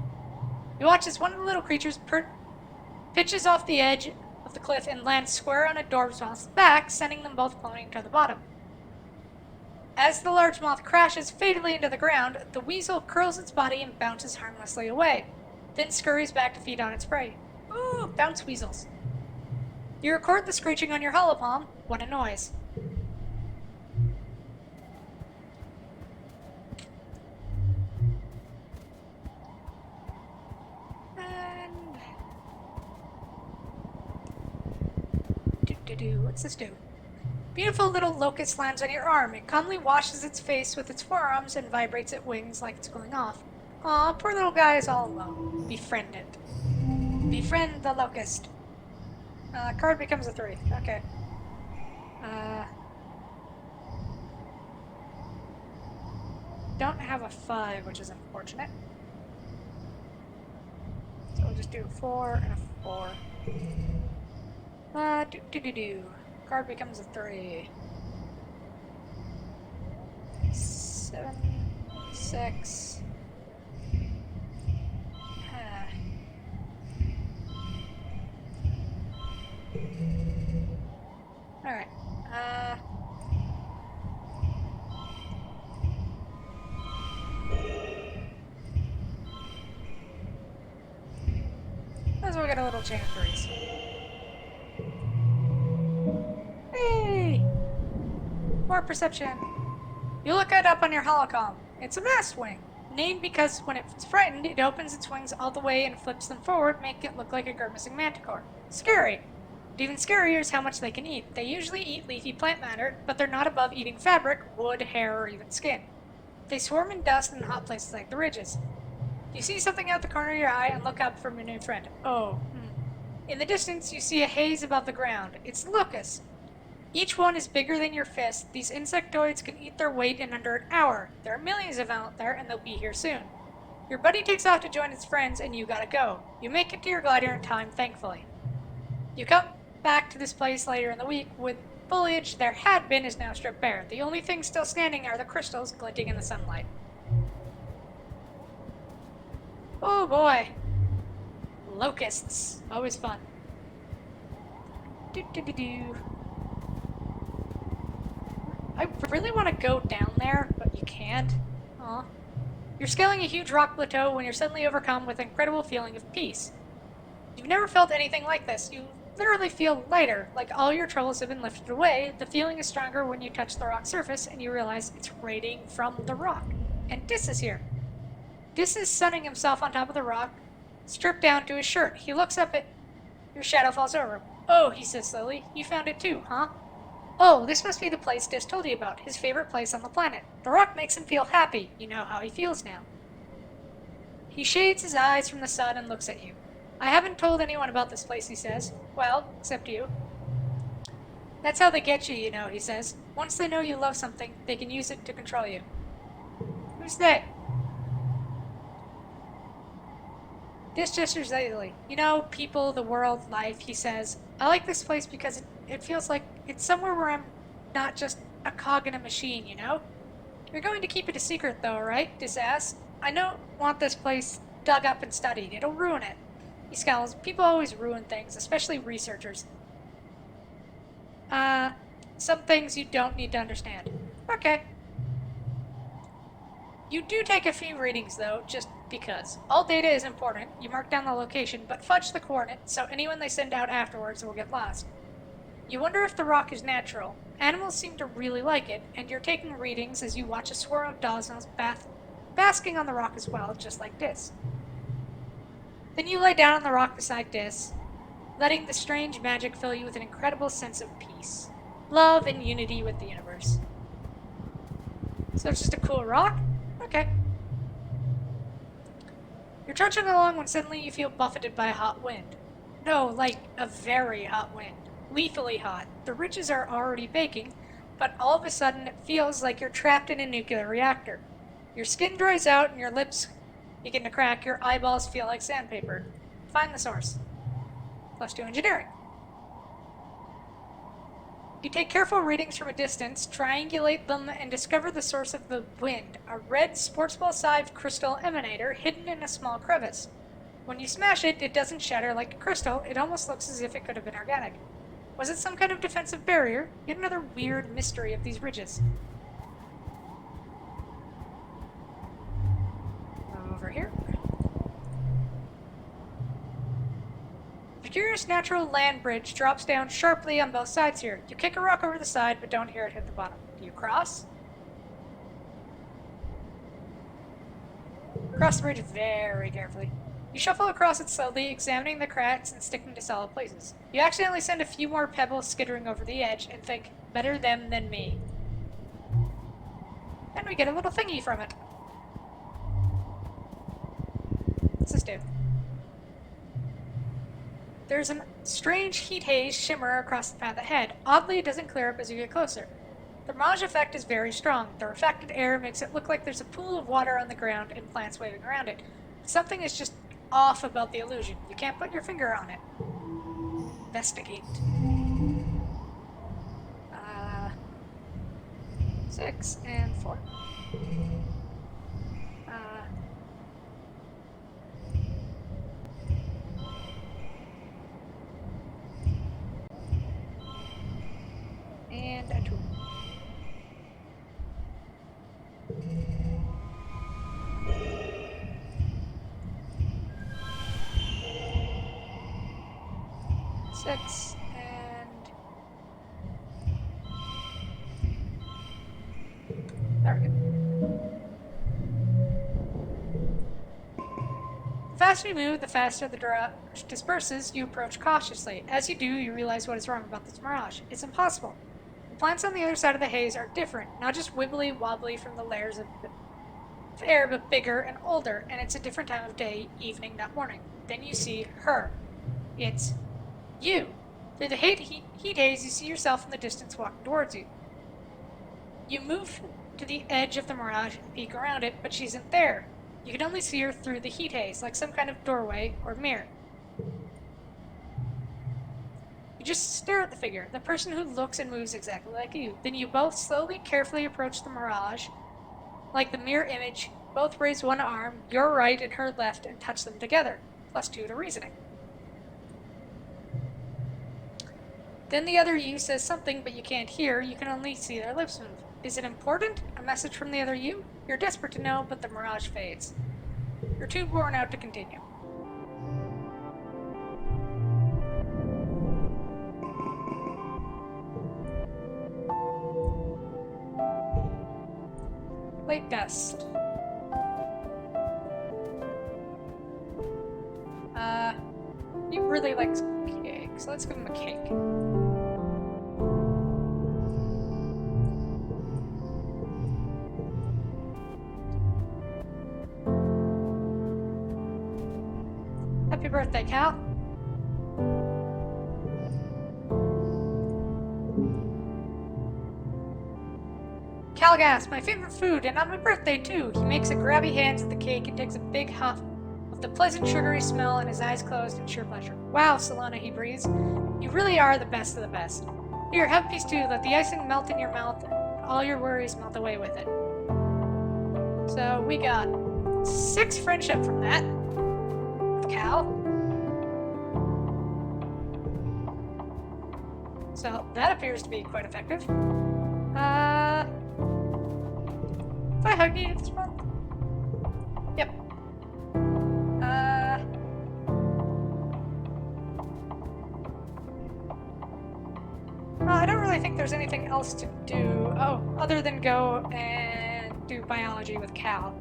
You watch as one of the little creatures pitches off the edge of the cliff and lands square on a dwarf moth's back, sending them both plummeting to the bottom. As the large moth crashes fatally into the ground, the weasel curls its body and bounces harmlessly away, then scurries back to feed on its prey. Ooh, bounce weasels. You record the screeching on your holopalm. What a noise. What's this do? Beautiful little locust lands on your arm. It calmly washes its face with its forearms and vibrates its wings like it's going off. Aw, poor little guy is all alone. Befriend it. Befriend the locust. Card becomes a 3. Okay. Don't have a 5, which is unfortunate. So we'll just do 4 and a 4. Card becomes a 3. 7, 6. Alright. Might as well get a little chain of 3s. Hey! More perception. You look it up on your holocom. It's a mass wing, named because when it's frightened, it opens its wings all the way and flips them forward, making it look like a grimacing manticore. Scary. But even scarier is how much they can eat. They usually eat leafy plant matter, but they're not above eating fabric, wood, hair, or even skin. They swarm in dust in hot places like the ridges. You see something out the corner of your eye and look up from your new friend. Oh. In the distance, you see a haze above the ground. It's locusts. Each one is bigger than your fist. These insectoids can eat their weight in under an hour. There are millions of them out there, and they'll be here soon. Your buddy takes off to join his friends, and you gotta go. You make it to your glider in time, thankfully. You come back to this place later in the week with foliage there had been is now stripped bare. The only things still standing are the crystals glinting in the sunlight. Oh boy. Locusts. Always fun. I really want to go down there, but you can't. Aw. You're scaling a huge rock plateau when you're suddenly overcome with an incredible feeling of peace. You've never felt anything like this. You literally feel lighter, like all your troubles have been lifted away. The feeling is stronger when you touch the rock surface and you realize it's radiating from the rock. And Dis is here. Dis is sunning himself on top of the rock, stripped down to his shirt. He looks up at your shadow falls over him. Oh, he says slowly, you found it too, huh? Oh, this must be the place Dis told you about, his favorite place on the planet. The rock makes him feel happy. You know how he feels now. He shades his eyes from the sun and looks at you. I haven't told anyone about this place, he says. Well, except you. That's how they get you, you know, he says. Once they know you love something, they can use it to control you. Who's they? Dis gestures lightly. You know, people, the world, life, he says. I like this place because it feels like it's somewhere where I'm not just a cog in a machine, you know? You're going to keep it a secret, though, right? Dis asks. I don't want this place dug up and studied. It'll ruin it. He scowls. People always ruin things, especially researchers. Some things you don't need to understand. Okay. You do take a few readings, though, just because. All data is important. You mark down the location, but fudge the coordinates, so anyone they send out afterwards will get lost. You wonder if the rock is natural. Animals seem to really like it, and you're taking readings as you watch a swarm of Dawson's basking on the rock as well, just like Dis. Then you lay down on the rock beside Dis, letting the strange magic fill you with an incredible sense of peace, love, and unity with the universe. So it's just a cool rock? Okay. You're trudging along when suddenly you feel buffeted by a hot wind. No, like a very hot wind. Lethally hot. The ridges are already baking, but all of a sudden it feels like you're trapped in a nuclear reactor. Your skin dries out and your lips Begin to crack, your eyeballs feel like sandpaper. Find the source. +2 engineering. You take careful readings from a distance, triangulate them, and discover the source of the wind, a red sports ball-sized crystal emanator hidden in a small crevice. When you smash it, it doesn't shatter like a crystal, it almost looks as if it could have been organic. Was it some kind of defensive barrier? Yet another weird mystery of these ridges. Over here. The curious natural land bridge drops down sharply on both sides here. You kick a rock over the side, but don't hear it hit the bottom. Do you cross? Cross the bridge very carefully. You shuffle across it slowly, examining the cracks and sticking to solid places. You accidentally send a few more pebbles skittering over the edge and think, better them than me. And we get a little thingy from it. What's this do? There's a strange heat haze shimmer across the path ahead. Oddly, it doesn't clear up as you get closer. The mirage effect is very strong. The reflected air makes it look like there's a pool of water on the ground and plants waving around it. Something is just off about the illusion. You can't put your finger on it. Investigate. 6 and 4. And a 2. Six and there we go. The faster you move, the faster the mirage disperses. You approach cautiously. As you do, you realize what is wrong about this mirage. It's impossible. The plants on the other side of the haze are different, not just wibbly wobbly from the layers of air, but bigger and older, and it's a different time of day, evening, not morning. Then you see her. It's you. Through the heat haze, you see yourself in the distance walking towards you. You move to the edge of the mirage and peek around it, but she isn't there. You can only see her through the heat haze, like some kind of doorway or mirror. You just stare at the figure, the person who looks and moves exactly like you. Then you both slowly, carefully approach the mirage. Like the mirror image, both raise one arm, your right and her left, and touch them together. +2 to reasoning. Then the other you says something, but you can't hear. You can only see their lips move. Is it important? A message from the other you? You're desperate to know, but the mirage fades. You're too worn out to continue. Late dust. He really likes cake, so let's give him a cake. Happy birthday, Cal. Cal gasps, my favorite food, and on my birthday too. He makes a grabby hands at the cake and takes a big huff with the pleasant sugary smell and his eyes closed in sheer pleasure. Wow, Solana, he breathes. You really are the best of the best. Here, have a piece too. Let the icing melt in your mouth and all your worries melt away with it. So we got 6 friendship from that. With Cal. So that appears to be quite effective. If I hug you this month? Yep. I don't really think there's anything else to do. Oh, other than go and do biology with Cal.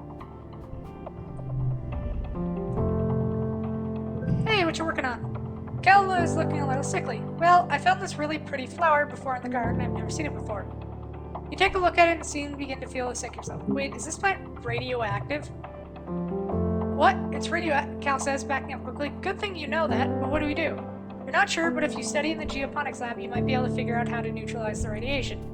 Hey, what you working on? Cal is looking a little sickly. Well, I found this really pretty flower before in the garden. I've never seen it before. You take a look at it and soon begin to feel sick yourself. Wait, is this plant radioactive? What? It's radioactive, Cal says, backing up quickly. Good thing you know that, but what do we do? You're not sure, but if you study in the geoponics lab, you might be able to figure out how to neutralize the radiation.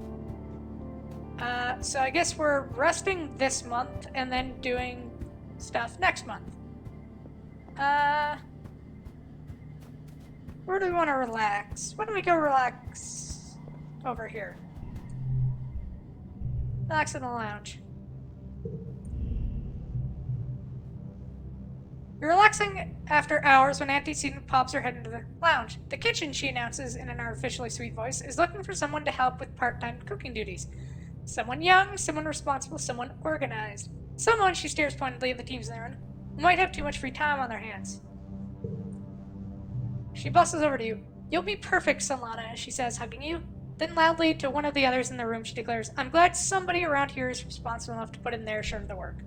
So I guess we're resting this month and then doing stuff next month. Where do we want to relax? Why don't we go relax over here? Relax in the lounge. You're relaxing after hours when Antecedent pops her head into the lounge. The kitchen, she announces in an artificially sweet voice, is looking for someone to help with part-time cooking duties. Someone young, someone responsible, someone organized. Someone, she stares pointedly at the teams in the room, who might have too much free time on their hands. She bustles over to you. You'll be perfect, Solana, she says, hugging you. Then loudly to one of the others in the room, she declares, I'm glad somebody around here is responsible enough to put in their share of the work.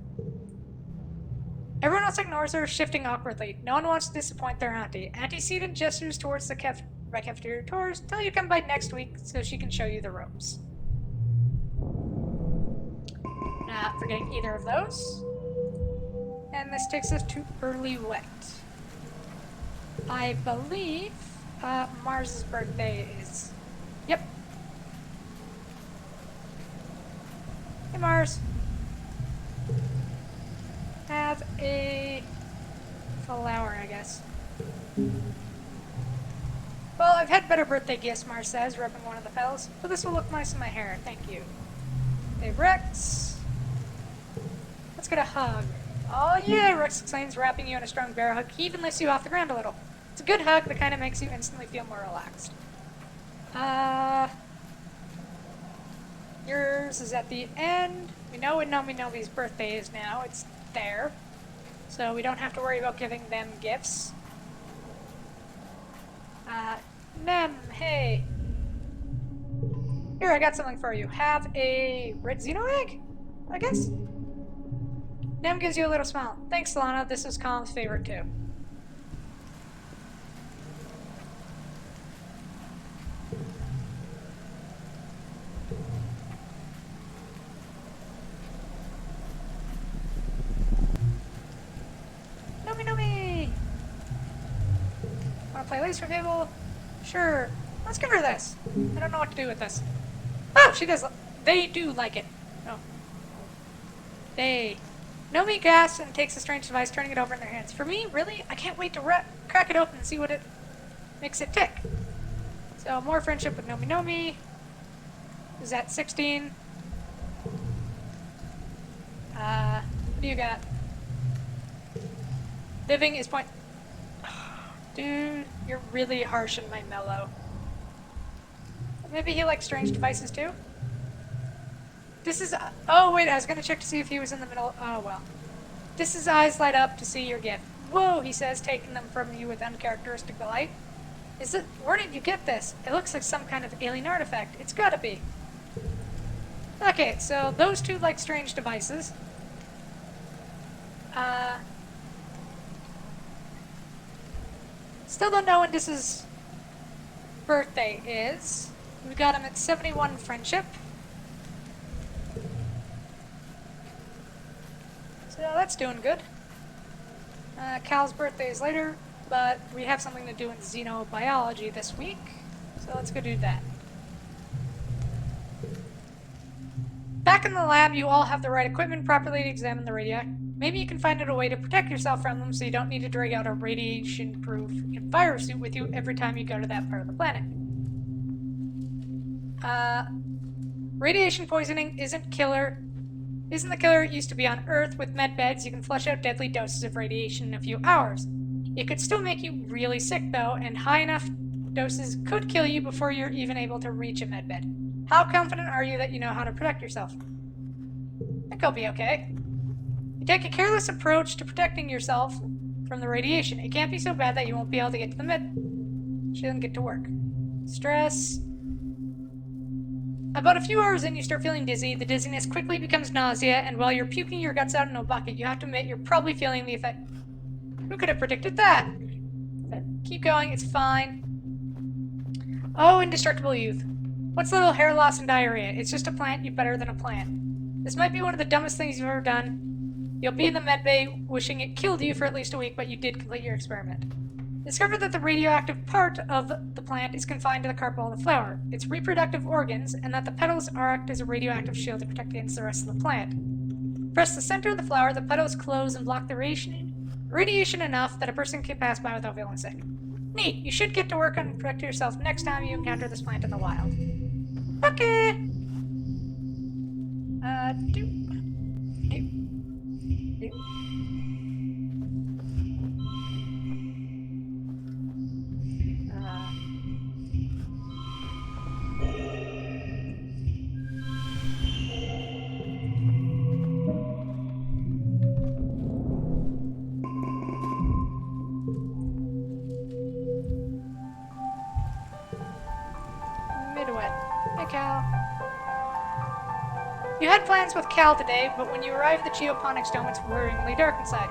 Everyone else ignores her, shifting awkwardly. No one wants to disappoint their auntie. Antecedent gestures towards the cafeteria doors. Tell you to come by next week so she can show you the ropes. Not forgetting either of those. And this takes us to Early Wet. I believe Mars's birthday is... Yep. Hey, Mars. Have a flower, I guess. Well, I've had better birthday gifts, Mars says, rubbing one of the petals, but this will look nice in my hair, thank you. Hey, Rex. Let's get a hug. Oh yeah, Rex exclaims, wrapping you in a strong bear hug. He even lifts you off the ground a little. It's a good hug that kind of makes you instantly feel more relaxed. Yours is at the end. We know when Nominomi's birthday is now. It's there. So we don't have to worry about giving them gifts. Nem, hey. Here, I got something for you. Have a red Xeno egg, I guess? Nem gives you a little smile. Thanks, Solana. This is Colin's favorite, too. Nomi! Wanna play Laser Table? Sure. Let's give her this. I don't know what to do with this. Oh, she does. They do like it. Oh. They. Nomi gasps and takes the strange device, turning it over in their hands. For me, really? I can't wait to crack it open and see what it makes it tick. So, more friendship with Nomi. Is at 16. What do you got? Living is point... Dude, you're really harsh in my mellow. Maybe he likes strange devices too? This is... Oh, wait, I was gonna check to see if he was in the middle... Oh, well. This is eyes light up to see your gift. Whoa, he says, taking them from you with uncharacteristic delight. Is it... Where did you get this? It looks like some kind of alien artifact. It's gotta be. Okay, so those two like strange devices. Still don't know when this is... birthday is. We got him at 71 friendship. So that's doing good. Cal's birthday is later, but we have something to do in xenobiology this week. So let's go do that. Back in the lab, you all have the right equipment properly to examine the radioactive. Maybe you can find out a way to protect yourself from them so you don't need to drag out a radiation-proof virus suit with you every time you go to that part of the planet. Radiation poisoning isn't the killer it used to be on Earth. With medbeds, you can flush out deadly doses of radiation in a few hours. It could still make you really sick, though, and high enough doses could kill you before you're even able to reach a medbed. How confident are you that you know how to protect yourself? I think I'll be okay. You take a careless approach to protecting yourself from the radiation. It can't be so bad that you won't be able to get to the med. She doesn't get to work. Stress. About a few hours in, you start feeling dizzy. The dizziness quickly becomes nausea, and while you're puking your guts out in a bucket, you have to admit you're probably feeling the effect. Who could have predicted that? But keep going, it's fine. Oh, indestructible youth. What's little hair loss and diarrhea? It's just a plant, you better than a plant. This might be one of the dumbest things you've ever done. You'll be in the medbay wishing it killed you for at least a week, but you did complete your experiment. Discover that the radioactive part of the plant is confined to the carpel of the flower, its reproductive organs, and that the petals act as a radioactive shield to protect against the rest of the plant. Press the center of the flower, the petals close and block the radiation enough that a person can pass by without feeling sick. Neat. You should get to work on protecting yourself next time you encounter this plant in the wild. Okay. Do. Midwet. Hey, Cal. You had plans with Cal today, but when you arrived at the geoponics dome, it's worryingly dark inside.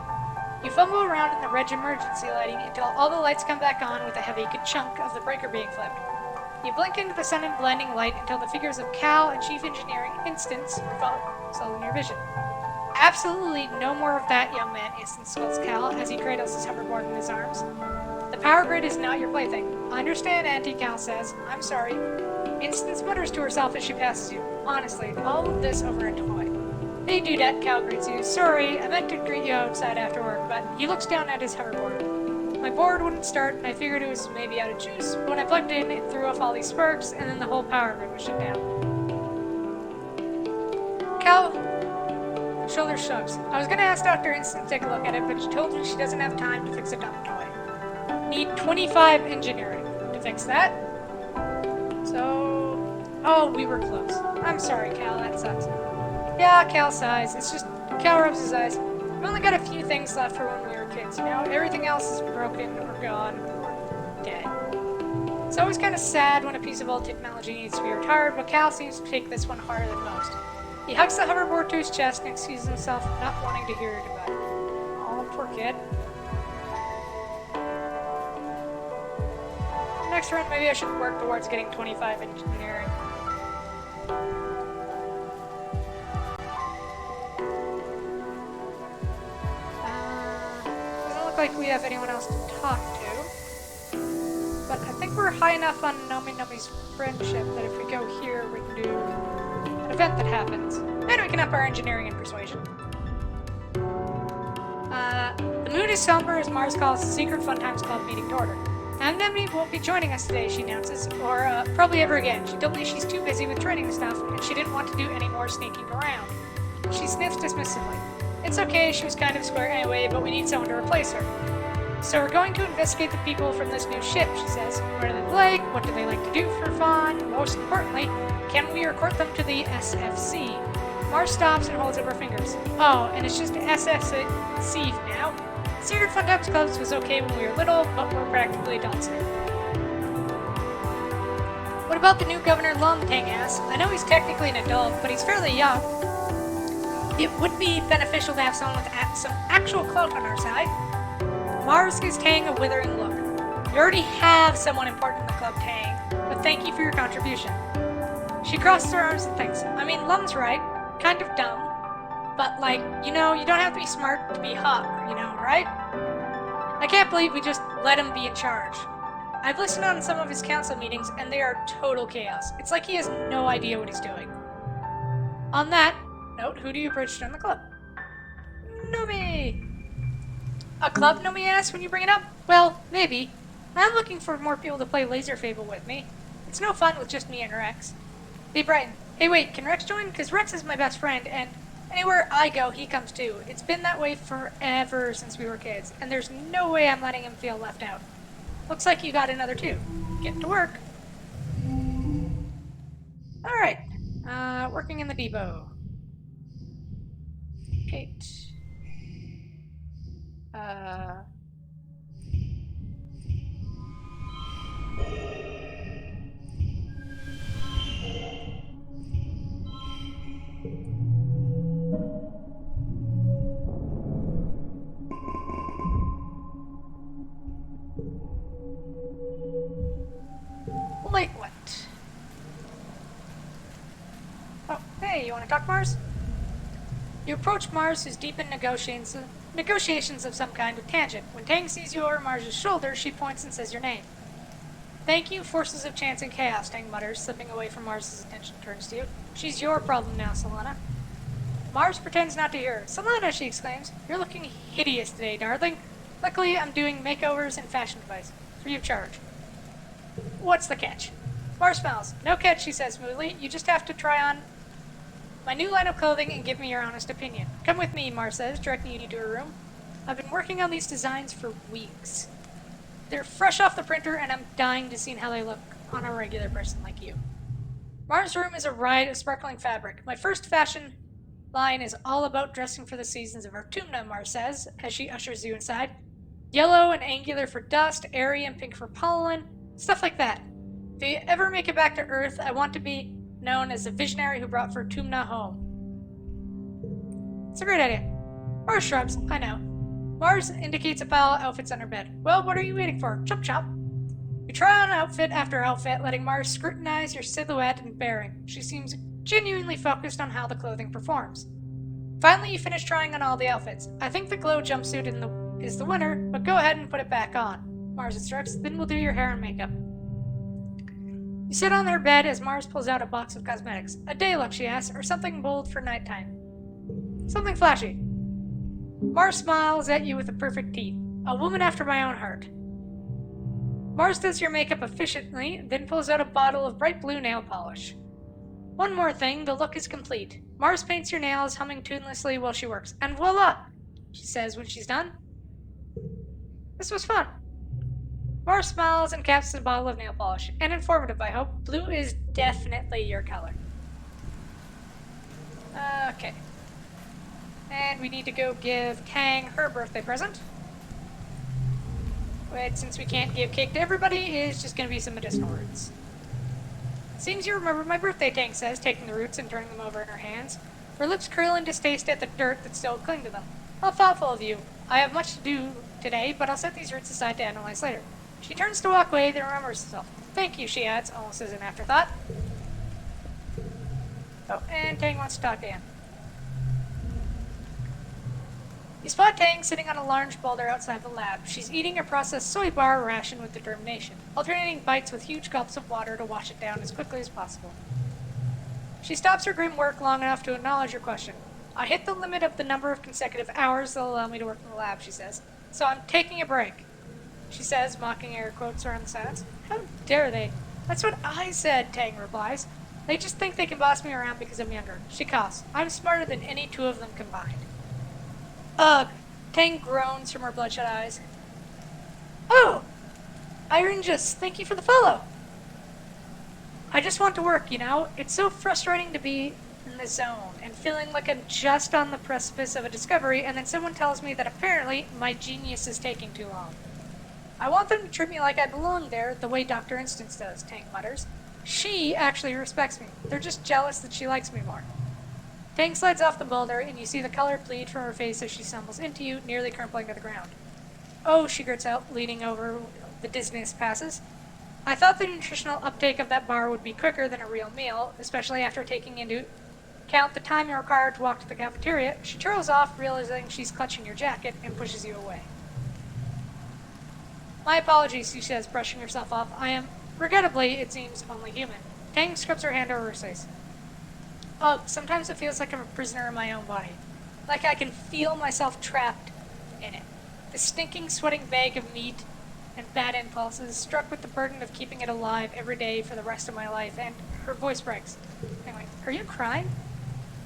You fumble around in the reg emergency lighting until all the lights come back on with a heavy chunk of the breaker being flipped. You blink into the sun in blinding light until the figures of Cal and Chief Engineering Instance fall in your vision. Absolutely no more of that, young man, Instance scolds Cal as he cradles his hoverboard in his arms. The power grid is not your plaything. I understand, Auntie, Cal says. I'm sorry. Instance mutters to herself as she passes you. Honestly, all of this over a toy. Hey, dudette, Cal greets you. Sorry, I meant to greet you outside after work, but he looks down at his hoverboard. My board wouldn't start, and I figured it was maybe out of juice. But when I plugged in, it threw off all these sparks, and then the whole power grid was shut down. Cal shoulders shrugs. I was gonna ask Dr. Instant to take a look at it, but she told me she doesn't have time to fix a dumb toy. Need 25 engineering to fix that. So... Oh, we were close. I'm sorry, Cal, that sucks. Yeah, Cal sighs. It's just... Cal rubs his eyes. We've only got a few things left for when we were kids, you know? Everything else is broken or gone or dead. It's always kind of sad when a piece of old technology needs to be retired, but Cal seems to take this one harder than most. He hugs the hoverboard to his chest and excuses himself, not wanting to hear it about it. Oh, poor kid. Next run, maybe I should work towards getting 25 engineering. Doesn't look like we have anyone else to talk to. But I think we're high enough on Nomi Nomi's friendship that if we go here, we can do an event that happens. And we can up our engineering and persuasion. The mood is somber as Mars calls the Secret Fun Times Club meeting to order. Anemone won't be joining us today, she announces, or probably ever again. She told me she's too busy with training stuff, and she didn't want to do any more sneaking around. She sniffs dismissively. It's okay, she was kind of square anyway, but we need someone to replace her. So we're going to investigate the people from this new ship, she says. What do they like? What do they like to do for fun? Most importantly, can we report them to the SFC? Mars stops and holds up her fingers. Oh, and it's just SFC now? Secret Fun Times Clubs was okay when we were little, but we're practically adults now. What about the new Governor Lum, Tang asks? I know he's technically an adult, but he's fairly young. It would be beneficial to have someone with some actual clout on our side. Mars gives Tang a withering look. You already have someone important in the club, Tang, but thank you for your contribution. She crosses her arms and thinks, I mean, Lum's right. Kind of dumb. But, like, you know, you don't have to be smart to be hot, you know, right? I can't believe we just let him be in charge. I've listened on some of his council meetings, and they are total chaos. It's like he has no idea what he's doing. On that note, who do you approach to join the club? Nomi! A club, Nomi asks when you bring it up? Well, maybe. I'm looking for more people to play Laser Fable with me. It's no fun with just me and Rex. They brighten. Hey, wait, can Rex join? Because Rex is my best friend, and anywhere I go, he comes too. It's been that way forever since we were kids, and there's no way I'm letting him feel left out. Looks like you got another two. Get to work. Alright. Working in the depot. Kate. Late what? Oh, hey, you want to talk, Mars? You approach Mars, who's deep in negotiations of some kind with Tangent. When Tang sees you over Mars' shoulder, she points and says your name. Thank you, forces of chance and chaos, Tang mutters, slipping away from Mars' attention turns to you. She's your problem now, Solana. Mars pretends not to hear her. Solana, she exclaims. You're looking hideous today, darling. Luckily, I'm doing makeovers and fashion advice. Free of charge. What's the catch? Mars smiles. No catch, she says smoothly. You just have to try on my new line of clothing and give me your honest opinion. Come with me, Mars says, directing you to her room. I've been working on these designs for weeks. They're fresh off the printer, and I'm dying to see how they look on a regular person like you. Mars' room is a riot of sparkling fabric. My first fashion line is all about dressing for the seasons of Autumna, Mars says, as she ushers you inside. Yellow and angular for dust, airy and pink for pollen, stuff like that. If you ever make it back to Earth, I want to be known as the visionary who brought Autumna home. It's a great idea. Mars shrugs. I know. Mars indicates a pile of outfits on her bed. Well, what are you waiting for? Chop chop. You try on outfit after outfit, letting Mars scrutinize your silhouette and bearing. She seems genuinely focused on how the clothing performs. Finally, you finish trying on all the outfits. I think the glow jumpsuit is the winner, but go ahead and put it back on, Mars instructs. Then we'll do your hair and makeup. You sit on her bed as Mars pulls out a box of cosmetics. A day look, she asks, or something bold for nighttime? Something flashy. Mars smiles at you with the perfect teeth. A woman after my own heart. Mars does your makeup efficiently, then pulls out a bottle of bright blue nail polish. One more thing, the look is complete. Mars paints your nails, humming tunelessly while she works. And voila! She says when she's done. This was fun. Mars smiles and caps the bottle of nail polish. And informative, I hope. Blue is definitely your color. Okay. And we need to go give Tang her birthday present. But since we can't give cake to everybody, it's just going to be some medicinal roots. Seems you remember my birthday, Tang says, taking the roots and turning them over in her hands. Her lips curl in distaste at the dirt that still cling to them. How thoughtful of you. I have much to do today, but I'll set these roots aside to analyze later. She turns to walk away, then remembers herself. Thank you, she adds, almost as an afterthought. Oh, and Tang wants to talk to Anne. You spot Tang sitting on a large boulder outside the lab. She's eating a processed soy bar ration with determination, alternating bites with huge gulps of water to wash it down as quickly as possible. She stops her grim work long enough to acknowledge your question. I hit the limit of the number of consecutive hours that'll allow me to work in the lab, she says. So I'm taking a break, she says, mocking air quotes around the silence. How dare they? That's what I said, Tang replies. They just think they can boss me around because I'm younger. She coughs. I'm smarter than any two of them combined. Ugh! Tang groans from her bloodshot eyes. Oh! Ironjus, thank you for the follow! I just want to work, you know? It's so frustrating to be in the zone and feeling like I'm just on the precipice of a discovery and then someone tells me that apparently my genius is taking too long. I want them to treat me like I belong there the way Dr. Instance does, Tang mutters. She actually respects me. They're just jealous that she likes me more. Tang slides off the boulder, and you see the color bleed from her face as she stumbles into you, nearly crumpling to the ground. Oh, she grits out, leaning over the dizziness passes. I thought the nutritional uptake of that bar would be quicker than a real meal, especially after taking into account the time you're required to walk to the cafeteria. She twirls off, realizing she's clutching your jacket, and pushes you away. My apologies, she says, brushing herself off. I am, regrettably, it seems, only human. Tang scrubs her hand over her face. Ugh, sometimes it feels like I'm a prisoner in my own body. Like I can feel myself trapped in it. The stinking, sweating bag of meat and bad impulses, struck with the burden of keeping it alive every day for the rest of my life, and her voice breaks. Anyway, are you crying?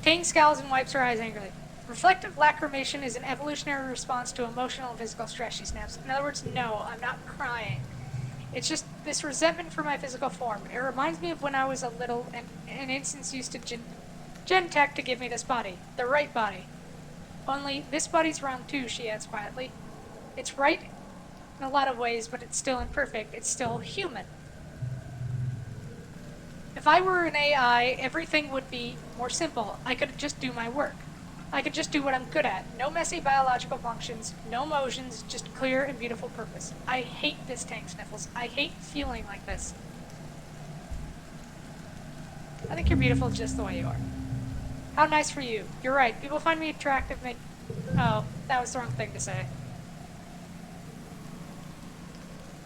Tang scowls and wipes her eyes angrily. Reflective lacrimation is an evolutionary response to emotional and physical stress, she snaps. In other words, no, I'm not crying. It's just this resentment for my physical form. It reminds me of when I was a little, and an instance used to Gen Tech to give me this body. The right body. Only, this body's wrong too, she adds quietly. It's right in a lot of ways, but it's still imperfect. It's still human. If I were an AI, everything would be more simple. I could just do my work. I could just do what I'm good at. No messy biological functions, no motions, just clear and beautiful purpose. I hate this, Tang sniffles. I hate feeling like this. I think you're beautiful just the way you are. How nice for you. You're right. People find me attractive, Oh, that was the wrong thing to say.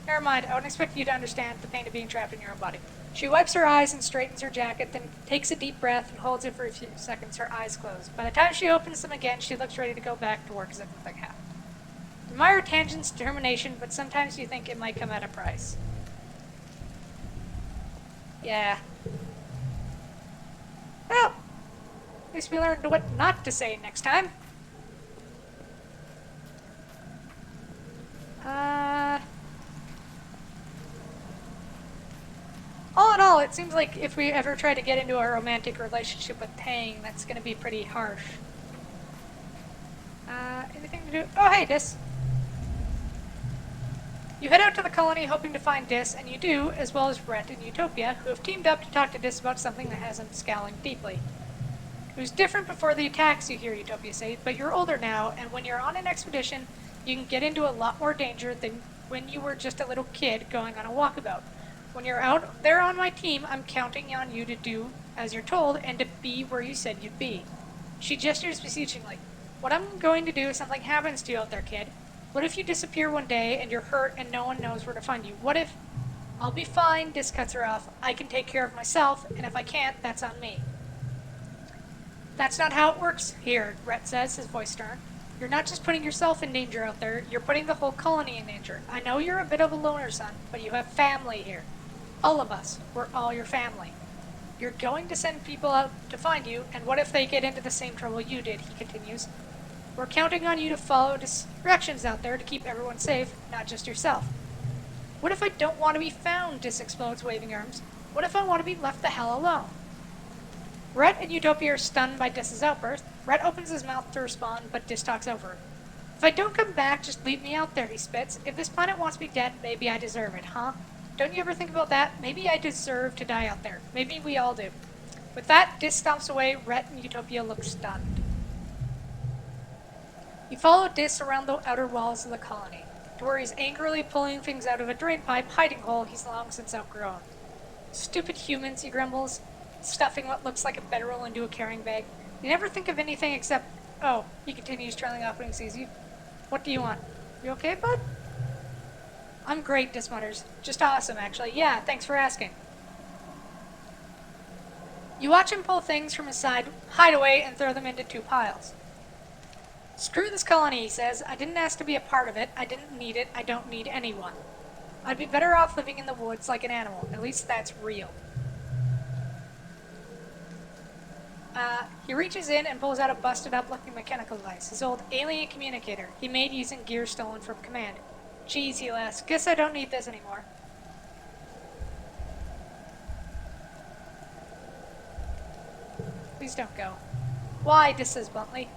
Never mind. I wouldn't expect you to understand the pain of being trapped in your own body. She wipes her eyes and straightens her jacket, then takes a deep breath and holds it for a few seconds, her eyes closed. By the time she opens them again, she looks ready to go back to work as if nothing happened. Admire Tangent's determination, but sometimes you think it might come at a price. Yeah. Well, at least we learned what not to say next time. All in all, it seems like if we ever try to get into a romantic relationship with Tang, that's gonna be pretty harsh. Anything to do? Oh, hey, Dis. You head out to the colony hoping to find Dis, and you do, as well as Rhett and Utopia, who have teamed up to talk to Dis about something that has him scowling deeply. It was different before the attacks, you hear Utopia say, but you're older now, and when you're on an expedition, you can get into a lot more danger than when you were just a little kid going on a walkabout. When you're out there on my team, I'm counting on you to do as you're told and to be where you said you'd be. She gestures beseechingly. What I'm going to do if something happens to you out there, kid? What if you disappear one day and you're hurt and no one knows where to find you? What if... I'll be fine, Dis cuts her off. I can take care of myself, and if I can't, that's on me. That's not how it works here, Rhett says, his voice stern. You're not just putting yourself in danger out there, you're putting the whole colony in danger. I know you're a bit of a loner, son, but you have family here. All of us. We're all your family. You're going to send people out to find you, and what if they get into the same trouble you did, he continues. We're counting on you to follow directions out there to keep everyone safe, not just yourself. What if I don't want to be found, Dis explodes, waving arms. What if I want to be left the hell alone? Rhett and Utopia are stunned by Dis's outburst. Rhett opens his mouth to respond, but Dis talks over him. If I don't come back, just leave me out there, he spits. If this planet wants me dead, maybe I deserve it, huh? Don't you ever think about that? Maybe I deserve to die out there. Maybe we all do. With that, Dis stomps away. Rhett and Utopia look stunned. You follow Dis around the outer walls of the colony, to where he's angrily pulling things out of a drainpipe hiding hole he's long since outgrown. Stupid humans, he grumbles, stuffing what looks like a bedroll into a carrying bag. You never think of anything except... Oh, he continues, trailing off when he sees you. What do you want? You okay, bud? I'm great, Dis mutters. Just awesome, actually. Yeah, thanks for asking. You watch him pull things from his side hideaway and throw them into two piles. Screw this colony, he says. I didn't ask to be a part of it. I didn't need it. I don't need anyone. I'd be better off living in the woods like an animal. At least that's real. He reaches in and pulls out a busted-up-looking mechanical device, his old alien communicator he made using gear stolen from Command. Geez, he laughs. Guess I don't need this anymore. Please don't go. Why? Dis says bluntly.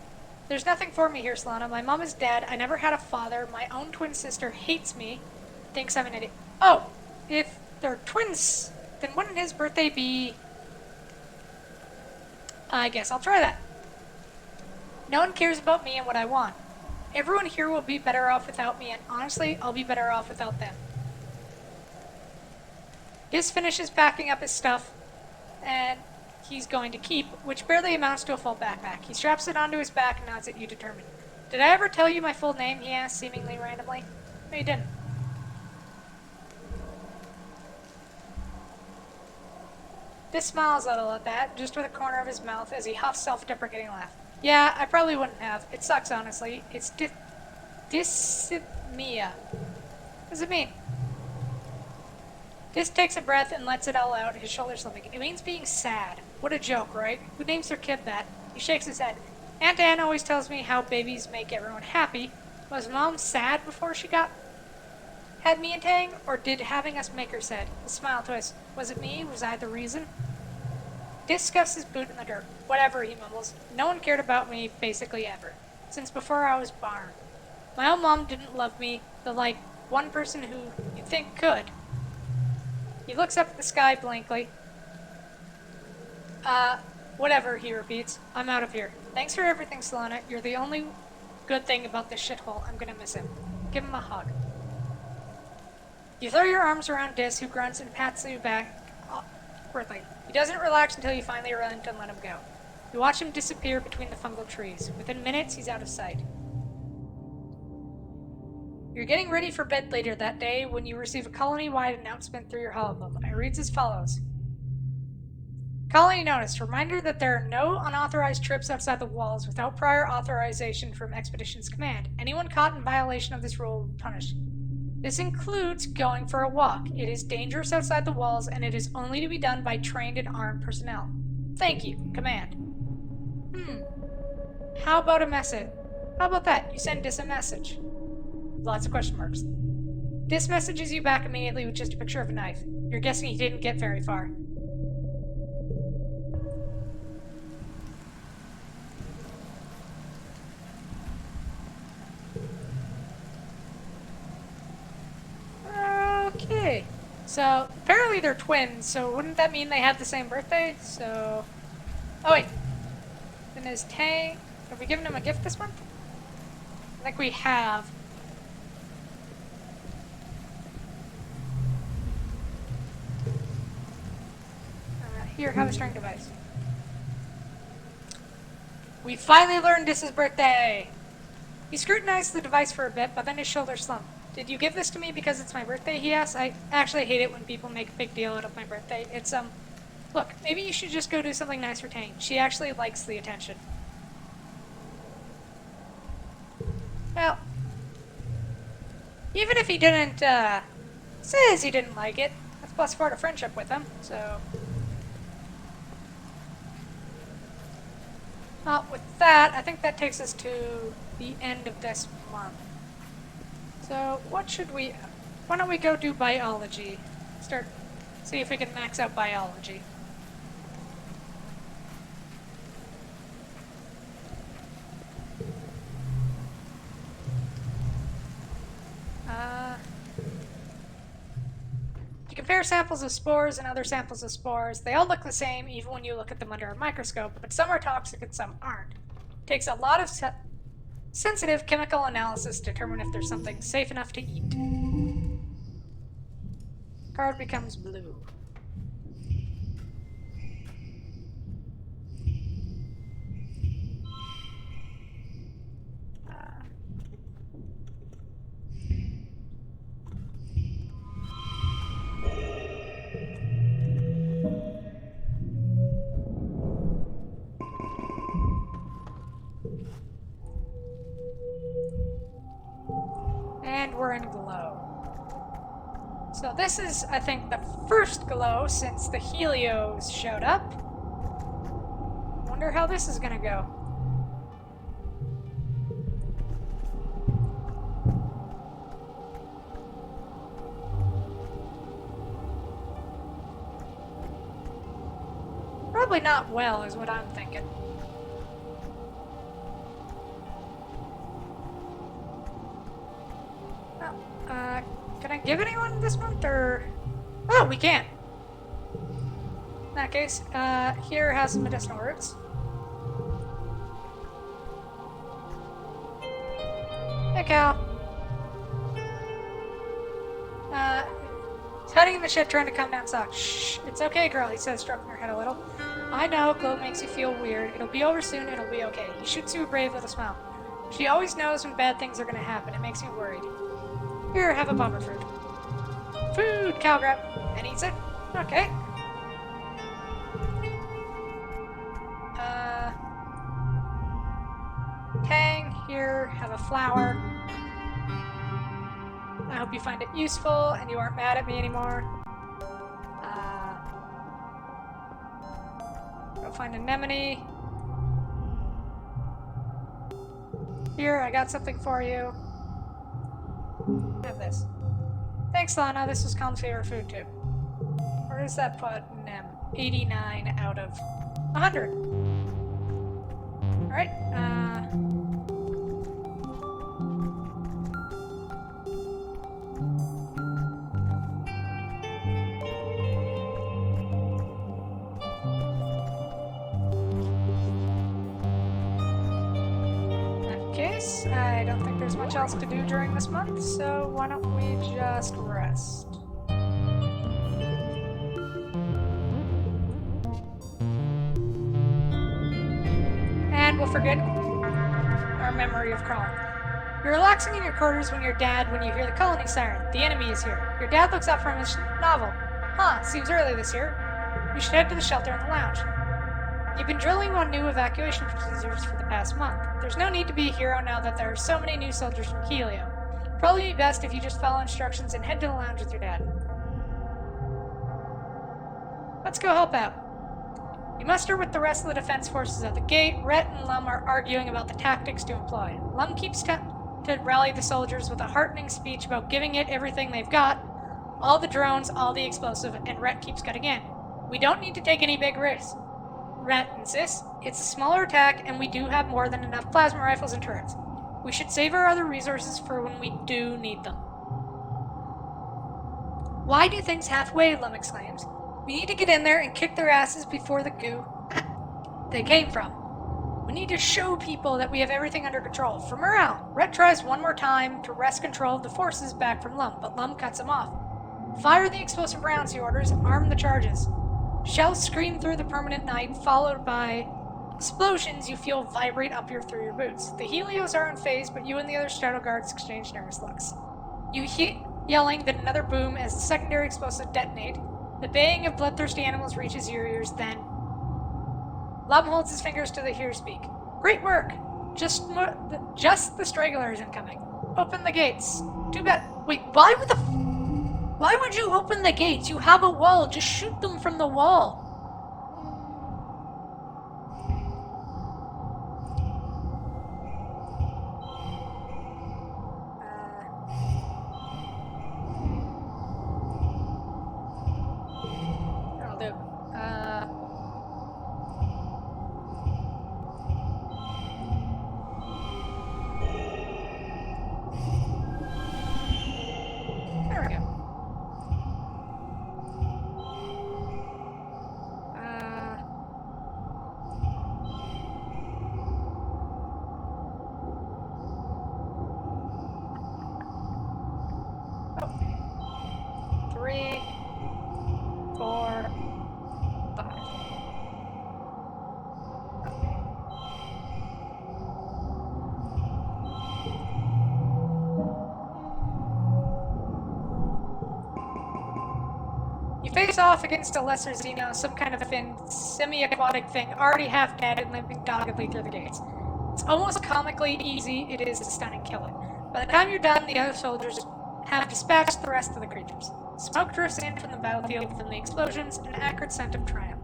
There's nothing for me here, Solana. My mom is dead. I never had a father. My own twin sister hates me. Thinks I'm an idiot. Oh! If they're twins, then wouldn't his birthday be... I guess I'll try that. No one cares about me and what I want. Everyone here will be better off without me, and honestly, I'll be better off without them. Dis finishes packing up his stuff, and he's going to keep, which barely amounts to a full backpack. He straps it onto his back and nods at you determined. Did I ever tell you my full name? He asked, seemingly randomly. No, you didn't. Dis smiles a little at that, just with the corner of his mouth, as he huffs self-deprecating laugh. Yeah, I probably wouldn't have. It sucks, honestly. It's dysthymia. What does it mean? Dis takes a breath and lets it all out, his shoulders slumping. It means being sad. What a joke, right? Who names their kid that? He shakes his head. Aunt Anne always tells me how babies make everyone happy. Was Mom sad before she had me and Tang? Or did having us make her sad? A smile twists. Was it me? Was I the reason? Dis scuffs his boot in the dirt. Whatever, he mumbles. No one cared about me, basically ever. Since before I was born. My own mom didn't love me, the one person who you'd think could. He looks up at the sky blankly. Whatever, he repeats. I'm out of here. Thanks for everything, Solana. You're the only good thing about this shithole. I'm gonna miss him. Give him a hug. You throw your arms around Dis, who grunts and pats you back awkwardly. He doesn't relax until you finally relent and let him go. You watch him disappear between the fungal trees. Within minutes, he's out of sight. You're getting ready for bed later that day when you receive a colony-wide announcement through your holophone. It reads as follows. Colony notice. Reminder that there are no unauthorized trips outside the walls without prior authorization from Expeditions Command. Anyone caught in violation of this rule will be punished. This includes going for a walk. It is dangerous outside the walls, and it is only to be done by trained and armed personnel. Thank you, Command. How about a message? How about that? You send Dis a message. Lots of question marks. Dis messages you back immediately with just a picture of a knife. You're guessing he didn't get very far. Okay. So, apparently they're twins, so wouldn't that mean they have the same birthday? So... Oh, wait. Then is Tay... Have we given him a gift this month? I think we have. Here, have a string device. We finally learned Dis's birthday! He scrutinized the device for a bit, but then his shoulders slumped. Did you give this to me because it's my birthday, he asked. I actually hate it when people make a big deal out of my birthday. It's, look, maybe you should just go do something nice for Tang. She actually likes the attention. Well, even if he didn't, says he didn't like it, that's plus part of friendship with him, so... with that, I think that takes us to the end of this month. So, what should we... Why don't we go do biology? See if we can max out biology. You compare samples of spores and other samples of spores. They all look the same even when you look at them under a microscope, but some are toxic and some aren't. It takes a lot of sensitive chemical analysis to determine if there's something safe enough to eat. Card becomes blue. And we're in glow. So this is, I think, the first glow since the Helios showed up. Wonder how this is gonna go. Probably not well, is what I'm thinking. Can I give anyone this month, or... Oh, we can! In that case, here has some medicinal roots. Hey, Cal. He's hiding in the shed trying to calm down Sock. Shh, it's okay, girl, he says, stroking her head a little. I know, glow makes you feel weird. It'll be over soon, it'll be okay. He shoots you a brave little smile. She always knows when bad things are gonna happen. It makes me worried. Here, have a bomber fruit. Food! Cal grab and eats it. Okay. Tang, here, have a flower. I hope you find it useful and you aren't mad at me anymore. Go find anemone. Here, I got something for you. Have this. Thanks, Lana. This was Calm's favorite food, too. Where does that put Nem? 89 out of 100. Alright, I don't think there's much else to do during this month, so why don't we just rest? And we'll forget our memory of crawling. You're relaxing in your quarters when you hear the colony siren. The enemy is here. Your dad looks up from his novel. Huh, seems early this year. You should head to the shelter in the lounge. You've been drilling on new evacuation procedures for the past month. There's no need to be a hero now that there are so many new soldiers from chiiilll. Probably be best if you just follow instructions and head to the lounge with your dad. Let's go help out. You muster with the rest of the defense forces at the gate. Rhett and Lum are arguing about the tactics to employ. Lum keeps to rally the soldiers with a heartening speech about giving it everything they've got, all the drones, all the explosive, and Rhett keeps cutting in. We don't need to take any big risks. Rhett insists. It's a smaller attack, and we do have more than enough plasma rifles and turrets. We should save our other resources for when we do need them. Why do things halfway? Lum exclaims. We need to get in there and kick their asses before the goo they came from. We need to show people that we have everything under control. For morale, Rhett tries one more time to wrest control of the forces back from Lum, but Lum cuts him off. Fire the explosive rounds, he orders. Arm the charges. Shells scream through the permanent night, followed by explosions you feel vibrate up through your boots. The Helios are unfazed, but you and the other shadow guards exchange nervous looks. You hear yelling, then another boom as the secondary explosive detonate. The baying of bloodthirsty animals reaches your ears, then Lum holds his fingers to the hear speak. Great work! Just the stragglers incoming. Open the gates. Too bad. Wait, why would you open the gates? You have a wall. Just shoot them from the wall. That'll do. There we go. Oh. 3, 4, 5. You face off against a lesser Xeno, some kind of thin, semi-aquatic thing, already half dead and limping doggedly through the gates. It's almost comically easy it is to stun and kill it. By the time you're done, the other soldiers have dispatched the rest of the creatures. Smoke drifts in from the battlefield from the explosions, an acrid scent of triumph.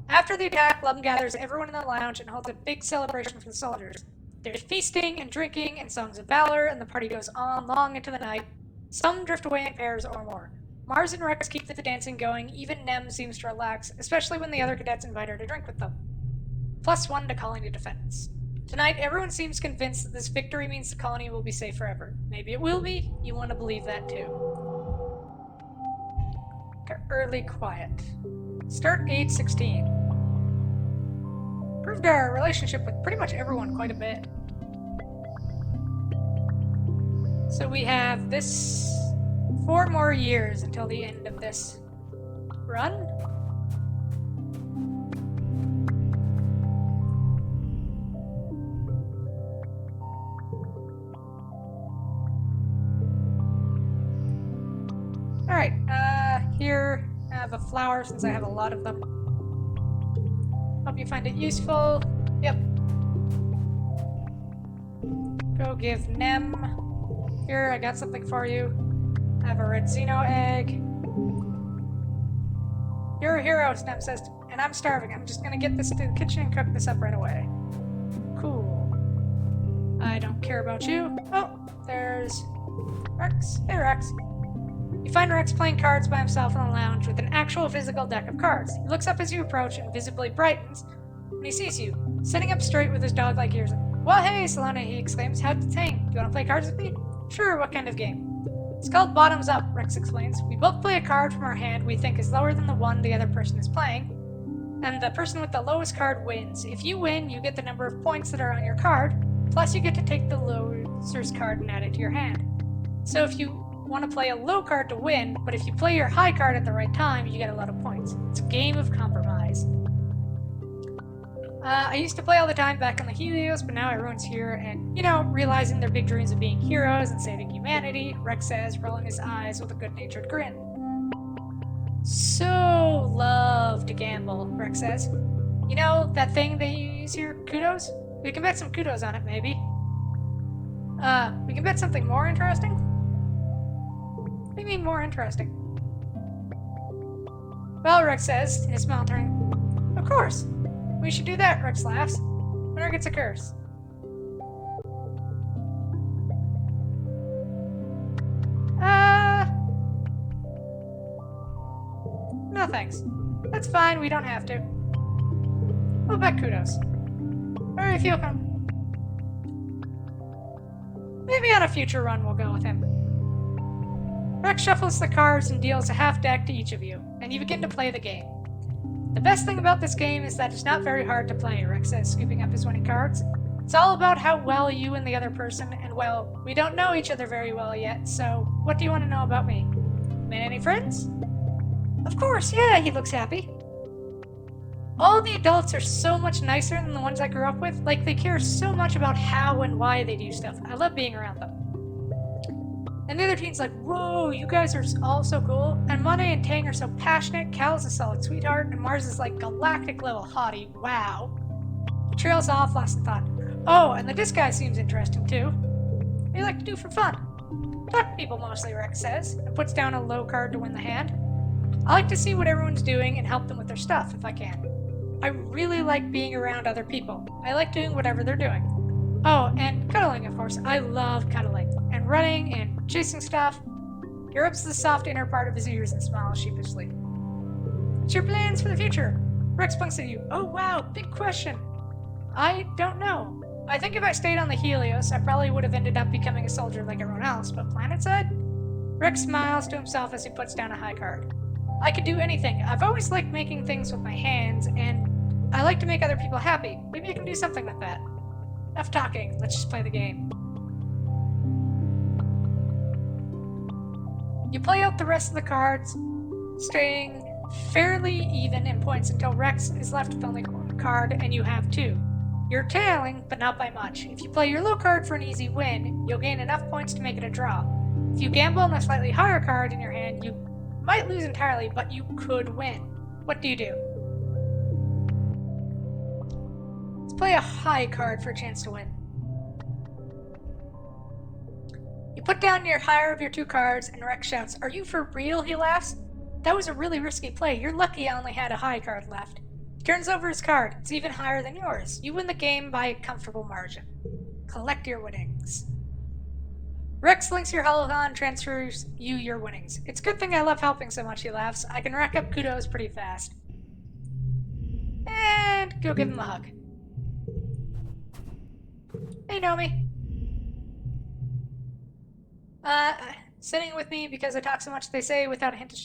After the attack, Lum gathers everyone in the lounge and holds a big celebration for the soldiers. There's feasting and drinking and songs of valor, and the party goes on long into the night. Some drift away in pairs or more. Mars and Rex keep the dancing going. Even Nem seems to relax, especially when the other cadets invite her to drink with them. +1 to colony defense. Tonight, everyone seems convinced that this victory means the colony will be safe forever. Maybe it will be. You want to believe that too. Early quiet. Start 8:16. Proved our relationship with pretty much everyone quite a bit. So we have this 4 more years until the end of this run. Alright, here I have a flower since I have a lot of them. Hope you find it useful. Yep. Go give Nem. Here, I got something for you. I have a red Xeno egg. You're a hero, Nem says, and I'm starving. I'm just gonna get this to the kitchen and cook this up right away. Cool. I don't care about you. Oh, there's Rex. Hey, Rex. You find Rex playing cards by himself in the lounge with an actual physical deck of cards. He looks up as you approach and visibly brightens when he sees you, sitting up straight with his dog-like ears. Well, hey, Solana, he exclaims. How's it hang? Do you want to play cards with me? Sure, what kind of game? It's called Bottoms Up, Rex explains. We both play a card from our hand we think is lower than the one the other person is playing, and the person with the lowest card wins. If you win, you get the number of points that are on your card, plus you get to take the loser's card and add it to your hand. So if you want to play a low card to win, but if you play your high card at the right time, you get a lot of points. It's a game of compromise. I used to play all the time back on the Helios, but now everyone's here and, realizing their big dreams of being heroes and saving humanity, Rex says, rolling his eyes with a good-natured grin. So love to gamble, Rex says. You know, that thing that you use here, kudos? We can bet some kudos on it, maybe. We can bet something more interesting? What do you mean more interesting? Well, Rex says, his smile turning. Of course. We should do that, Rex laughs. Winner gets a curse. No thanks. That's fine, we don't have to. We'll bet kudos. Or if you'll come. Maybe on a future run we'll go with him. Rex shuffles the cards and deals a half deck to each of you, and you begin to play the game. The best thing about this game is that it's not very hard to play, Rex says, scooping up his winning cards. It's all about how well you and the other person, and well, we don't know each other very well yet, so what do you want to know about me? Made any friends? Of course, yeah, he looks happy. All the adults are so much nicer than the ones I grew up with, like they care so much about how and why they do stuff. I love being around them. And the other teen's like, whoa, you guys are all so cool. And Monet and Tang are so passionate, Cal's a solid sweetheart, and Mars is like galactic level hottie, wow. He trails off, lost in thought. Oh, and the disc guy seems interesting too. What do you like to do for fun? Talk to people mostly, Rex says, and puts down a low card to win the hand. I like to see what everyone's doing and help them with their stuff if I can. I really like being around other people. I like doing whatever they're doing. Oh, and cuddling, of course. I love cuddling. And running and chasing stuff. He rubs the soft inner part of his ears and smiles sheepishly. What's your plans for the future? Rex blinks at you. Oh wow, big question. I don't know. I think if I stayed on the Helios, I probably would have ended up becoming a soldier like everyone else, but planetside? Rex smiles to himself as he puts down a high card. I could do anything. I've always liked making things with my hands, and I like to make other people happy. Maybe I can do something with that. Enough talking. Let's just play the game. You play out the rest of the cards, staying fairly even in points until Rex is left with only one card and you have two. You're tailing, but not by much. If you play your low card for an easy win, you'll gain enough points to make it a draw. If you gamble on a slightly higher card in your hand, you might lose entirely, but you could win. What do you do? Let's play a high card for a chance to win. You put down your higher of your two cards, and Rex shouts, "Are you for real?" He laughs. That was a really risky play. You're lucky I only had a high card left. He turns over his card. It's even higher than yours. You win the game by a comfortable margin. Collect your winnings. Rex links your holothon and transfers you your winnings. It's a good thing I love helping so much, he laughs. I can rack up kudos pretty fast. And go give him a hug. Hey, Nomi. Sitting with me because I talk so much, they say, without a hint of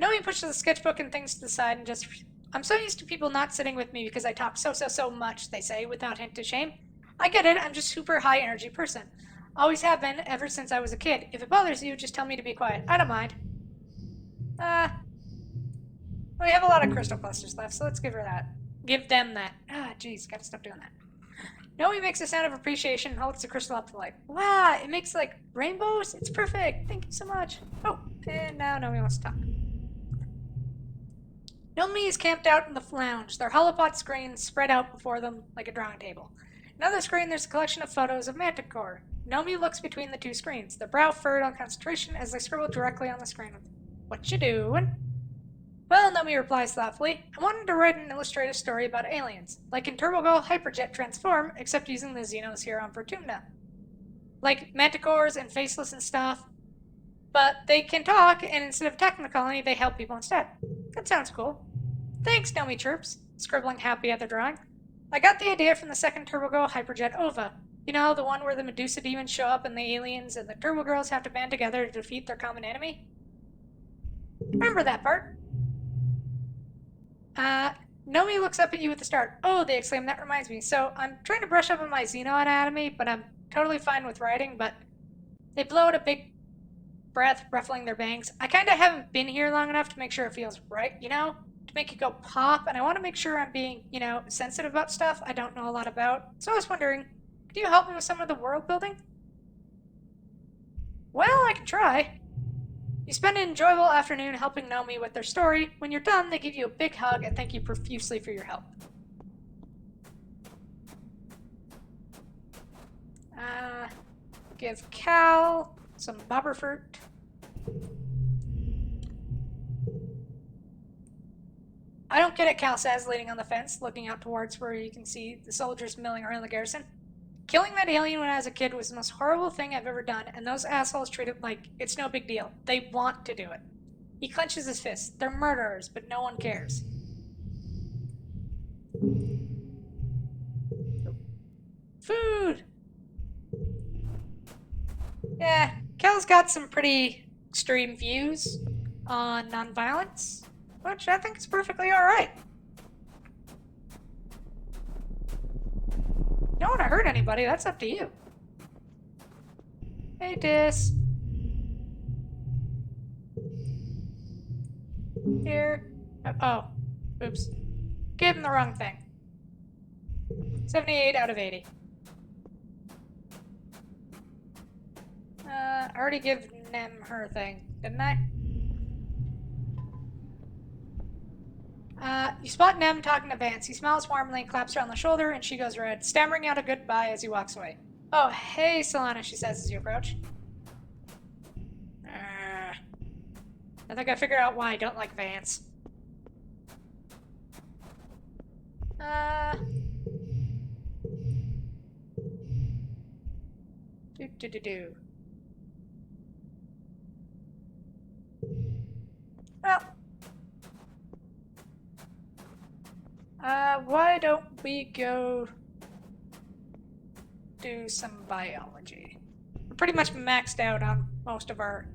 Nomi pushes the sketchbook and things to the side and just... I'm so used to people not sitting with me because I talk so much, they say, without hint of shame. I get it, I'm just super high energy person. Always have been, ever since I was a kid. If it bothers you, just tell me to be quiet. I don't mind. We have a lot of crystal clusters left, so let's give her that. Give them that. Jeez, gotta stop doing that. Nomi makes a sound of appreciation and holds the crystal up to the light. Wow, it makes like rainbows? It's perfect. Thank you so much. Oh, and now Nomi wants to talk. Nomi is camped out in the lounge, their holopod screens spread out before them like a drawing table. Another screen, there's a collection of photos of Manticore. Nomi looks between the two screens, their brow furrowed on concentration as they scribble directly on the screen. What you doing? Well, Nomi replies thoughtfully, I wanted to write an illustrative story about aliens, like in TurboGirl Hyperjet Transform, except using the Xenos here on Fortuna. Like Manticores and Faceless and stuff. But they can talk, and instead of attacking the colony, they help people instead. That sounds cool. Thanks, Nomi chirps, scribbling happy at the drawing. I got the idea from the second TurboGirl Hyperjet OVA. You know, the one where the Medusa demons show up and the aliens and the Turbo Girls have to band together to defeat their common enemy? Remember that part? Nomi looks up at you at the start. Oh, they exclaim, that reminds me. So, I'm trying to brush up on my Xeno anatomy, but I'm totally fine with writing, but they blow out a big breath, ruffling their bangs. I kinda haven't been here long enough to make sure it feels right, you know? To make it go pop, and I want to make sure I'm being, you know, sensitive about stuff I don't know a lot about. So I was wondering, could you help me with some of the world building? Well, I can try. You spend an enjoyable afternoon helping Nomi with their story. When you're done, they give you a big hug and thank you profusely for your help. Give Cal some bobber fruit. I don't get it, Cal says, leaning on the fence, looking out towards where you can see the soldiers milling around the garrison. Killing that alien when I was a kid was the most horrible thing I've ever done, and those assholes treat it like it's no big deal. They want to do it. He clenches his fists. They're murderers, but no one cares. Food! Yeah, Cal's got some pretty extreme views on nonviolence, which I think is perfectly alright. You don't want to hurt anybody, that's up to you. Hey, Dis. Here. Oh, oops. Gave him the wrong thing. 78 out of 80. I already gave Nem her thing, didn't I? You spot Nem talking to Vance. He smiles warmly, claps her on the shoulder, and she goes red, stammering out a goodbye as he walks away. Oh, hey, Solana, she says as you approach. I think I figured out why I don't like Vance. Well, why don't we go do some biology? We're pretty much maxed out on most of our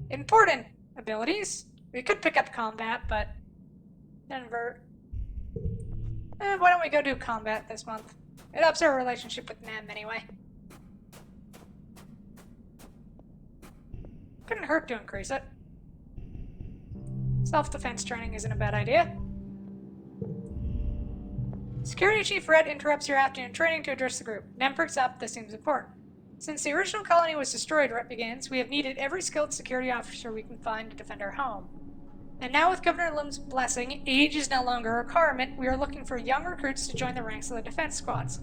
important abilities. We could pick up combat, but Denver. Why don't we go do combat this month? It ups our relationship with Nem anyway. Couldn't hurt to increase it. Self-defense training isn't a bad idea. Security Chief Red interrupts your afternoon training to address the group. Nem perks up. This seems important. Since the original colony was destroyed, Red begins, we have needed every skilled security officer we can find to defend our home. And now with Governor Lim's blessing, age is no longer a requirement. We are looking for young recruits to join the ranks of the defense squads.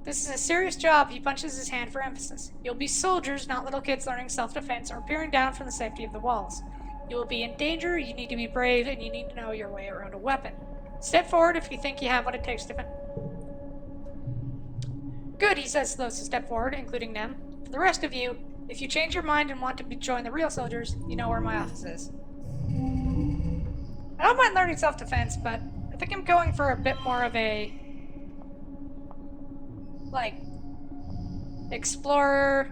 This is a serious job. He punches his hand for emphasis. You'll be soldiers, not little kids learning self-defense or peering down from the safety of the walls. You will be in danger, you need to be brave, and you need to know your way around a weapon. Step forward if you think you have what it takes to defend. Good, he says to those who step forward, including Nem. For the rest of you, if you change your mind and want to join the real soldiers, you know where my office is. I don't mind learning self-defense, but I think I'm going for a bit more of a explorer,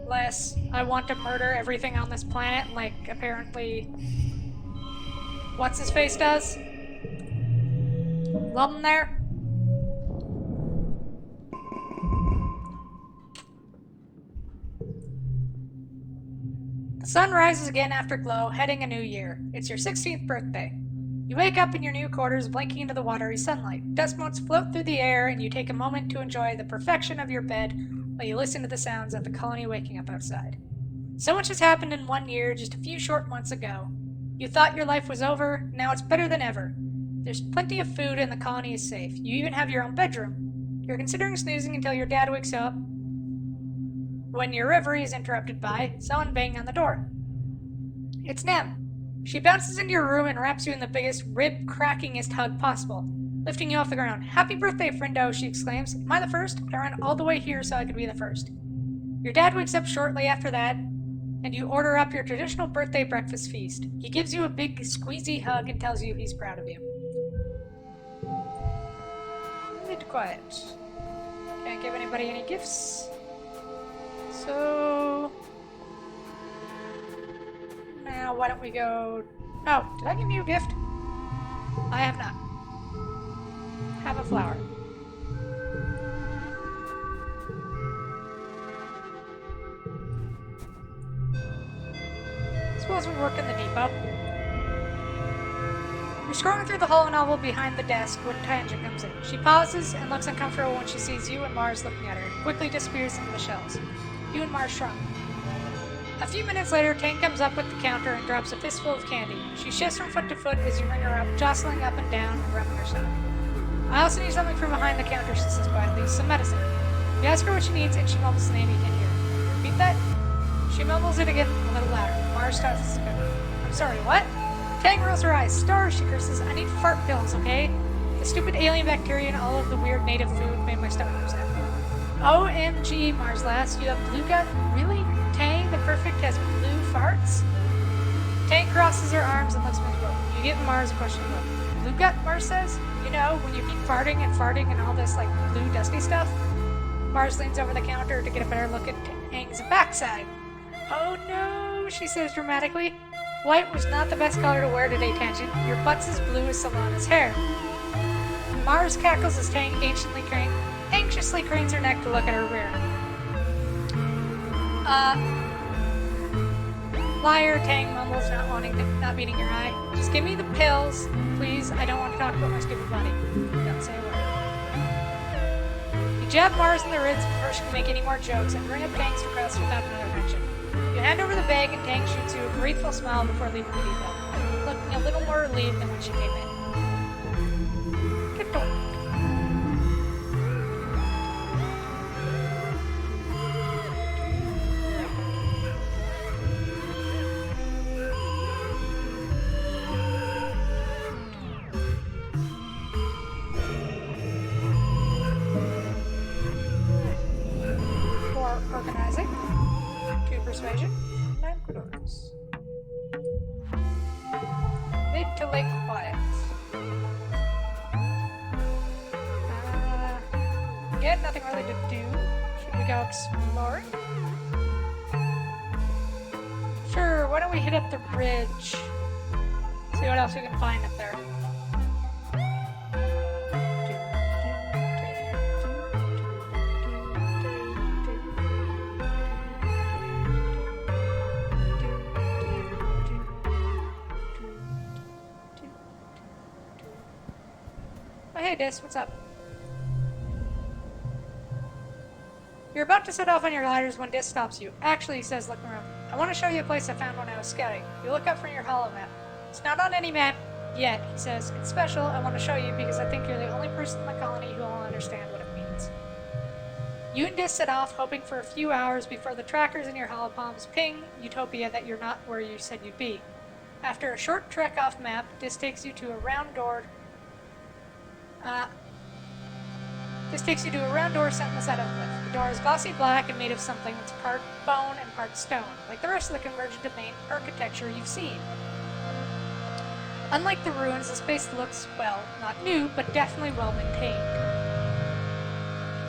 less I want to murder everything on this planet, like apparently what's-his-face does. Love him there. The sun rises again after glow, heading a new year. It's your 16th birthday. You wake up in your new quarters, blinking into the watery sunlight. Dust motes float through the air, and you take a moment to enjoy the perfection of your bed while you listen to the sounds of the colony waking up outside. So much has happened in 1 year, just a few short months ago. You thought your life was over, now it's better than ever. There's plenty of food and the colony is safe. You even have your own bedroom. You're considering snoozing until your dad wakes up, when your reverie is interrupted by someone banging on the door. It's Nem. She bounces into your room and wraps you in the biggest, rib-crackingest hug possible, lifting you off the ground. Happy birthday, friendo, she exclaims. Am I the first? I ran all the way here so I could be the first. Your dad wakes up shortly after that, and you order up your traditional birthday breakfast feast. He gives you a big, squeezy hug and tells you he's proud of you. Mid quiet. Can't give anybody any gifts. So now why don't we go... Oh, did I give you a gift? I have not. Have a flower. Suppose we work in the depot. You're scrolling through the holonovel behind the desk when Tangent comes in. She pauses and looks uncomfortable when she sees you and Mars looking at her. Quickly disappears into the shelves. You and Mars shrunk. A few minutes later, Tank comes up with the counter and drops a fistful of candy. She shifts from foot to foot as you ring her up, jostling up and down and rubbing her stomach. I also need something from behind the counter, she says quietly, some medicine. You ask her what she needs, and she mumbles the name you can hear. Repeat that? She mumbles it again a little louder. Mars starts to spin. I'm sorry, what? Tang rolls her eyes. Stars, she curses. I need fart pills, okay? The stupid alien bacteria and all of the weird native food made my stomach upset. OMG, Mars laughs. You have blue gut? Really? Tang, the perfect, has blue farts? Tang crosses her arms and looks miserable. You give Mars a question look. Blue gut, Mars says? You know, when you keep farting and all this, like, blue dusty stuff? Mars leans over the counter to get a better look at Tang's backside. Oh no, she says dramatically. White was not the best color to wear today, Tangent. Your butt's as blue as Solana's hair. Mars cackles as Tang anxiously cranes her neck to look at her rear. Liar, Tang mumbles, not meeting your eye. Just give me the pills, please. I don't want to talk about my stupid body. Don't say a word. You jab Mars in the ribs before she can make any more jokes and bring up Tang's request without another mention. You hand over the bag and Tang shoots you a grateful smile before leaving the depot, looking a little more relieved than when she came in. Good dog. Organizing, 2 persuasion, 9 kudos. Mid to lake quiet. Yeah, nothing really to do. Should we go exploring? Sure, why don't we hit up the ridge? See what else we can find up there. Hey Dis, what's up? You're about to set off on your gliders when Dis stops you. Actually, he says, looking around, I want to show you a place I found when I was scouting. You look up from your holo map. It's not on any map yet, he says. It's special. I want to show you because I think you're the only person in the colony who will understand what it means. You and Dis set off, hoping for a few hours before the trackers in your holopalms ping Utopia that you're not where you said you'd be. After a short trek off map, Dis takes you to a round door set in the side of a cliff. The door is glossy black and made of something that's part bone and part stone, like the rest of the convergent domain architecture you've seen. Unlike the ruins, the space looks, well, not new, but definitely well maintained.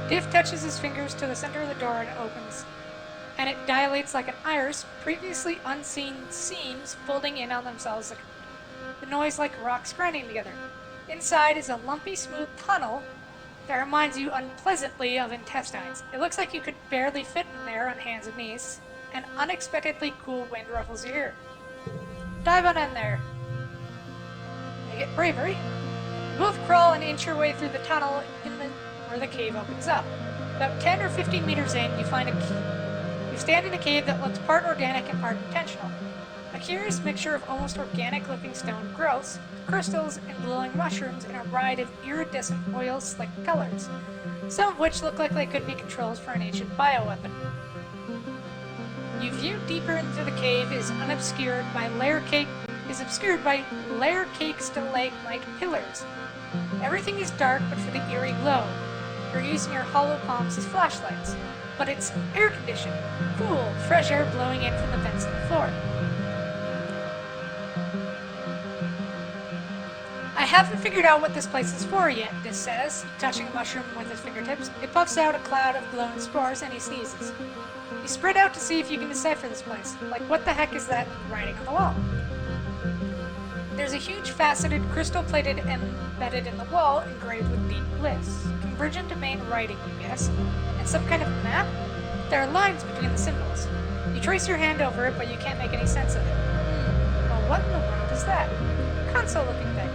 Diff touches his fingers to the center of the door and it opens, and it dilates like an iris, previously unseen seams folding in on themselves, the noise like rocks grinding together. Inside is a lumpy, smooth tunnel that reminds you unpleasantly of intestines. It looks like you could barely fit in there on hands and knees. An unexpectedly cool wind ruffles your ear. Dive on in there. Make it bravery. You both crawl and inch your way through the tunnel where the cave opens up. About 10 or 15 meters in, you find a key. You stand in a cave that looks part organic and part intentional. A curious mixture of almost organic-looking stone growths, crystals, and glowing mushrooms in a variety of iridescent oil-slick colors, some of which look like they could be controls for an ancient bioweapon. You view deeper into the cave is obscured by layer-cake stalagmite pillars. Everything is dark but for the eerie glow. You're using your hollow palms as flashlights, but it's air-conditioned, cool, fresh air blowing in from the vents in the floor. I haven't figured out what this place is for yet, Dis says, touching a mushroom with his fingertips. It puffs out a cloud of glowing spores and he sneezes. You spread out to see if you can decipher this place. Like, what the heck is that writing on the wall? There's a huge faceted crystal-plated embedded in the wall engraved with deep glyphs. Convergent domain writing, you guess. And some kind of map? There are lines between the symbols. You trace your hand over it, but you can't make any sense of it. Well, what in the world is that? Console-looking thing.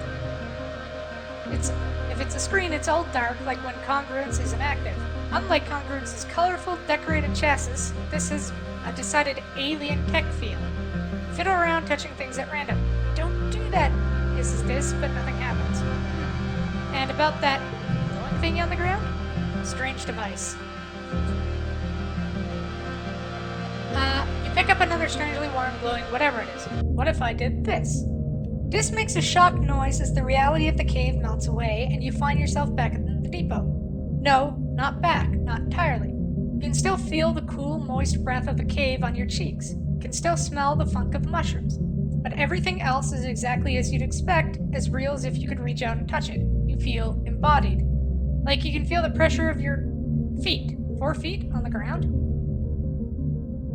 If it's a screen, it's all dark, like when congruence is inactive. Unlike congruence's colorful, decorated chassis, this has a decided alien tech feel. Fiddle around touching things at random. Don't do that, hisses Dis, but nothing happens. And about that glowing thingy on the ground? Strange device. You pick up another strangely warm, glowing whatever it is. What if I did this? Dis makes a shocked noise as the reality of the cave melts away, and you find yourself back at the depot. No, not back, not entirely. You can still feel the cool, moist breath of the cave on your cheeks. You can still smell the funk of the mushrooms. But everything else is exactly as you'd expect, as real as if you could reach out and touch it. You feel embodied. Like you can feel the pressure of your feet, 4 feet on the ground.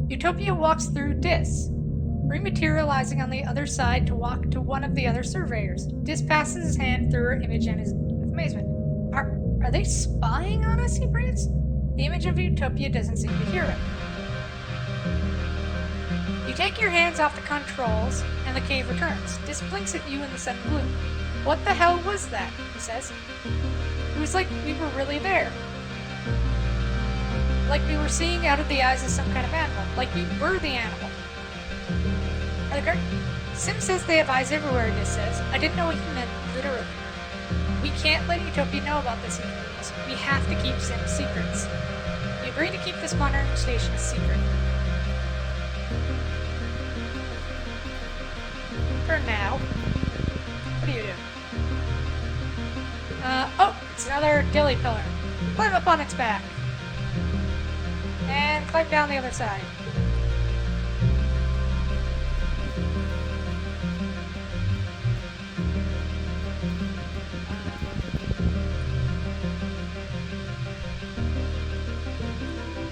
Utopia walks through Dis, rematerializing on the other side to walk to one of the other surveyors. Dis passes his hand through her image and is with amazement. Are they spying on us? He breathes. The image of Utopia doesn't seem to hear him. You take your hands off the controls, and the cave returns. Dis blinks at you in the sudden gloom. What the hell was that? He says. It was like we were really there. Like we were seeing out of the eyes of some kind of animal. Like we were the animal. Sim says they have eyes everywhere, Dis says. I didn't know what he meant literally. We can't let Utopia know about this, he continues. We have to keep Sim's secrets. We agreed to keep this monitoring station a secret. For now. What are you doing? Oh, it's another dilly pillar. Climb up on its back. And climb down the other side.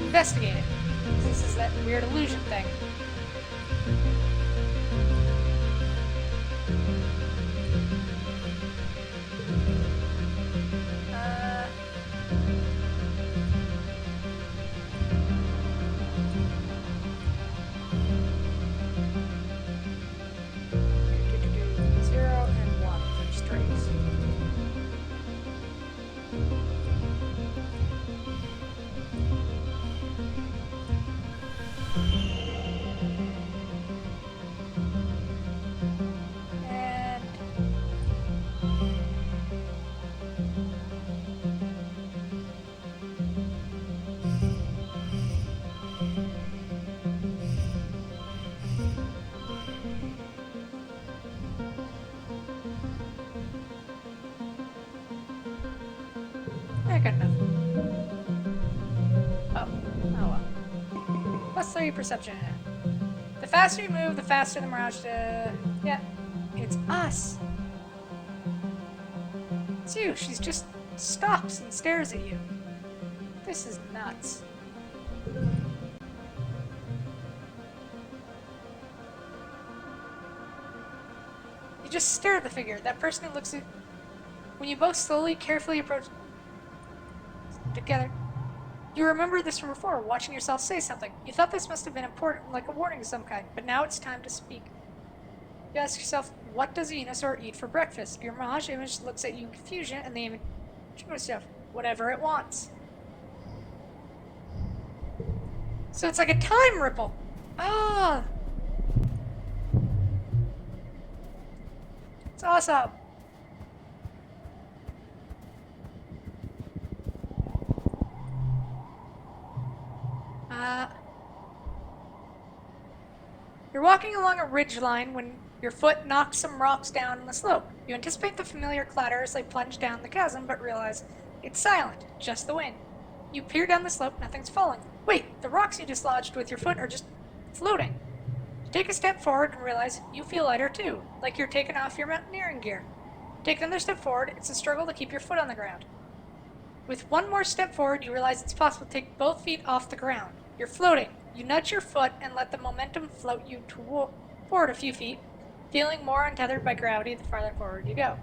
Investigate it. This is that weird illusion thing. Good enough. Oh well. +3 perception. The faster you move, the faster the mirage yeah, it's us. It's you. She just stops and stares at you. This is nuts. You just stare at the figure. That person who looks at... When you both slowly, carefully approach... together. You remember this from before, watching yourself say something. You thought this must have been important, like a warning of some kind, but now it's time to speak. You ask yourself, what does a Venusaur eat for breakfast? Your mirage image looks at you in confusion, and the image goes to whatever it wants. So it's like a time ripple. Ah! It's awesome. You're walking along a ridgeline when your foot knocks some rocks down on the slope. You anticipate the familiar clatter as they plunge down the chasm, but realize it's silent, just the wind. You peer down the slope, nothing's falling. Wait, the rocks you dislodged with your foot are just floating. You take a step forward and realize you feel lighter too, like you're taking off your mountaineering gear. Take another step forward, it's a struggle to keep your foot on the ground. With one more step forward, you realize it's possible to take both feet off the ground. You're floating. You nudge your foot and let the momentum float you forward a few feet, feeling more untethered by gravity the farther forward you go.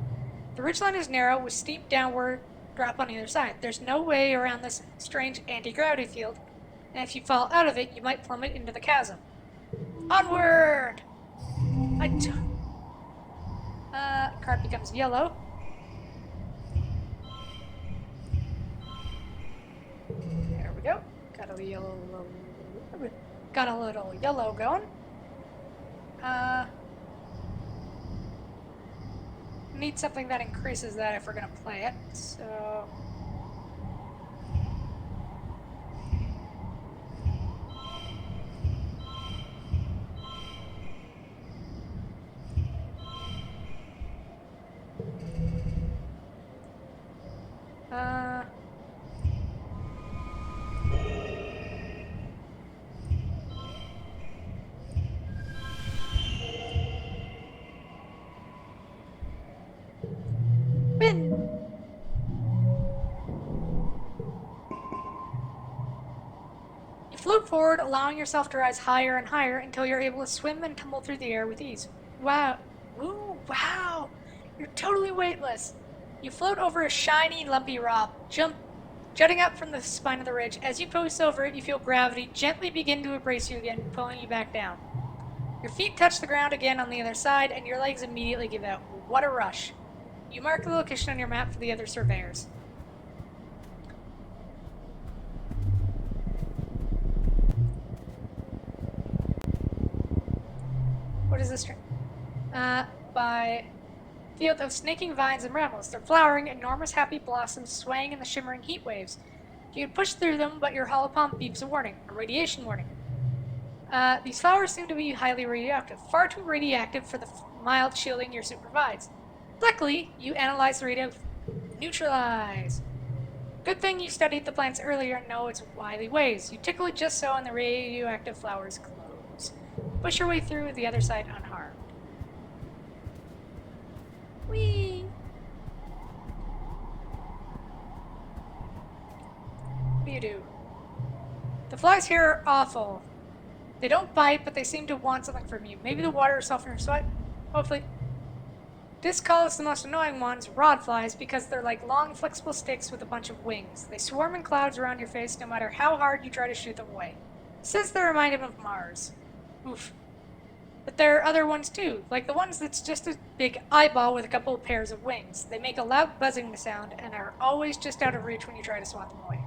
The ridgeline is narrow with steep downward drop on either side. There's no way around this strange anti-gravity field, and if you fall out of it, you might plummet into the chasm. Onward! Card becomes yellow. There we go. Got a yellow got a little yellow going. Need something that increases that if we're gonna play it, so... Win! You float forward, allowing yourself to rise higher and higher until you're able to swim and tumble through the air with ease. Wow. Ooh, wow! You're totally weightless. You float over a shiny, lumpy rock, jutting up from the spine of the ridge. As you coast over it, you feel gravity gently begin to embrace you again, pulling you back down. Your feet touch the ground again on the other side, and your legs immediately give out. What a rush. You mark the location on your map for the other surveyors. What is this? By field of snaking vines and brambles. They're flowering, enormous happy blossoms swaying in the shimmering heat waves. You can push through them, but your hollow pump beeps a warning, a radiation warning. These flowers seem to be highly radioactive, far too radioactive for the mild shielding your suit provides. Luckily, you analyze the radio. Neutralize! Good thing you studied the plants earlier and know its wily ways. You tickle it just so and the radioactive flowers close. Push your way through the other side unharmed. Whee! What do you do? The flies here are awful. They don't bite, but they seem to want something from you. Maybe the water will soften your sweat? Hopefully. This calls the most annoying ones rod flies because they're like long, flexible sticks with a bunch of wings. They swarm in clouds around your face no matter how hard you try to shoot them away. Says they remind him of Mars. Oof. But there are other ones too, like the ones that's just a big eyeball with a couple of pairs of wings. They make a loud buzzing sound and are always just out of reach when you try to swat them away.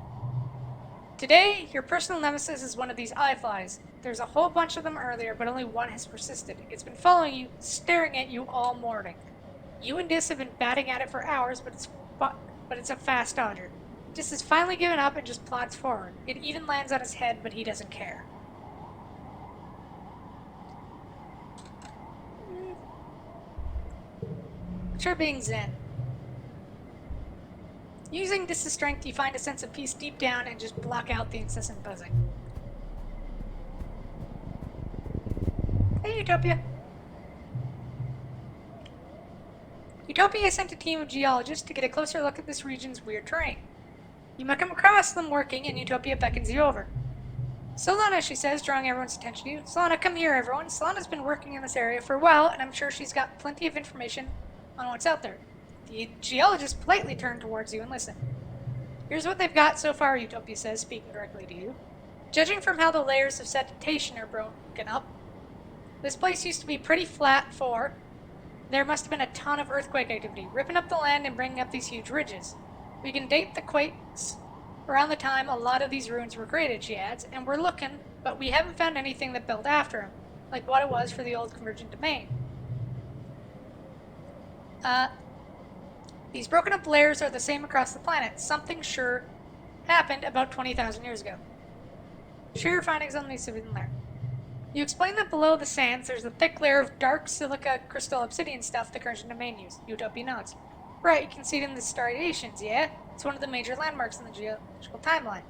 Today, your personal nemesis is one of these eye flies. There's a whole bunch of them earlier, but only one has persisted. It's been following you, staring at you all morning. You and Dis have been batting at it for hours, but it's a fast dodger. Dis has finally given up and just plods forward. It even lands on his head, but he doesn't care. Sure being zen. Using Dis's strength, you find a sense of peace deep down and just block out the incessant buzzing. Hey, Utopia. Utopia sent a team of geologists to get a closer look at this region's weird terrain. You might come across them working, and Utopia beckons you over. Solana, she says, drawing everyone's attention to you. Solana, come here, everyone. Solana's been working in this area for a while, and I'm sure she's got plenty of information on what's out there. The geologists politely turn towards you and listen. Here's what they've got so far, Utopia says, speaking directly to you. Judging from how the layers of sedimentation are broken up, this place used to be pretty flat for... There must have been a ton of earthquake activity, ripping up the land and bringing up these huge ridges. We can date the quakes around the time a lot of these ruins were created, she adds, and we're looking, but we haven't found anything that built after them, like what it was for the old convergent domain. These broken up layers are the same across the planet. Something sure happened about 20,000 years ago. Share your findings on these civilian layer. You explain that below the sands there's a thick layer of dark silica crystal obsidian stuff the convergent domain used. Utopia nods. Right, you can see it in the striations, yeah? It's one of the major landmarks in the geological timeline.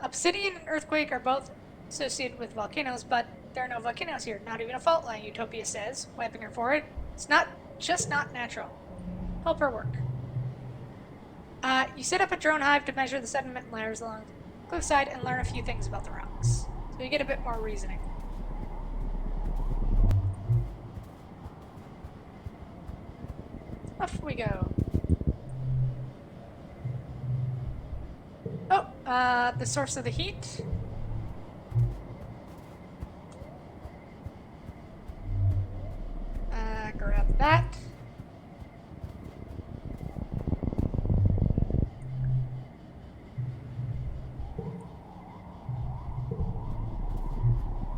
Obsidian and earthquake are both associated with volcanoes, but there are no volcanoes here. Not even a fault line, Utopia says, wiping her forehead. It's just not natural. Help her work. You set up a drone hive to measure the sediment layers along the cliffside and learn a few things about the rocks. So you get a bit more reasoning. Off we go. Oh, the source of the heat. Grab that.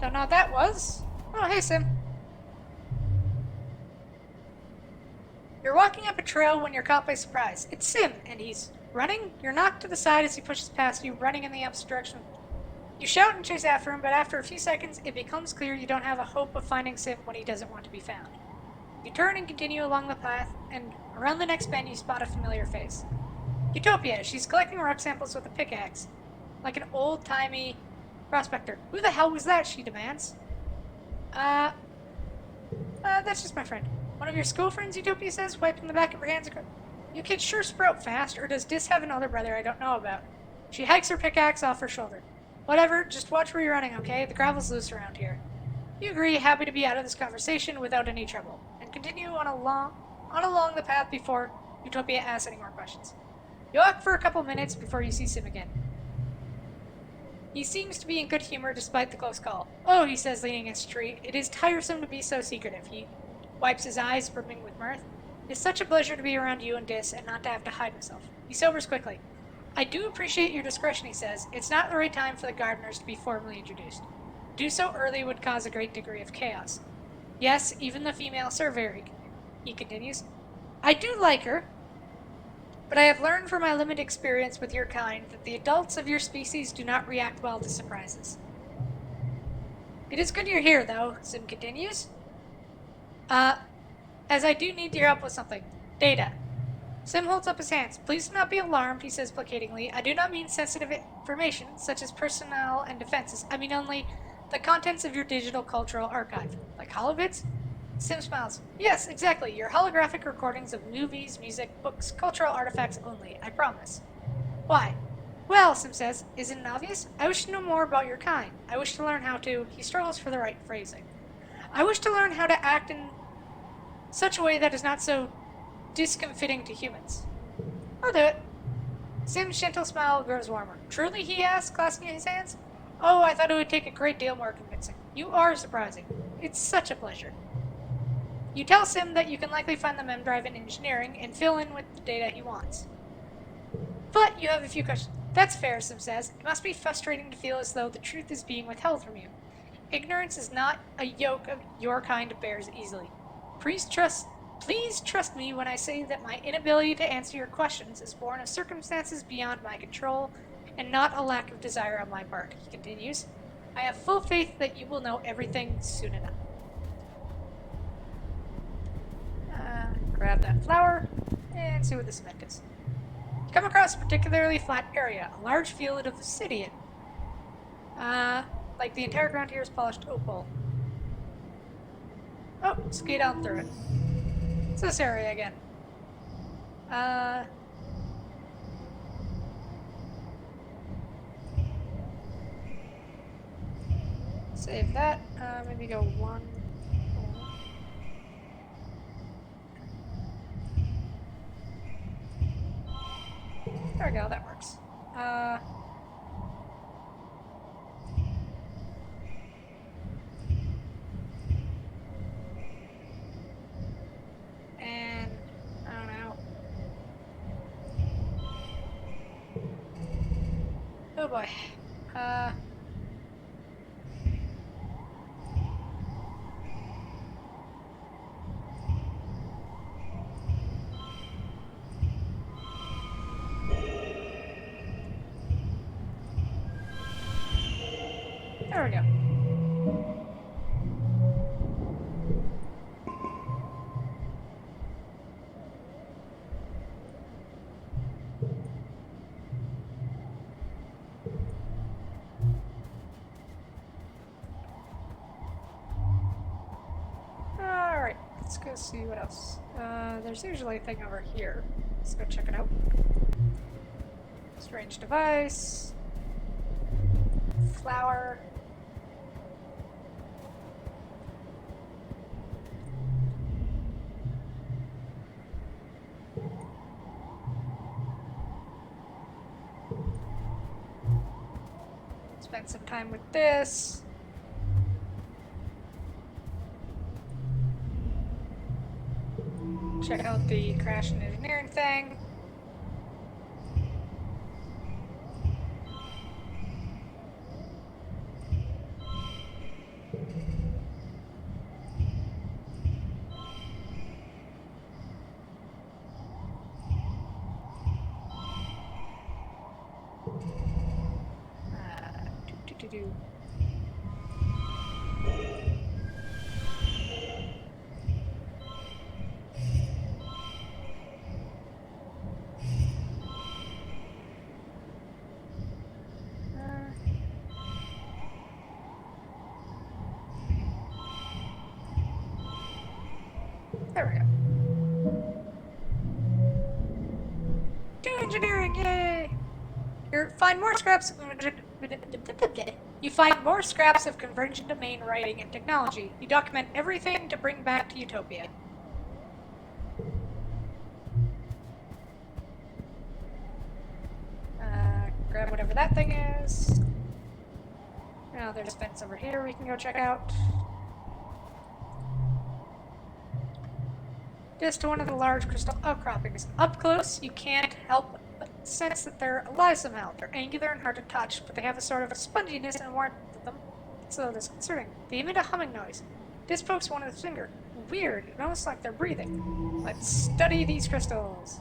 Don't know what that was. Oh, hey, Sim. You're walking up a trail when you're caught by surprise. It's Sim, and he's running. You're knocked to the side as he pushes past you, running in the opposite direction. You shout and chase after him, but after a few seconds, it becomes clear you don't have a hope of finding Sim when he doesn't want to be found. You turn and continue along the path, and around the next bend you spot a familiar face. Utopia. She's collecting rock samples with a pickaxe, like an old-timey prospector. Who the hell was that? She demands. That's just my friend. One of your school friends, Utopia says, wiping the back of her hands. You kids sure sprout fast, or does Dis have an older brother I don't know about? She hikes her pickaxe off her shoulder. Whatever, just watch where you're running, okay? The gravel's loose around here. You agree, happy to be out of this conversation without any trouble, and continue on along the path before Utopia asks any more questions. You walk for a couple minutes before you see Sim again. He seems to be in good humor despite the close call. Oh, he says, leaning against a tree, it is tiresome to be so secretive. He wipes his eyes, brimming with mirth. It's such a pleasure to be around you and Dis and not to have to hide myself. He sobers quickly. I do appreciate your discretion, he says. It's not the right time for the gardeners to be formally introduced. Do so early would cause a great degree of chaos. Yes, even the female surveyor, he continues. I do like her, but I have learned from my limited experience with your kind that the adults of your species do not react well to surprises. It is good you're here, though, Sim continues. As I do need your help with something. Data. Sim holds up his hands. Please do not be alarmed, he says placatingly. I do not mean sensitive information, such as personnel and defenses. I mean only the contents of your digital cultural archive. Like holobits? Sim smiles. Yes, exactly. Your holographic recordings of movies, music, books, cultural artifacts only. I promise. Why? Well, Sim says, isn't it obvious? I wish to know more about your kind. I wish to learn how to... He struggles for the right phrasing. I wish to learn how to act in such a way that is not so discomfiting to humans. I'll do it. Sim's gentle smile grows warmer. Truly, he asks, clasping his hands. Oh, I thought it would take a great deal more convincing. You are surprising. It's such a pleasure. You tell Sim that you can likely find the mem drive in engineering and fill in with the data he wants. But you have a few questions. That's fair, Sim says. It must be frustrating to feel as though the truth is being withheld from you. Ignorance is not a yoke of your kind bears easily. Please trust me when I say that my inability to answer your questions is born of circumstances beyond my control and not a lack of desire on my part, he continues. I have full faith that you will know everything soon enough. Grab that flower and see what this event is. You come across a particularly flat area, a large field of obsidian. Like the entire ground here is polished opal. Oh, ski down through it. It's this area again. Save that. Maybe go one. There we go, that works. And I don't know. Oh boy. There we go. Alright, let's go see what else. There's usually a thing over here. Let's go check it out. Strange device. Flower. Spend some time with this. Check out the crash and engineering thing. do. There we go. Do engineering, yay! You find more scraps. You find more scraps of convergent domain writing and technology. You document everything to bring back to Utopia. Grab whatever that thing is. Now there's vents over here we can go check out. Just to one of the large crystal outcroppings. Up close, you can't help but sense that they're alive somehow. They're angular and hard to touch, but they have a sort of a sponginess and warmth to them, so disconcerting. They emit a humming noise. This pokes one of the finger. Weird, almost like they're breathing. Let's study these crystals.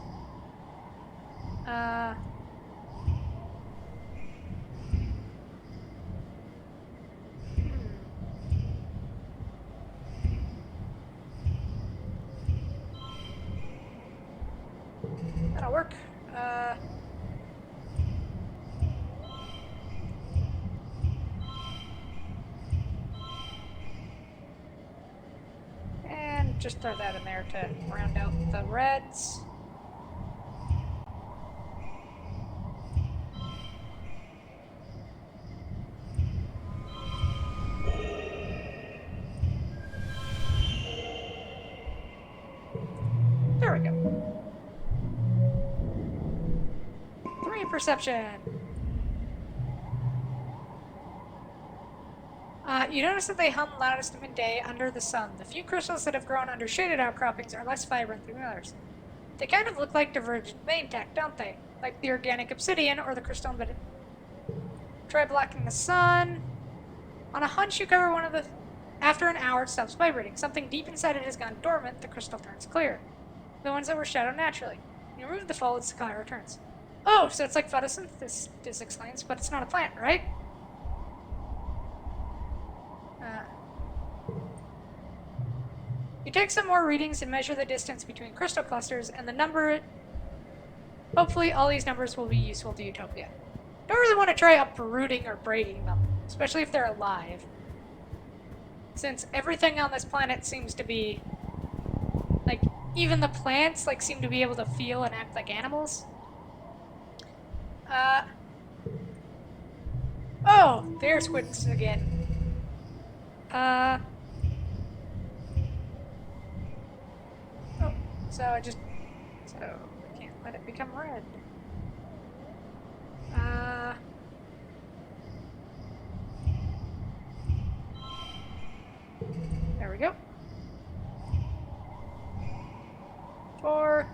That'll work. And just throw that in there to round out the reds. There we go. 3 perception. You notice that they hum loudest in midday under the sun. The few crystals that have grown under shaded outcroppings are less vibrant than the others. They kind of look like divergent vein tech, don't they? Like the organic obsidian or the crystal embedded. Try blocking the sun. On a hunch, you cover one of the... After an hour, it stops vibrating. Something deep inside it has gone dormant. The crystal turns clear. The ones that were shadowed naturally. You remove the folds, the color returns. Oh, so it's like photosynthesis, this explains, but it's not a plant, right? You take some more readings and measure the distance between crystal clusters and the number. Hopefully all these numbers will be useful to Utopia. Don't really want to try uprooting or breaking them, especially if they're alive. Since everything on this planet seems to be... like, even the plants, like, seem to be able to feel and act like animals. Oh, there's squids again. Oh, so I can't let it become red. There we go. 4.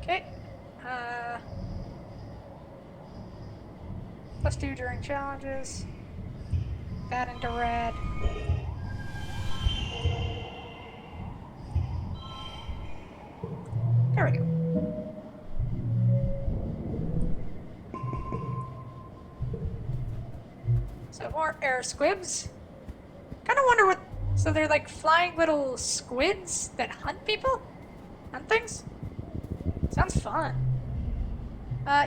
Okay. +2 during challenges. That into red. There we go. So more air squibs. Kind of wonder what... So they're like flying little squids that hunt people? Hunt things? Sounds fun.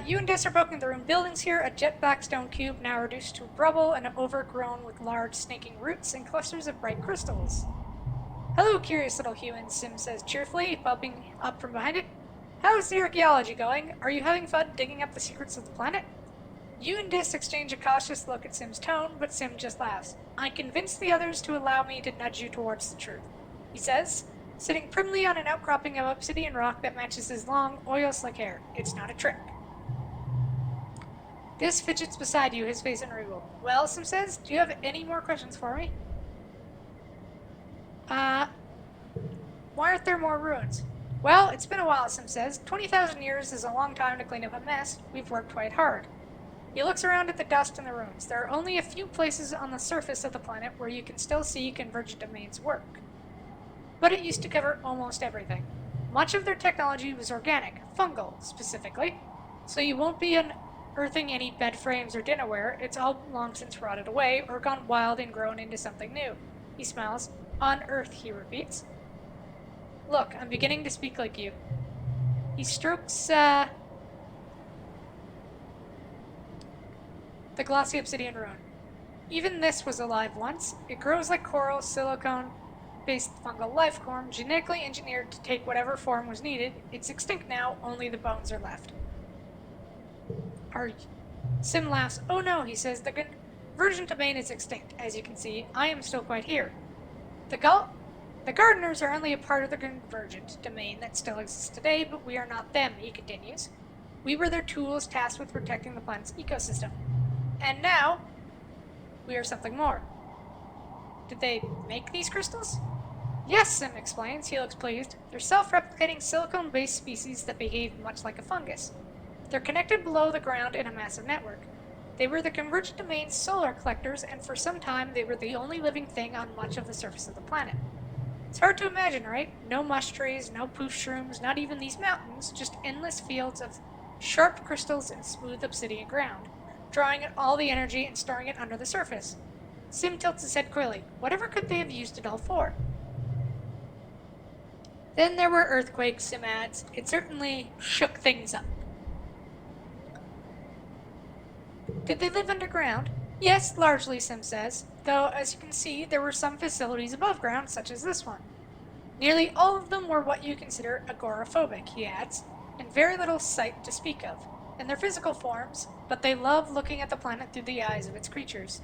You and Dis are poking the ruined buildings here. A jet black stone cube now reduced to rubble and overgrown with large snaking roots and clusters of bright crystals. Hello, curious little human, Sim says cheerfully, popping up from behind it. How's the archaeology going? Are you having fun digging up the secrets of the planet? You and Dis exchange a cautious look at Sim's tone, but Sim just laughs. I convinced the others to allow me to nudge you towards the truth, he says, sitting primly on an outcropping of obsidian rock that matches his long, oil-slick hair. It's not a trick. Dis fidgets beside you, his face unreadable. Well, Sim says, do you have any more questions for me? Why aren't there more ruins? Well, it's been a while, Sim says. 20,000 years is a long time to clean up a mess. We've worked quite hard. He looks around at the dust and the ruins. There are only a few places on the surface of the planet where you can still see convergent domains work. but it used to cover almost everything. Much of their technology was organic, fungal specifically, so you won't be unearthing any bed frames or dinnerware. It's all long since rotted away or gone wild and grown into something new. He smiles. On Earth, he repeats. Look, I'm beginning to speak like you. He strokes, the glossy obsidian ruin. Even this was alive once. It grows like coral, silicone-based fungal life form, genetically engineered to take whatever form was needed. It's extinct now, only the bones are left. Sim laughs. Oh no, he says, the convergent domain is extinct. As you can see, I am still quite here. The gardeners are only a part of the convergent domain that still exists today, but we are not them, he continues. We were their tools tasked with protecting the planet's ecosystem. And now, we are something more. Did they make these crystals? Yes, Sim explains. He looks pleased. They're self-replicating silicone-based species that behave much like a fungus. They're connected below the ground in a massive network. They were the convergent domain's solar collectors, and for some time they were the only living thing on much of the surface of the planet. It's hard to imagine, right? No mush trees, no poof shrooms, not even these mountains, just endless fields of sharp crystals and smooth obsidian ground, drawing in all the energy and storing it under the surface. Sim tilts his head coyly. Whatever could they have used it all for? Then there were earthquakes, Sim adds. It certainly shook things up. Did they live underground? Yes, largely, Sim says, though, as you can see, there were some facilities above ground, such as this one. Nearly all of them were what you consider agoraphobic, he adds, and very little sight to speak of, in their physical forms, but they love looking at the planet through the eyes of its creatures.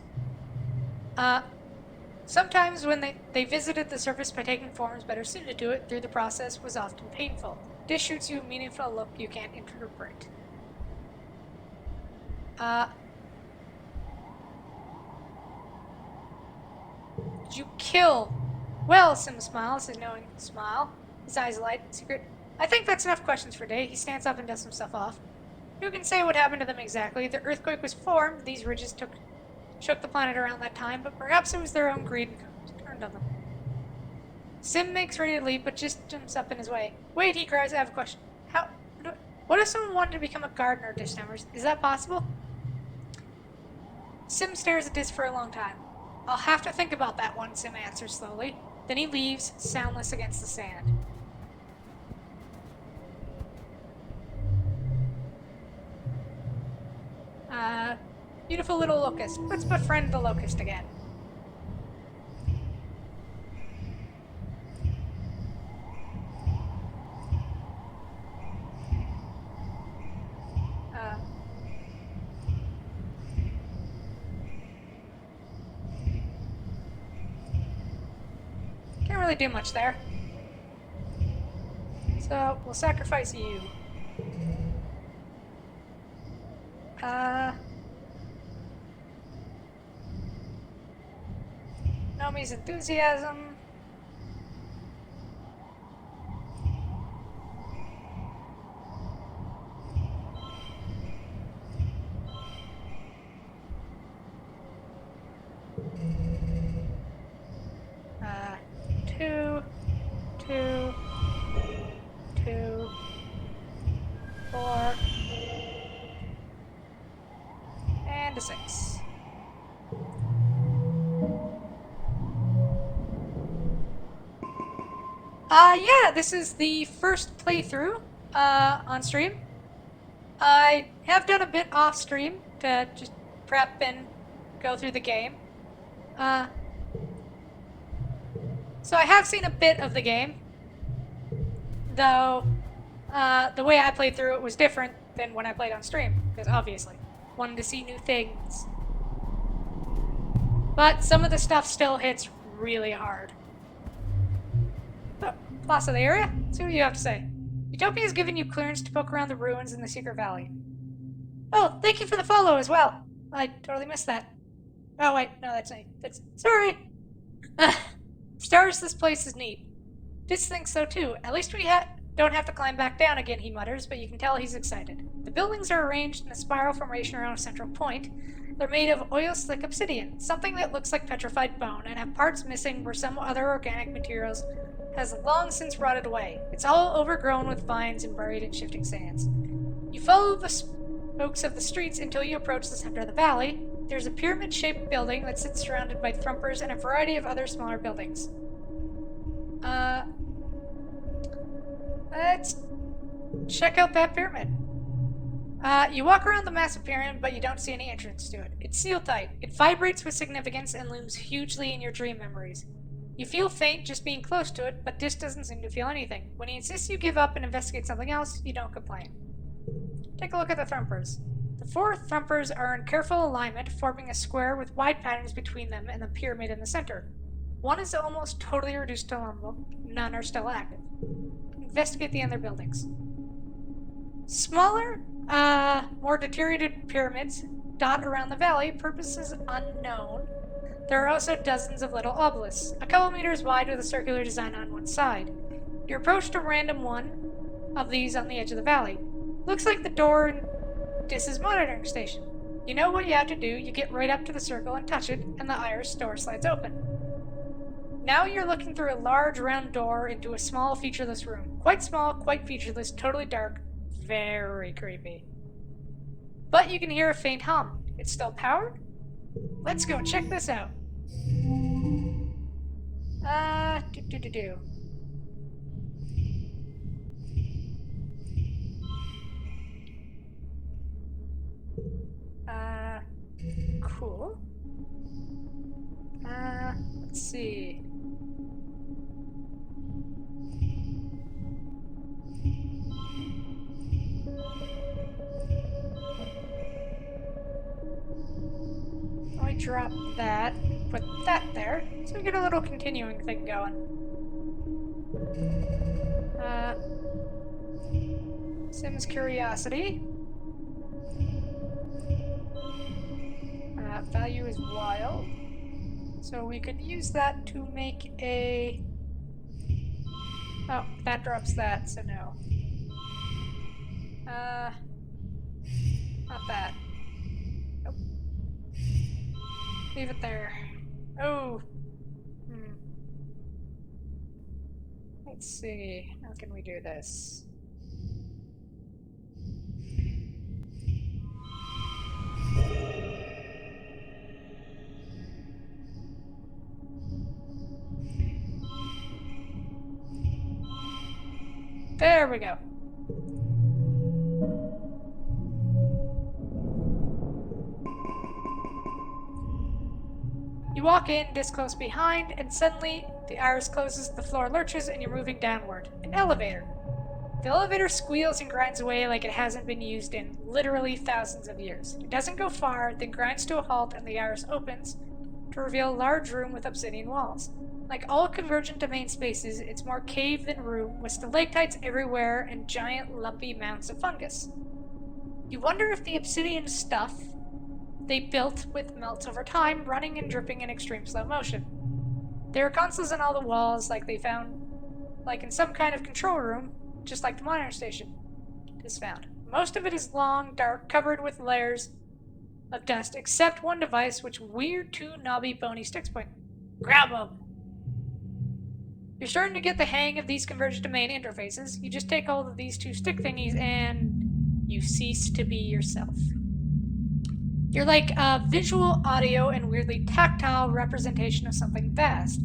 Sometimes when they visited the surface by taking forms better suited to it, through the process was often painful. This shoots you a meaningful look you can't interpret. Did you kill? Well, Sim smiles, his knowing smile. His eyes light in secret. I think that's enough questions for today. He stands up and dusts himself off. Who can say what happened to them exactly? The earthquake was formed. These ridges shook the planet around that time, but perhaps it was their own greed turned on them. Sim makes ready to leave, but just jumps up in his way. Wait, he cries, I have a question. What if someone wanted to become a gardener, Dishnumbers? Is that possible? Sim stares at Dis for a long time. I'll have to think about that one, Sim answers slowly. Then he leaves, soundless against the sand. Beautiful little locust. Let's befriend the locust again. Can't really do much there. So, we'll sacrifice you. Nomi's enthusiasm. Two, 4, and a 6. Yeah, this is the first playthrough, on stream. I have done a bit off stream to just prep and go through the game. So I have seen a bit of the game, though the way I played through it was different than when I played on stream, because obviously, wanted to see new things. But some of the stuff still hits really hard. Oh, boss of the area? See what you have to say. Utopia has given you clearance to poke around the ruins in the Secret Valley. Oh, thank you for the follow as well. I totally missed that. Oh wait, no, that's me. Sorry. Stars, this place is neat. Dis thinks so too. At least we don't have to climb back down again, he mutters, but you can tell he's excited. The buildings are arranged in a spiral formation around a central point. They're made of oil-slick obsidian, something that looks like petrified bone, and have parts missing where some other organic materials has long since rotted away. It's all overgrown with vines and buried in shifting sands. You follow the spokes of the streets until you approach the center of the valley. There's a pyramid-shaped building that sits surrounded by thrumpers and a variety of other smaller buildings. Let's check out that pyramid. You walk around the massive pyramid, but you don't see any entrance to it. It's sealed tight. It vibrates with significance and looms hugely in your dream memories. You feel faint just being close to it, but Dis doesn't seem to feel anything. When he insists you give up and investigate something else, you don't complain. Take a look at the thrumpers. The 4 thrumpers are in careful alignment, forming a square with wide patterns between them and the pyramid in the center. One is almost totally reduced to normal. None are still active. Investigate the other buildings. Smaller, more deteriorated pyramids dot around the valley, purposes unknown. There are also dozens of little obelisks, a couple meters wide with a circular design on one side. You approached a random one of these on the edge of the valley. Looks like the door in Dis's monitoring station. You know what you have to do, you get right up to the circle and touch it, and the iris door slides open. Now you're looking through a large round door into a small, featureless room. Quite small, quite featureless, totally dark, very creepy. But you can hear a faint hum. It's still powered? Let's go check this out. Cool. Let's see. I drop that, put that there, so we get a little continuing thing going. Sim's Curiosity. Value is wild. So we could use that to make a... Oh, that drops that, so no. Not that. Nope. Leave it there. Oh! Let's see. How can we do this? There we go. You walk in, Dis close behind, and suddenly the iris closes, the floor lurches, and you're moving downward. An elevator. The elevator squeals and grinds away like it hasn't been used in literally thousands of years. It doesn't go far, then grinds to a halt, and the iris opens to reveal a large room with obsidian walls. Like all convergent domain spaces, it's more cave than room, with stalactites everywhere and giant lumpy mounds of fungus. You wonder if the obsidian stuff they built with melts over time, running and dripping in extreme slow motion. There are consoles on all the walls, like they found, like in some kind of control room, just like the monitor station is found. Most of it is long, dark, covered with layers of dust, except one device which weird 2 knobby bony sticks point. Grab them! You're starting to get the hang of these convergent domain interfaces. You just take hold of these 2 stick thingies and you cease to be yourself. You're like a visual, audio, and weirdly tactile representation of something vast.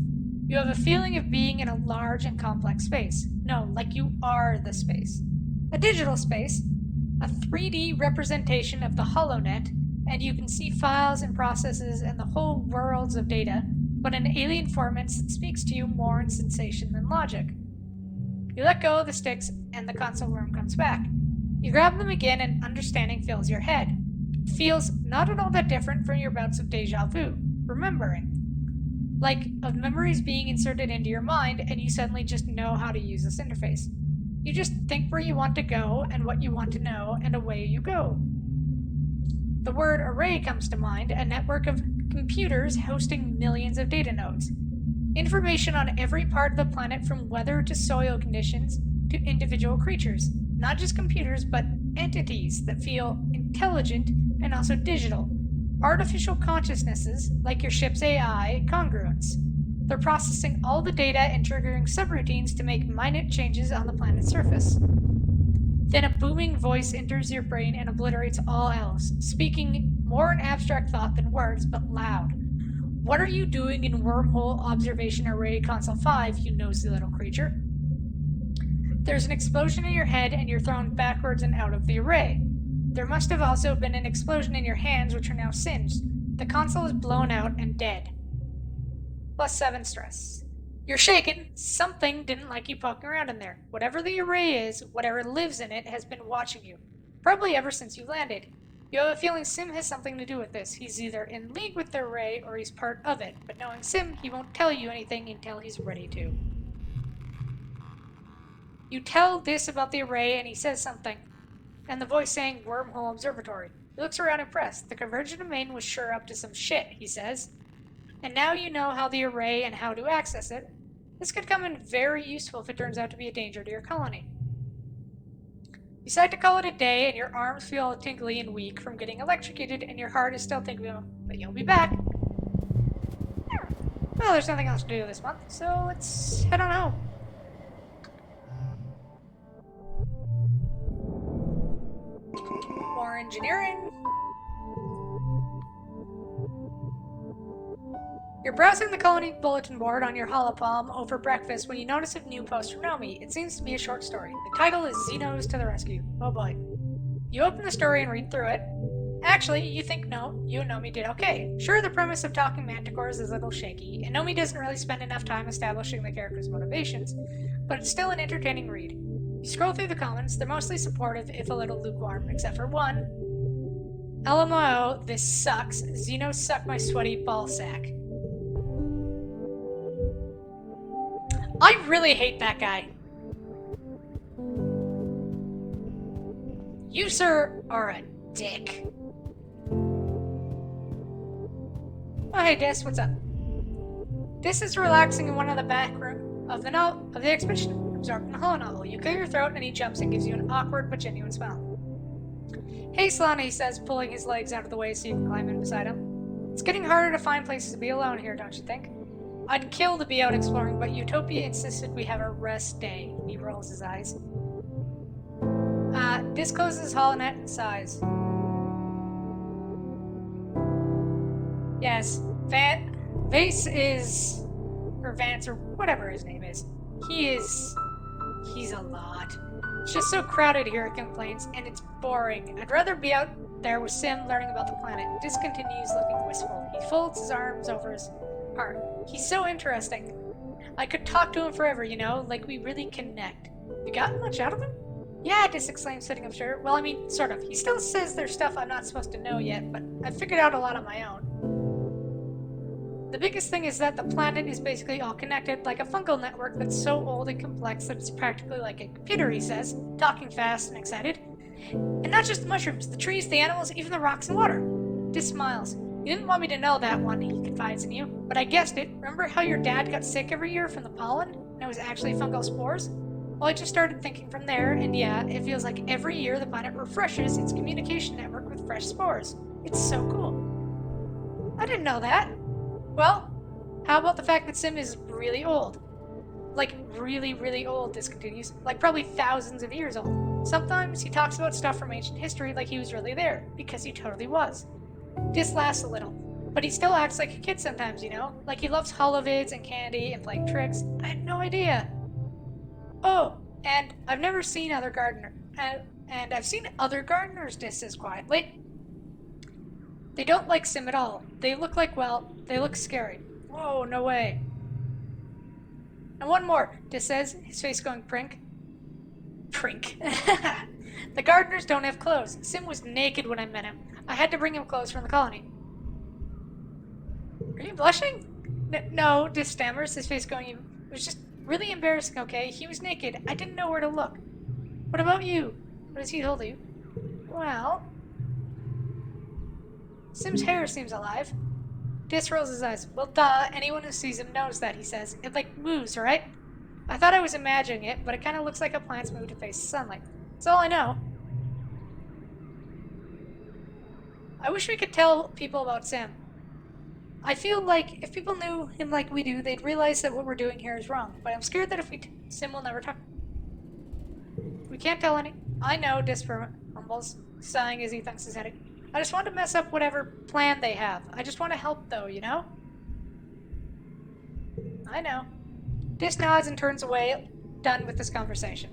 You have a feeling of being in a large and complex space. No, like you are the space. A digital space, a 3D representation of the HoloNet, and you can see files and processes and the whole worlds of data, but in alien formats that speaks to you more in sensation than logic. You let go of the sticks, and the console room comes back. You grab them again, and understanding fills your head. It feels not at all that different from your bouts of deja vu, remembering. Like of memories being inserted into your mind, and you suddenly just know how to use this interface. You just think where you want to go, and what you want to know, and away you go. The word array comes to mind, a network of computers hosting millions of data nodes. Information on every part of the planet, from weather to soil conditions to individual creatures. Not just computers, but entities that feel intelligent and also digital. Artificial consciousnesses, like your ship's AI, congruence. They're processing all the data and triggering subroutines to make minute changes on the planet's surface. Then a booming voice enters your brain and obliterates all else, speaking more in abstract thought than words, but loud. What are you doing in Wormhole Observation Array Console 5, you nosy little creature? There's an explosion in your head and you're thrown backwards and out of the array. There must have also been an explosion in your hands, which are now singed. The console is blown out and dead. +7 stress. You're shaken. Something didn't like you poking around in there. Whatever the array is, whatever lives in it, has been watching you. Probably ever since you landed. You have a feeling Sim has something to do with this. He's either in league with the array or he's part of it. But knowing Sim, he won't tell you anything until he's ready to. You tell this about the array and he says something. And the voice saying Wormhole Observatory. He looks around impressed. The convergent domain was sure up to some shit, he says. And now you know how the array and how to access it. This could come in very useful if it turns out to be a danger to your colony. You decide to call it a day, and your arms feel tingly and weak from getting electrocuted, and your heart is still thinking, but you'll be back. Well, there's nothing else to do this month, so let's head on home. More engineering. You're browsing the colony bulletin board on your holopalm over breakfast when you notice a new post from Nomi. It seems to be a short story. The title is Xenos to the Rescue. Oh boy. You open the story and read through it. Actually, you think no, you and Nomi did okay. Sure, the premise of talking manticores is a little shaky, and Nomi doesn't really spend enough time establishing the character's motivations, but it's still an entertaining read. You scroll through the comments, they're mostly supportive, if a little lukewarm, except for one. LMAO, this sucks. Xenos suck my sweaty ballsack. I really hate that guy. You, sir, are a dick. Oh, hey, Dis, what's up? Dis is relaxing in one of the back room of the expedition, absorbing the holonovel. You clear your throat and he jumps and gives you an awkward but genuine smile. Hey, Solana, he says, pulling his legs out of the way so you can climb in beside him. It's getting harder to find places to be alone here, don't you think? I'd kill to be out exploring, but Utopia insisted we have a rest day. He rolls his eyes. Discloses holonet and sighs. Yes, Vance is, or Vance, or whatever his name is. He's a lot. It's just so crowded here, he complains, and it's boring. I'd rather be out there with Sim learning about the planet. Dis continues looking wistful. He folds his arms over his heart. He's so interesting. I could talk to him forever, you know, like we really connect. You gotten much out of him? Yeah, Dis exclaims, sitting up straight. Well, I mean, sort of. He still says there's stuff I'm not supposed to know yet, but I've figured out a lot on my own. The biggest thing is that the planet is basically all connected, like a fungal network that's so old and complex that it's practically like a computer, he says, talking fast and excited. And not just the mushrooms, the trees, the animals, even the rocks and water. Dis smiles. You didn't want me to know that one, he confides in you, but I guessed it. Remember how your dad got sick every year from the pollen? And it was actually fungal spores? Well, I just started thinking from there, and yeah, it feels like every year the planet refreshes its communication network with fresh spores. It's so cool. I didn't know that. Well, how about the fact that Sim is really old? Like, really, really old, Dis continues. Like, probably thousands of years old. Sometimes he talks about stuff from ancient history like he was really there, because he totally was. Dis laughs a little, but he still acts like a kid sometimes, you know? Like he loves holovids and candy and playing tricks. I had no idea. Oh, and I've never seen other gardener. And I've seen other gardeners, Dis says quietly. They don't like Sim at all. They look like, well, they look scary. Whoa, no way. And one more, Dis says, his face going prink. Prink. The gardeners don't have clothes. Sim was naked when I met him. I had to bring him clothes from the colony. Are you blushing? No, Dis stammers, his face going, it was just really embarrassing, okay? He was naked. I didn't know where to look. What about you? What has he told you? Well... Sim's hair seems alive. Dis rolls his eyes. Well, duh, anyone who sees him knows that, he says. It, like, moves, right? I thought I was imagining it, but it kind of looks like a plant's move to face the sunlight. That's all I know. I wish we could tell people about Sim. I feel like if people knew him like we do, they'd realize that what we're doing here is wrong. But I'm scared that if we Sim will never talk. We can't tell any. I know, Disper mumbles, sighing as he thumbs his head. I just want to mess up whatever plan they have. I just want to help, though, you know? I know. Dis nods and turns away, done with this conversation.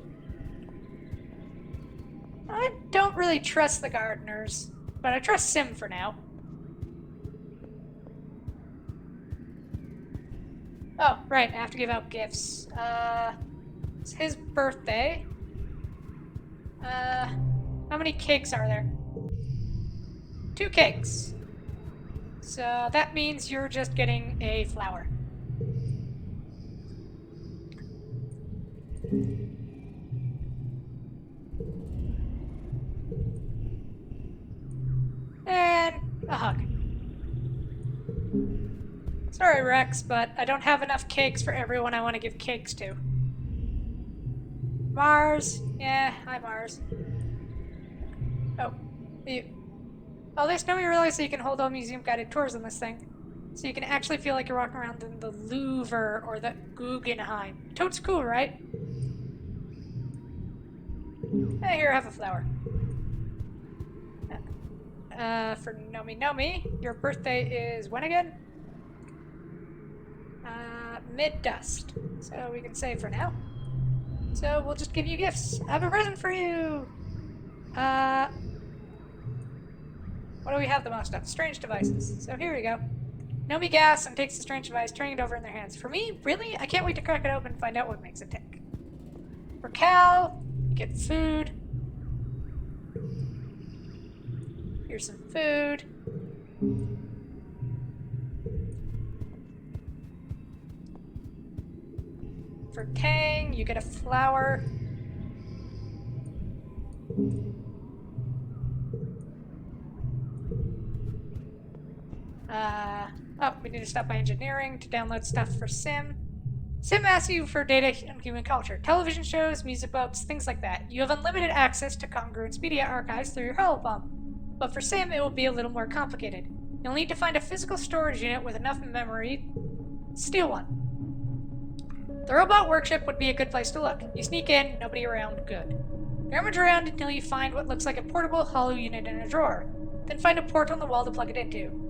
I don't really trust the gardeners, but I trust Sim for now. Oh, right, I have to give out gifts. It's his birthday. How many cakes are there? 2 cakes. So that means you're just getting a flower. And a hug. Sorry, Rex, but I don't have enough cakes for everyone I want to give cakes to. Mars? Yeah, hi, Mars. Oh, oh, there's no realize that you can hold all museum guided tours on this thing. So you can actually feel like you're walking around in the Louvre or the Guggenheim. Totes cool, right? Here, have a flower. For Nomi Nomi, your birthday is when again? Mid-dust. So we can save for now. So we'll just give you gifts. I have a present for you! What do we have the most of? Strange devices. So here we go. Nomi gasps and takes the strange device, turning it over in their hands. For me? Really? I can't wait to crack it open and find out what makes it tick. For Cal, you get food. Here's some food. For Tang, you get a flower. Oh, we need to stop by engineering to download stuff for Sim. Sim asks you for data on human culture, television shows, music books, things like that. You have unlimited access to Congruence media archives through your holobomb. But for Sim, it will be a little more complicated. You'll need to find a physical storage unit with enough memory. Steal one. The robot workshop would be a good place to look. You sneak in, nobody around, good. Rummage around until you find what looks like a portable hollow unit in a drawer. Then find a port on the wall to plug it into.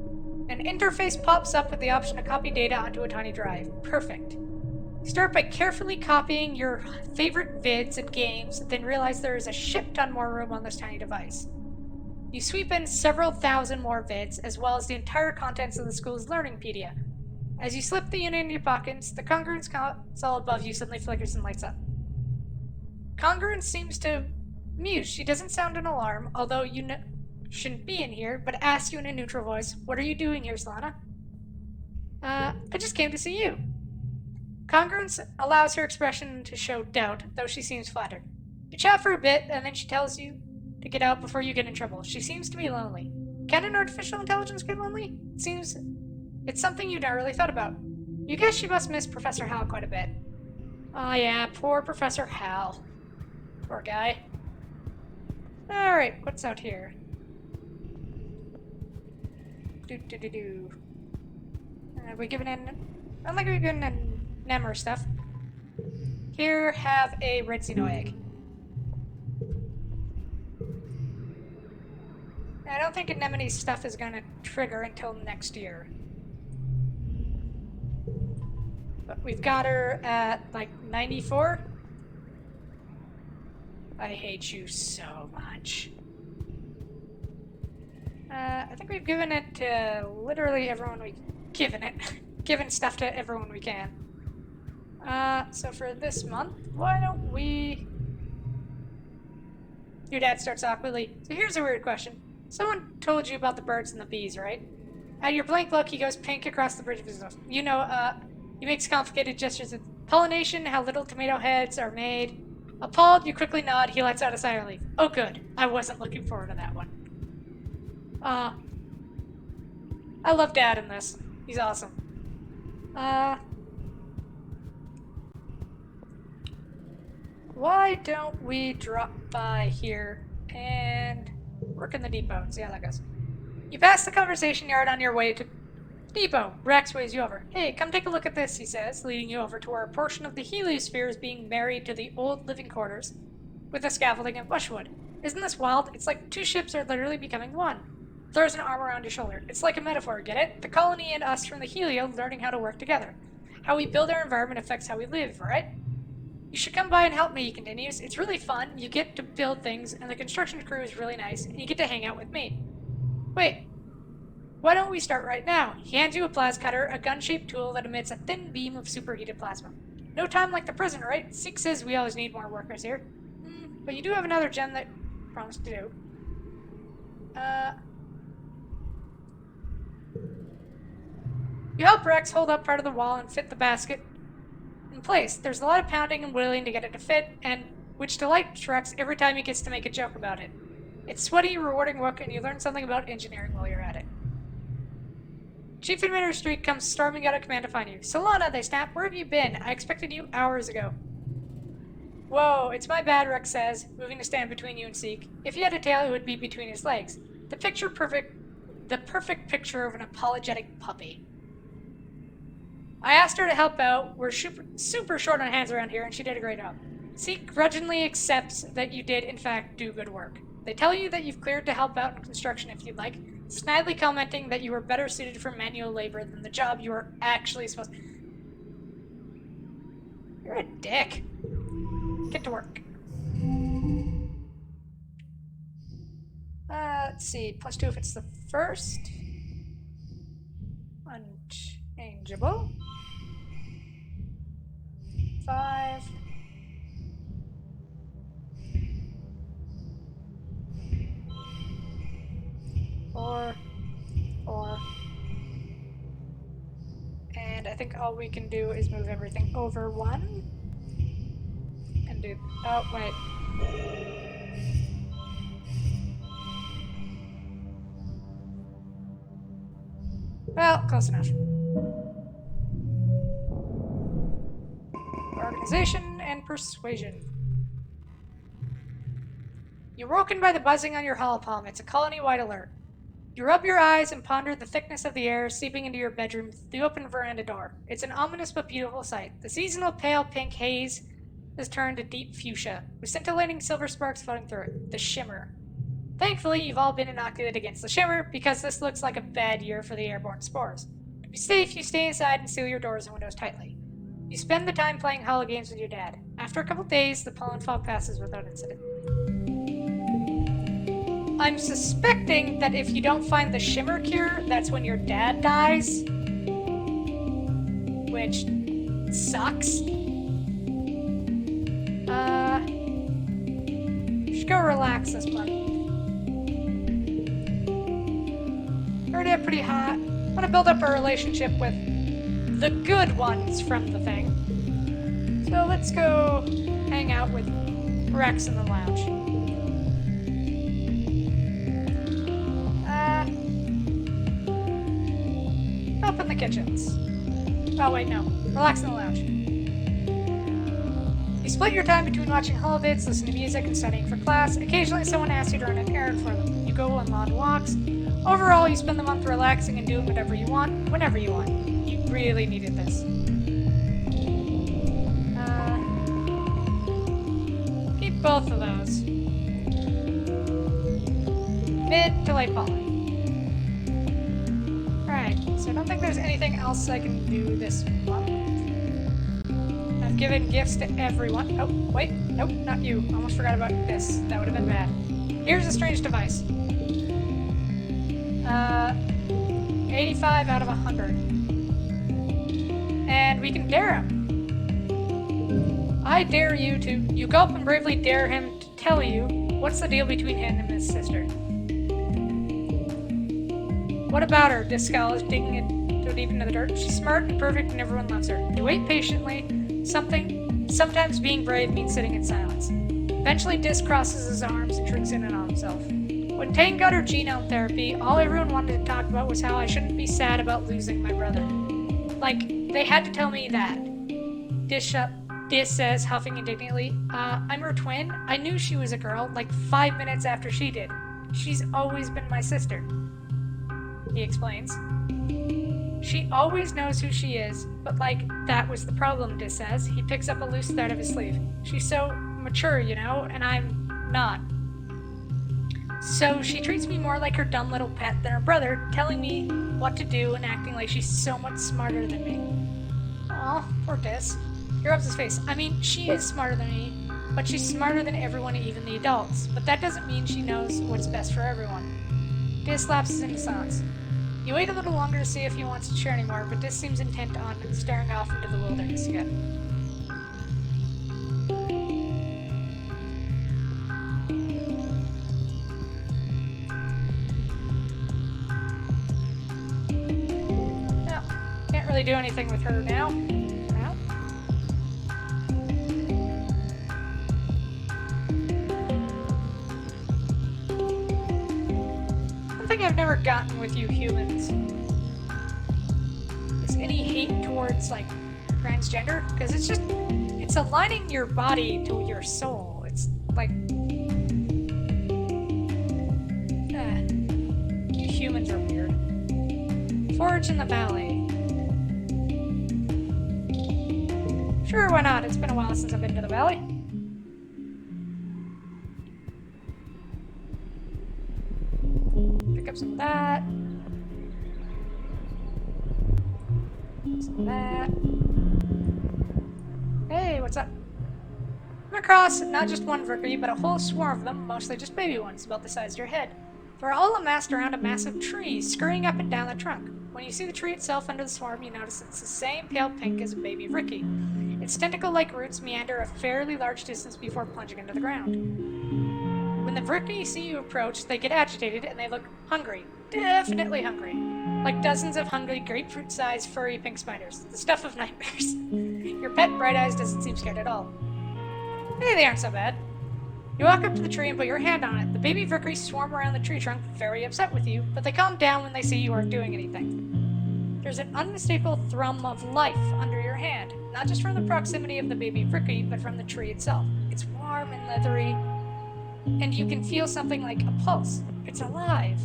An interface pops up with the option to copy data onto a tiny drive. Perfect. Start by carefully copying your favorite vids and games, then realize there is a shit ton more room on this tiny device. You sweep in several thousand more vids, as well as the entire contents of the school's Learningpedia. As you slip the unit in your pockets, the Congruence console above you suddenly flickers and lights up. Congruence seems to muse. She doesn't sound an alarm, although you shouldn't be in here, but asks you in a neutral voice, "What are you doing here, Solana?" I just came to see you. Congruence allows her expression to show doubt, though she seems flattered. You chat for a bit, and then she tells you to get out before you get in trouble. She seems to be lonely. Can an artificial intelligence get lonely? It seems it's something you've never really thought about. You guess she must miss Professor Hal quite a bit. Oh yeah, poor Professor Hal. Poor guy. Alright, what's out here? We given in... I don't think we've given in Nemmer stuff. Here, have a red Xeno egg. I don't think Anemone stuff is gonna trigger until next year. But we've got her at, like, 94? I hate you so much. I think we've given it to literally everyone we've given it. Given stuff to everyone we can. So for this month, why don't we... Your dad starts awkwardly. So here's a weird question. Someone told you about the birds and the bees, right? At your blank look, he goes pink across the bridge of his nose. You know, he makes complicated gestures of pollination, how little tomato heads are made. Appalled, you quickly nod. He lets out a sigh of relief. Oh, good. I wasn't looking forward to that one. I love Dad in this. He's awesome. Why don't we drop by here and work in the depot and see how that goes? You pass the conversation yard on your way to Depot. Rex waves you over. Hey, come take a look at this, he says, leading you over to where a portion of the heliosphere is being married to the old living quarters with the scaffolding and bushwood. Isn't this wild? It's like two ships are literally becoming one. Throws an arm around your shoulder. It's like a metaphor, get it? The colony and us from the Helio learning how to work together. How we build our environment affects how we live, right? You should come by and help me, he continues. It's really fun, you get to build things, and the construction crew is really nice, and you get to hang out with me. Wait, why don't we start right now? He hands you a plasma cutter, a gun-shaped tool that emits a thin beam of superheated plasma. No time like the present, right? Zeke says we always need more workers here. But you do have another gem that promised to do. You help Rex hold up part of the wall and fit the basket in place. There's a lot of pounding and whittling to get it to fit, and which delights Rex every time he gets to make a joke about it. It's sweaty, rewarding work, and you learn something about engineering while you're at it. Chief Inventor Street comes storming out of command to find you. Solana, they snap. Where have you been? I expected you hours ago. Whoa, it's my bad, Rex says, moving to stand between you and Zeke. If he had a tail, it would be between his legs. The perfect picture of an apologetic puppy. I asked her to help out. We're super short on hands around here, and she did a great job. Zeke grudgingly accepts that you did, in fact, do good work. They tell you that you've cleared to help out in construction if you'd like, snidely commenting that you were better suited for manual labor than the job you were actually supposed to. You're a dick. Get to work. Let's see. +2 if it's the first. Unchangeable. 5. Four. And I think all we can do is move everything over 1. And do... Oh, wait. Well, close enough. Organization and persuasion. You're woken by the buzzing on your holopalm. It's a colony-wide alert. You rub your eyes and ponder the thickness of the air seeping into your bedroom through the open veranda door. It's an ominous but beautiful sight. The seasonal pale pink haze has turned to deep fuchsia, with scintillating silver sparks floating through it. The shimmer. Thankfully, you've all been inoculated against the shimmer, because this looks like a bad year for the airborne spores. To be safe, you stay inside and seal your doors and windows tightly. You spend the time playing holo games with your dad. After a couple days, the pollen fog passes without incident. I'm suspecting that if you don't find the shimmer cure, that's when your dad dies. Which sucks. Should go relax this month. Already up pretty hot. I want to build up a relationship with the good ones from the thing. So let's go hang out with Rex in the lounge. Help in the kitchens. Oh wait, no. Relax in the lounge. You split your time between watching holovids, listening to music, and studying for class. Occasionally someone asks you to run an errand for them. You go on long walks. Overall, you spend the month relaxing and doing whatever you want, whenever you want. You really needed this. Keep both of those. Mid to late poly. Alright, so I don't think there's anything else I can do this month. I've given gifts to everyone. Oh, wait. Nope, not you. Almost forgot about this. That would have been bad. Here's a strange device. 85 out of 100. And we can dare him. I dare you to... You gulp and bravely dare him to tell you what's the deal between him and his sister. What about her? This skull is digging it so deep into the dirt. She's smart and perfect and everyone loves her. You wait patiently. Sometimes being brave means sitting in silence. Eventually, Dis crosses his arms and shrinks in on himself. When Tane got her genome therapy, all everyone wanted to talk about was how I shouldn't be sad about losing my brother. Like, they had to tell me that. Dis says, huffing indignantly, I'm her twin. I knew she was a girl, like 5 minutes after she did. She's always been my sister. He explains. She always knows who she is, but like, that was the problem, Dis says. He picks up a loose thread of his sleeve. She's so mature, you know, and I'm not. So she treats me more like her dumb little pet than her brother, telling me what to do and acting like she's so much smarter than me. Aw, poor Dis. He rubs his face. I mean, she is smarter than me, but she's smarter than everyone, even the adults. But that doesn't mean she knows what's best for everyone. Dis lapses into silence. You wait a little longer to see if he wants to share anymore, but Dis seems intent on staring off into the wilderness again. No, can't really do anything with her now. No. One thing I've never gotten with you humans is any hate towards, like, transgender, because it's aligning your body to your soul. It's like, you humans are weird. Forage in the valley. Sure, why not? It's been a while since I've been to the valley. Pick up some of that. Some of that. Hey, what's up? Come across not just one Valkyrie, but a whole swarm of them, mostly just baby ones, about the size of your head. They're all amassed around a massive tree, scurrying up and down the trunk. When you see the tree itself under the swarm, you notice it's the same pale pink as a baby Ricky. Its tentacle-like roots meander a fairly large distance before plunging into the ground. When the Valkyrie see you approach, they get agitated and they look hungry. Definitely hungry. Like dozens of hungry, grapefruit-sized, furry pink spiders. The stuff of nightmares. Your pet Bright Eyes doesn't seem scared at all. Hey, they aren't so bad. You walk up to the tree and put your hand on it. The baby Valkyries swarm around the tree trunk, very upset with you, but they calm down when they see you aren't doing anything. There's an unmistakable thrum of life under your hand, not just from the proximity of the baby Valkyrie, but from the tree itself. It's warm and leathery, and you can feel something like a pulse. It's alive.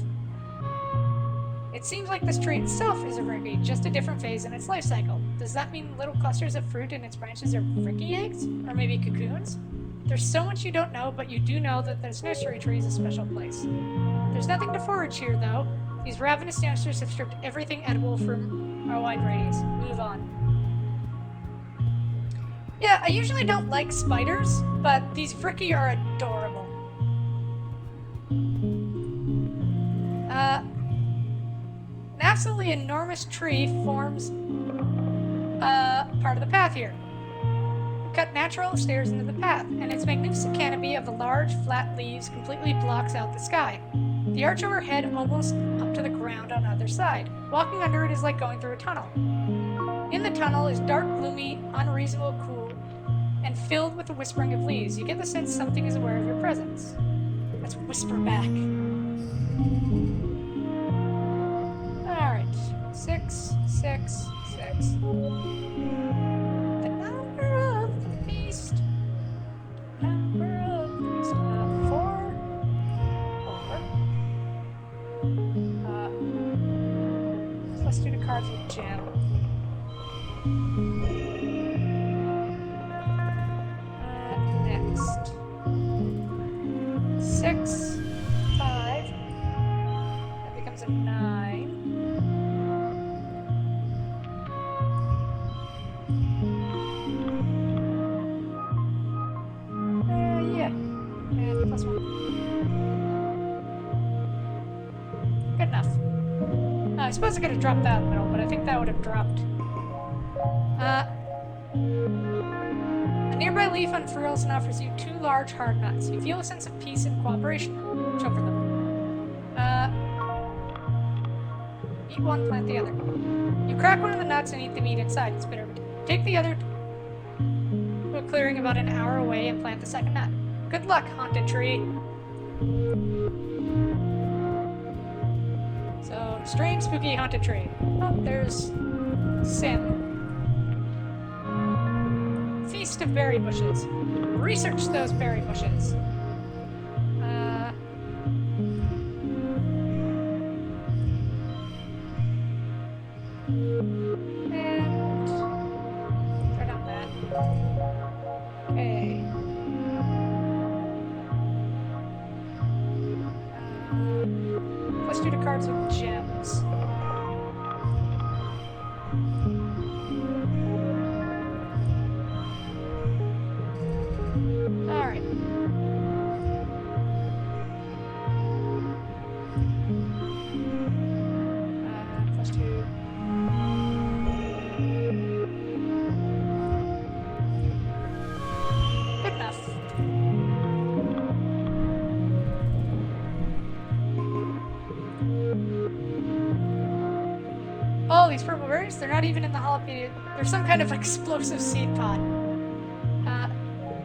It seems like this tree itself is a Valkyrie, just a different phase in its life cycle. Does that mean little clusters of fruit in its branches are Valkyrie eggs? Or maybe cocoons? There's so much you don't know, but you do know that this nursery tree is a special place. There's nothing to forage here, though. These ravenous youngsters have stripped everything edible from our wide radius. Move on. Yeah, I usually don't like spiders, but these Valkyrie are adorable. An absolutely enormous tree forms part of the path here. Cut natural stairs into the path, and its magnificent canopy of large, flat leaves completely blocks out the sky. The arch overhead almost up to the ground on the other side. Walking under it is like going through a tunnel. In the tunnel is dark, gloomy, unreasonable, cool, and filled with the whispering of leaves. You get the sense something is aware of your presence. Let's whisper back. Alright. 6, 6, 6. Let's do the cards with Jim. Next. 6, 5. That becomes a 9. Yeah. And +1. Good enough. I suppose I could have dropped that in the middle, but I think that would have dropped. A nearby leaf unfurls and offers you 2 large hard nuts. You feel a sense of peace and cooperation. Reach over them. Eat one, plant the other. You crack one of the nuts and eat the meat inside. It's bitter. Take the other to a clearing about an hour away and plant the second nut. Good luck, haunted tree. So, strange, spooky, haunted tree. Oh, there's Sim. Feast of berry bushes. Research those berry bushes. flowers with gems. Alright. Plus 2. Good enough. Oh, these purple berries, they're not even in the jalapeno. They're some kind of explosive seed pod.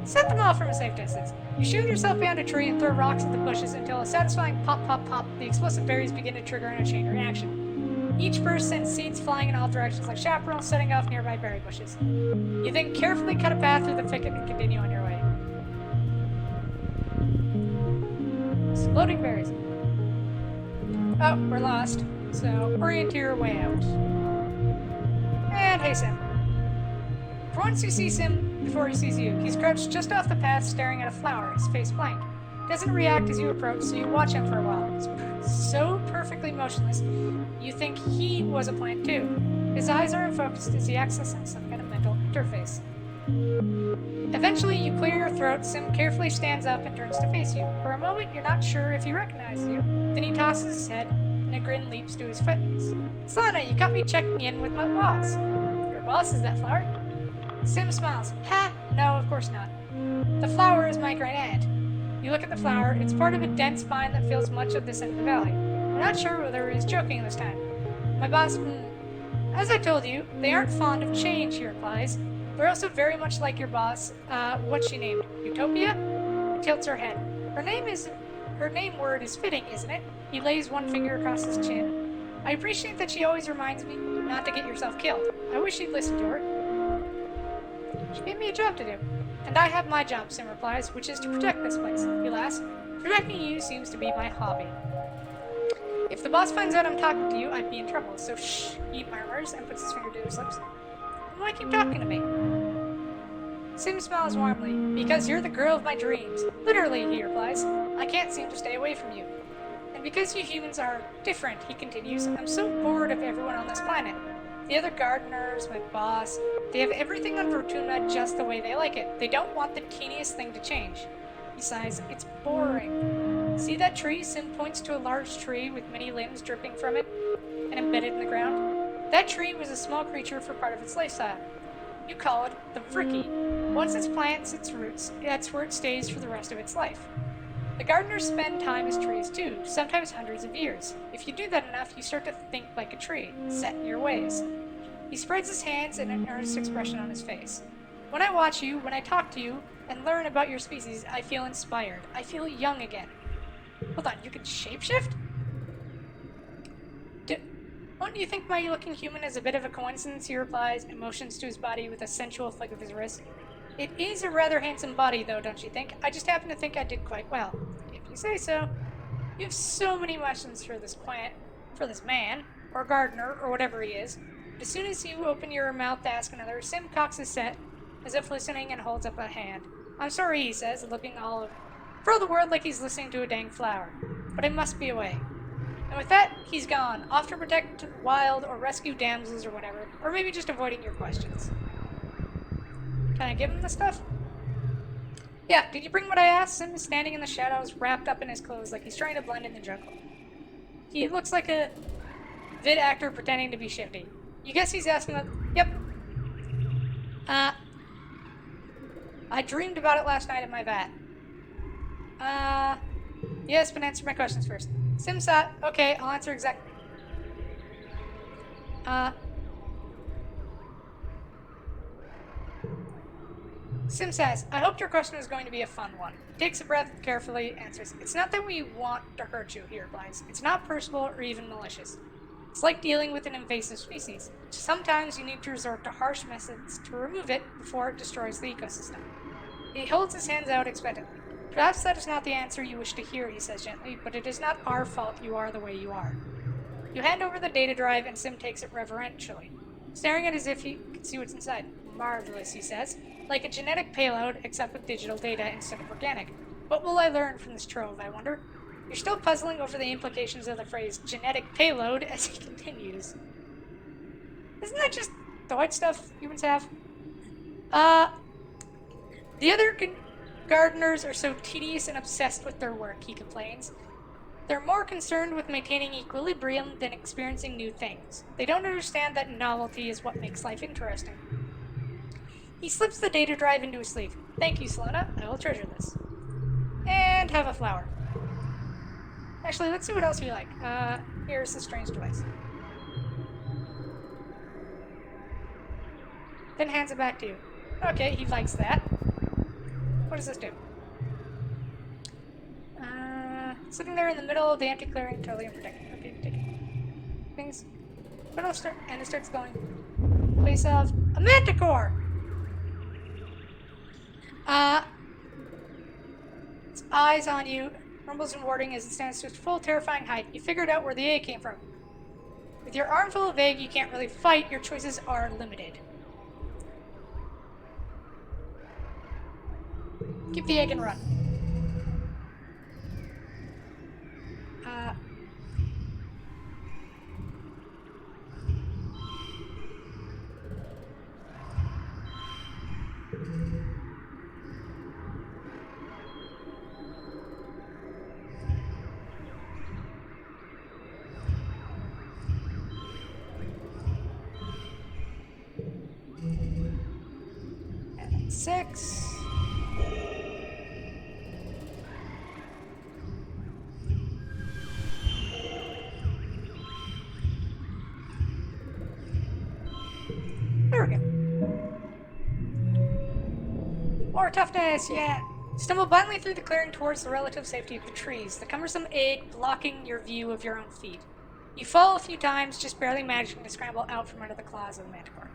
Set them off from a safe distance. You shoot yourself behind a tree and throw rocks at the bushes until a satisfying pop, pop, pop, the explosive berries begin to trigger in a chain reaction. Each burst sends seeds flying in all directions like chaperones setting off nearby berry bushes. You then carefully cut a path through the thicket and continue on your way. Exploding berries. Oh, we're lost. So, orient your way out. And hey, Sim. For once you see Sim before he sees you. He's crouched just off the path staring at a flower, his face blank. Doesn't react as you approach, so you watch him for a while. He's so perfectly motionless, you think he was a plant too. His eyes are unfocused as he accesses some kind of mental interface. Eventually, you clear your throat. Sim carefully stands up and turns to face you. For a moment, you're not sure if he recognizes you. Then he tosses his head, and a grin leaps to his face. Sana, you got me checking in with my boss. Your boss is that flower? Sim smiles. Ha! No, of course not. The flower is my great aunt. You look at the flower. It's part of a dense vine that fills much of this end of the valley. I'm not sure whether he's joking this time. My boss, as I told you, they aren't fond of change, he replies. They're also very much like your boss. What's she named? Utopia? He tilts her head. Her name word is fitting, isn't it? He lays one finger across his chin. I appreciate that she always reminds me not to get yourself killed. I wish you'd listen to her. She gave me a job to do. And I have my job, Sim replies, which is to protect this place. He laughs. Protecting you seems to be my hobby. If the boss finds out I'm talking to you, I'd be in trouble, so shh, he murmurs and puts his finger to his lips. Why keep talking to me? Sim smiles warmly. Because you're the girl of my dreams. Literally, he replies. I can't seem to stay away from you. And because you humans are different, he continues, I'm so bored of everyone on this planet. The other gardeners, my boss, they have everything on Fortuna just the way they like it. They don't want the teeniest thing to change. He sighs, it's boring. See that tree? Sim points to a large tree with many limbs dripping from it and embedded in the ground. That tree was a small creature for part of its lifestyle. You call it the Vricky. Once it plants its roots, that's where it stays for the rest of its life. The gardeners spend time as trees too, sometimes hundreds of years. If you do that enough, you start to think like a tree, set in your ways. He spreads his hands in an earnest expression on his face. When I watch you, when I talk to you, and learn about your species, I feel inspired. I feel young again. Hold on, you can shapeshift? Don't you think my looking human is a bit of a coincidence? He replies and motions to his body with a sensual flick of his wrist. It is a rather handsome body, though, don't you think? I just happen to think I did quite well. If you say so. You have so many questions for this plant, for this man, or gardener, or whatever he is. But as soon as you open your mouth to ask another, Sim cocks his head, as if listening, and holds up a hand. I'm sorry, he says, looking for all the world like he's listening to a dang flower. But I must be away. And with that, he's gone, off to protect wild or rescue damsels or whatever, or maybe just avoiding your questions. Can I give him the stuff? Yeah, did you bring what I asked? Sim is standing in the shadows, wrapped up in his clothes like he's trying to blend in the jungle. He looks like a vid actor pretending to be shifty. You guess he's asking what... Yep. I dreamed about it last night in my vat. Yes, but answer my questions first. Simsat, okay, I'll answer exactly. Sim says, I hoped your question was going to be a fun one. Takes a breath, carefully answers. It's not that we want to hurt you, he replies. It's not personal or even malicious. It's like dealing with an invasive species. Sometimes you need to resort to harsh methods to remove it before it destroys the ecosystem. He holds his hands out expectantly. Perhaps that is not the answer you wish to hear, he says gently, but it is not our fault you are the way you are. You hand over the data drive and Sim takes it reverentially, staring at it as if he could see what's inside. Marvelous, he says. Like a genetic payload, except with digital data instead of organic. What will I learn from this trove, I wonder? You're still puzzling over the implications of the phrase genetic payload as he continues. Isn't that just the white stuff humans have? The other gardeners are so tedious and obsessed with their work, he complains. They're more concerned with maintaining equilibrium than experiencing new things. They don't understand that novelty is what makes life interesting. He slips the data drive into his sleeve. Thank you, Selena. I will treasure this. And have a flower. Actually, let's see what else we like. Here's the strange device. Then hands it back to you. Okay, he likes that. What does this do? Sitting there in the middle of the empty clearing, totally unprotected. Okay, take it. Things. But and it starts going. Place of a manticore! Its eyes on you, rumbles and warding as it stands to its full terrifying height. You figured out where the egg came from. With your arm full of egg, you can't really fight. Your choices are limited. Keep the egg and run. And 6. There we go. More toughness, yeah! Stumble blindly through the clearing towards the relative safety of the trees, the cumbersome egg blocking your view of your own feet. You fall a few times, just barely managing to scramble out from under the claws of the manticore.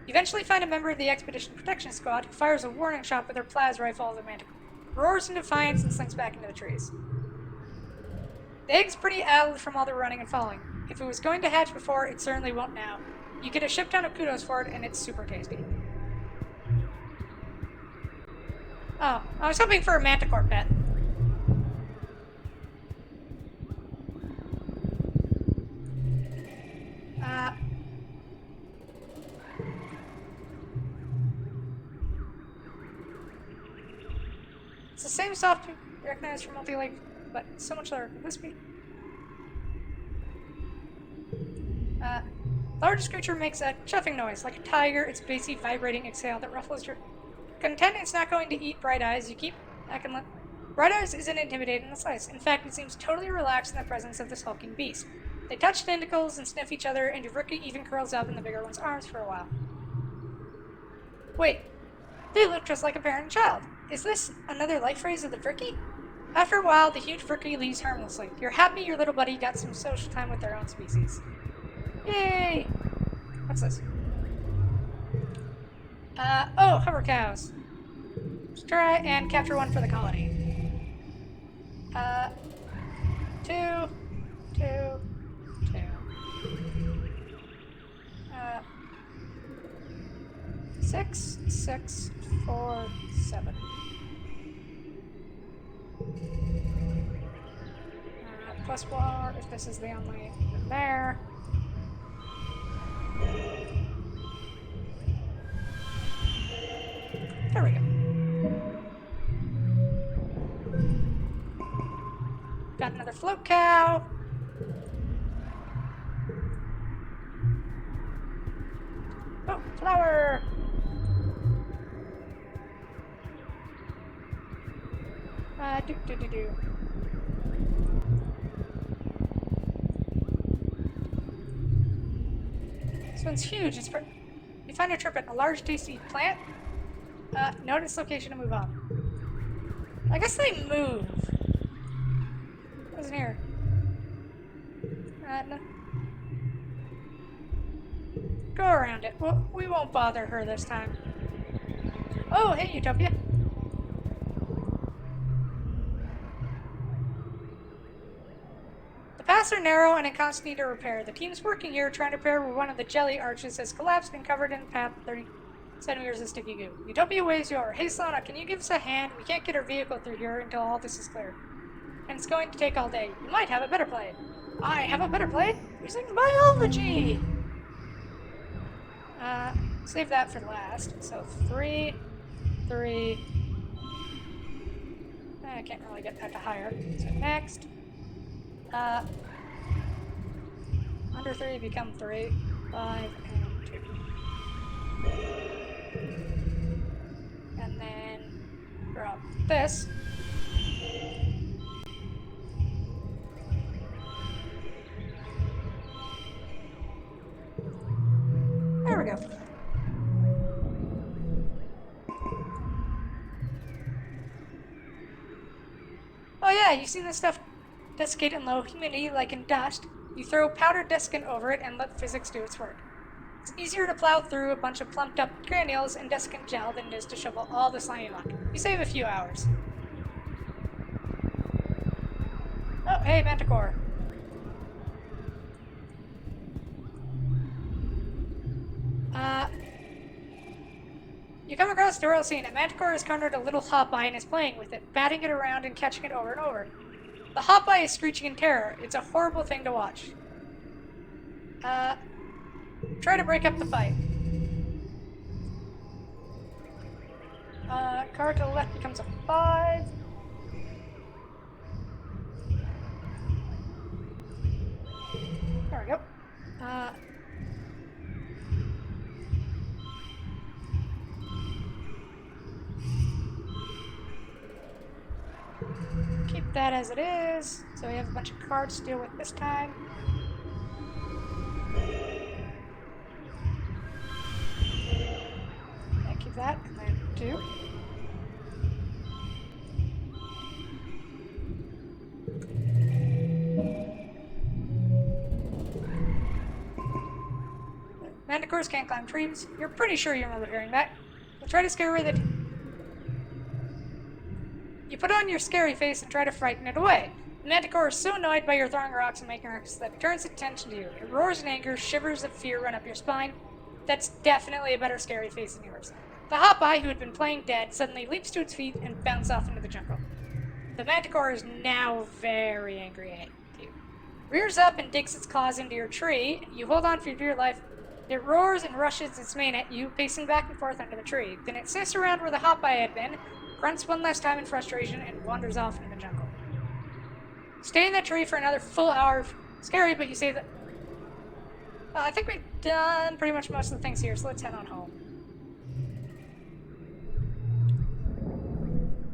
You eventually find a member of the Expedition Protection Squad who fires a warning shot with her plas rifle at the manticore, roars in defiance, and slinks back into the trees. The egg's pretty addled from all the running and falling. If it was going to hatch before, it certainly won't now. You get a ship ton of kudos for it, and it's super tasty. Oh, I was hoping for a manticore pet. It's the same software recognized from multi-life, but so much lower. Could this be? Largest creature makes a chuffing noise, like a tiger, its bassy, vibrating exhale that ruffles your... Content it's not going to eat Bright Eyes, you keep back and Bright Eyes isn't intimidated in the slightest. In fact, it seems totally relaxed in the presence of this hulking beast. They touch tentacles and sniff each other, and Yavrika even curls up in the bigger one's arms for a while. Wait, they look just like a parent and child. Is this another life phrase of the Vriki? After a while, the huge Vriki leaves harmlessly. You're happy your little buddy got some social time with their own species. Yay! What's this? Oh, hover cows. Let's try and capture one for the colony. 2, 2, 2. 6, 6, 4, 7. Plus 4, if this is the only there. There we go. Got another float cow. Oh, flower! Do. This one's huge. You find a trippet, a large, tasty plant. Note its location to move on. I guess they move. What's in here? No. Go around it. Well, we won't bother her this time. Oh, hey, Utopia. The paths are narrow and in constant need of repair. The team's working here trying to repair where one of the jelly arches has collapsed and covered in path 30 centimeters of sticky goo. Utopia waves you over. Hey, Sona, can you give us a hand? We can't get our vehicle through here until all this is clear. and it's going to take all day. You might have a better play. I have a better play using biology! Save that for last. So 3, 3. I can't really get that to higher. So next. Under 3 become 3, 5, and 2. And then drop this. There we go. Oh yeah, you see this stuff desiccate in low humidity like in dust? You throw powdered desiccant over it and let physics do its work. It's easier to plow through a bunch of plumped up granules and desiccant gel than it is to shovel all the slimy muck. You save a few hours. Oh, hey, Manticore. You come across the royal scene. A Manticore has cornered a little hop-eye and is playing with it, batting it around and catching it over and over. The hop-eye is screeching in terror. It's a horrible thing to watch. Try to break up the fight. Card to the left becomes a 5. There we go. Keep that as it is. So we have a bunch of cards to deal with this time. Yeah, keep that, and then 2. Manticores can't climb trees. You're pretty sure you remember hearing that. We'll try to scare away the... You put on your scary face and try to frighten it away. The Manticore is so annoyed by your throwing rocks and making rocks that it turns its attention to you. It roars in anger, shivers of fear run up your spine. That's definitely a better scary face than yours. The hop-eye, who had been playing dead, suddenly leaps to its feet and bounces off into the jungle. The Manticore is now very angry at you. Rears up and digs its claws into your tree. You hold on for dear life. It roars and rushes its mane at you, pacing back and forth under the tree. Then it sniffs around where the hop-eye had been, grunts one last time in frustration, and wanders off into the jungle. Stay in that tree for another full hour. Scary, but you save that. I think we've done pretty much most of the things here, so let's head on home.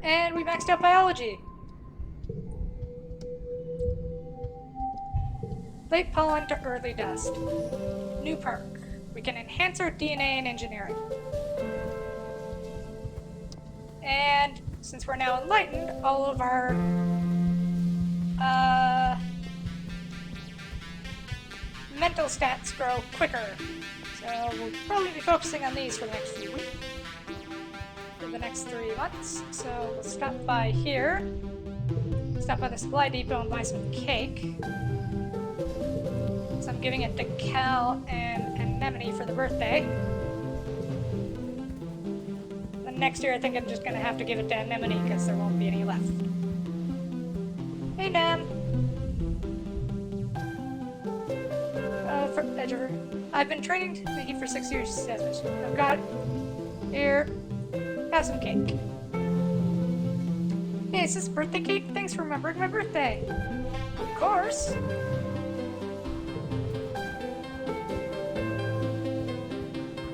And we maxed out biology. Late pollen to early dust. New perk. We can enhance our DNA and engineering. And since we're now enlightened, all of our mental stats grow quicker. So we'll probably be focusing on these for the next few weeks. For the next 3 months. So we'll stop by here. Stop by the supply depot and buy some cake. So I'm giving it to Cal and Anemone for the birthday. Then next year I think I'm just gonna have to give it to Anemone because there won't be any left. Hey Nem! I've been training to make it for 6 years, she says. I've got here. Have some cake. Hey, is this birthday cake? Thanks for remembering my birthday. Of course.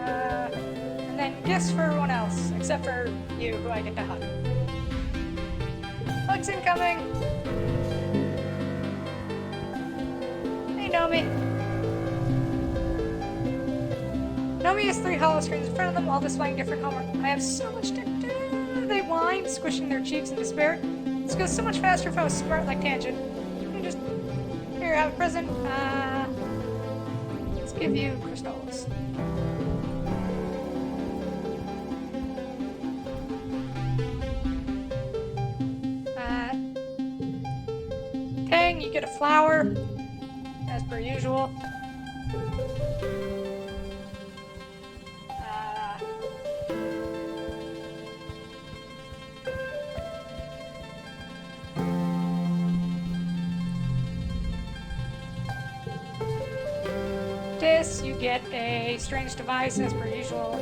And then gifts for everyone else, except for you, who I get to hug. Hugs incoming! Hey, Nomi. Nomi has 3 hollow screens in front of them, all displaying different homework. I have so much to do, they whine, squishing their cheeks in despair. This goes so much faster if I was smart like Tangent. Just, here, have a present. Let's give you crystals. Tang, you get a flower, as per usual. this, you get a strange device as per usual.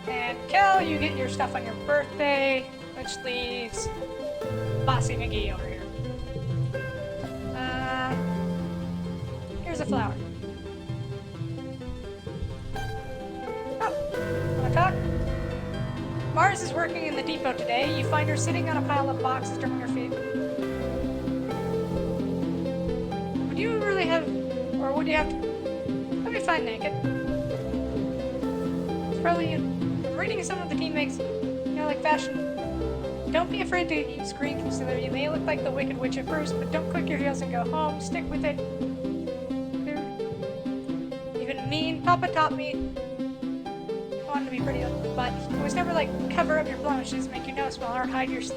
And Kel, you get your stuff on your birthday, which leaves Bossy McGee over here. Here's a flower. Oh, wanna talk? Mars is working in the depot today. You find her sitting on a pile of boxes drumming her feet. Would you really have, or would you have to? Let me find naked. It's probably I'm reading some of the team makes, like fashion. Don't be afraid to use green concealer. You may look like the Wicked Witch at first, but don't click your heels and go home. Stick with it. Even mean. Papa taught me. I wanted to be pretty, but it was never like cover up your blemishes, make your nose smaller, or hide your. It's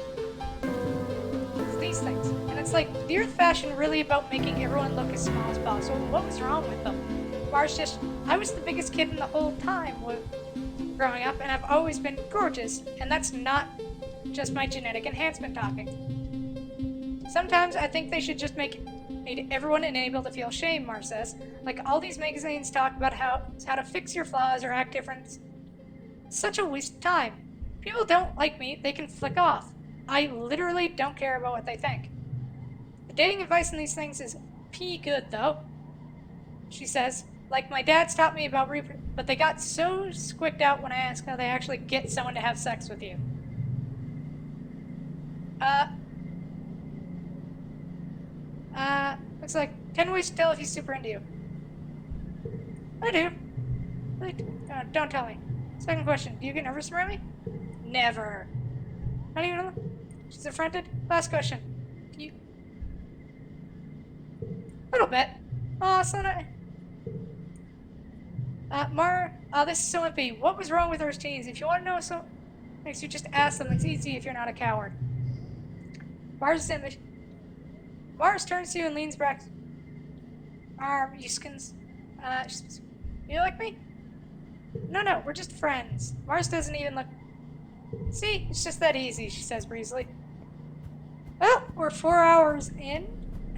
these things, and it's like, the Earth fashion really about making everyone look as small as possible. What was wrong with them? Mars just. I was the biggest kid in the whole time growing up, and I've always been gorgeous, and that's not just my genetic enhancement talking. Sometimes I think they should just make everyone unable to feel shame, Mars says. Like all these magazines talk about how to fix your flaws or act different. It's such a waste of time. People don't like me, they can flick off. I literally don't care about what they think. The dating advice in these things is pee good though, she says. Like my dad's taught me about but they got so squicked out when I asked how they actually get someone to have sex with you. Looks like 10 ways to tell if he's super into you. I do. Don't tell me. Second question, do you get nervous around me? Never. Not even know. She's affronted. Last question. Do you? A little bit. Aw, so nice. This is so empty. What was wrong with our teens? If you want to know so makes you just ask them. It's easy if you're not a coward. Mars turns to you and leans back. You skins. You like me? No, we're just friends. Mars doesn't even look. See, it's just that easy, she says breezily. Well, we're 4 hours in.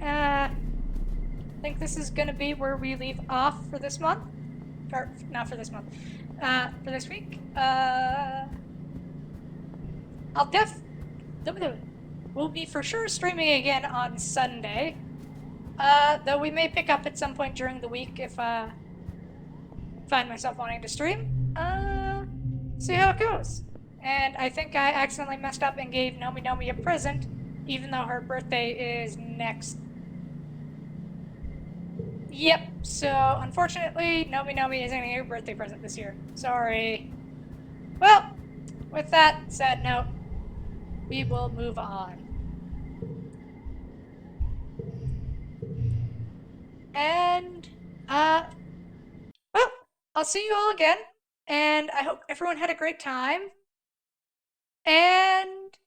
I think this is gonna be where we leave off for this month. Or, not for this month. For this week. We'll be for sure streaming again on Sunday. Though we may pick up at some point during the week if I find myself wanting to stream. See how it goes. And I think I accidentally messed up and gave Nomi a present, even though her birthday is next. Yep, so unfortunately, Nomi isn't getting her birthday present this year. Sorry. Well, with that sad note, we will move on. And, well, I'll see you all again, and I hope everyone had a great time. And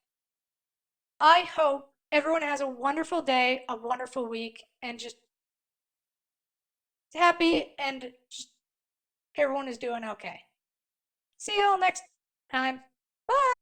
I hope everyone has a wonderful day, a wonderful week, and just happy and just everyone is doing okay. See you all next time. Bye!